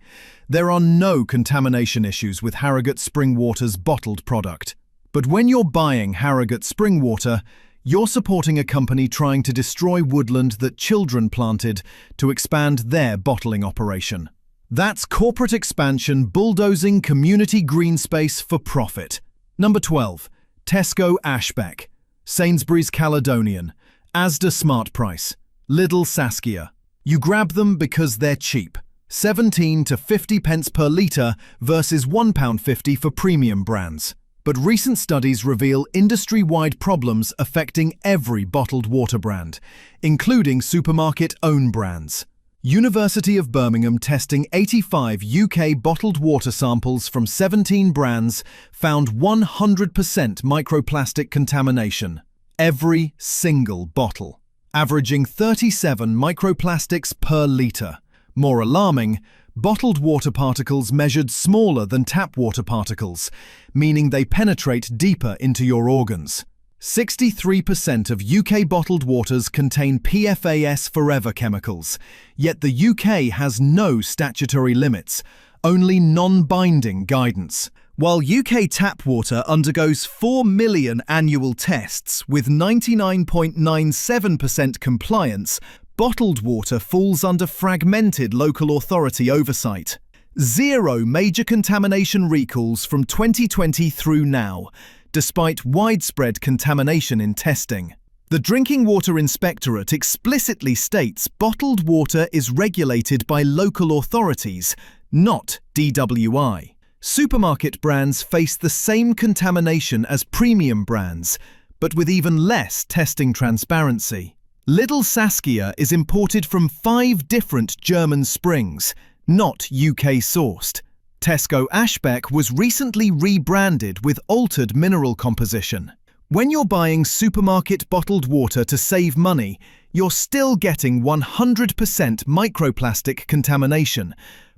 There are no contamination issues with Harrogate Spring Water's bottled product. But when you're buying Harrogate Spring Water, you're supporting a company trying to destroy woodland that children planted to expand their bottling operation. That's corporate expansion bulldozing community green space for profit. Number 12. Tesco Ashbeck, Sainsbury's Caledonian, Asda Smart Price, Lidl Saskia. You grab them because they're cheap. 17 to 50 pence per litre versus £1.50 for premium brands. But recent studies reveal industry-wide problems affecting every bottled water brand, including supermarket own brands. University of Birmingham testing 85 UK bottled water samples from 17 brands found 100% microplastic contamination. Every single bottle, averaging 37 microplastics per litre. More alarming, bottled water particles measured smaller than tap water particles, meaning they penetrate deeper into your organs. 63% of UK bottled waters contain PFAS forever chemicals, yet the UK has no statutory limits, only non-binding guidance. While UK tap water undergoes 4 million annual tests with 99.97% compliance, bottled water falls under fragmented local authority oversight. 0 major contamination recalls from 2020 through now, despite widespread contamination in testing. The Drinking Water Inspectorate explicitly states bottled water is regulated by local authorities, not DWI. Supermarket brands face the same contamination as premium brands, but with even less testing transparency. Lidl Saskia is imported from 5 different German springs, not UK-sourced. Tesco Ashbeck was recently rebranded with altered mineral composition. When you're buying supermarket bottled water to save money, you're still getting 100% microplastic contamination,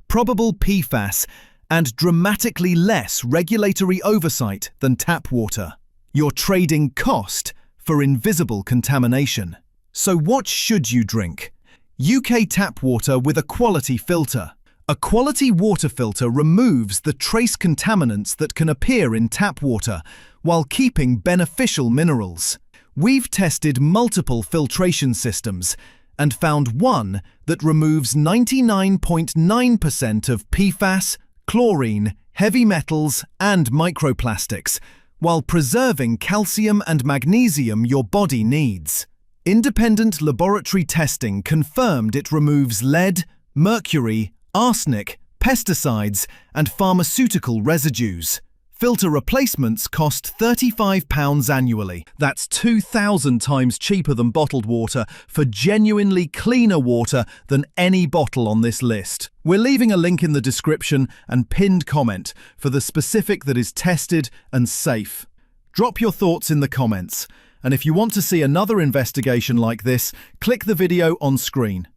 probable PFAS, and dramatically less regulatory oversight than tap water. You're trading cost for invisible contamination. So what should you drink? UK tap water with a quality filter. A quality water filter removes the trace contaminants that can appear in tap water while keeping beneficial minerals. We've tested multiple filtration systems and found one that removes 99.9% of PFAS, chlorine, heavy metals, and microplastics, while preserving calcium and magnesium your body needs. Independent laboratory testing confirmed it removes lead, mercury, arsenic, pesticides, and pharmaceutical residues. Filter replacements cost £35 annually. That's 2,000 times cheaper than bottled water for genuinely cleaner water than any bottle on this list. We're leaving a link in the description and pinned comment for the specific that is tested and safe. Drop your thoughts in the comments, and if you want to see another investigation like this, click the video on screen.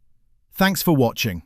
Thanks for watching.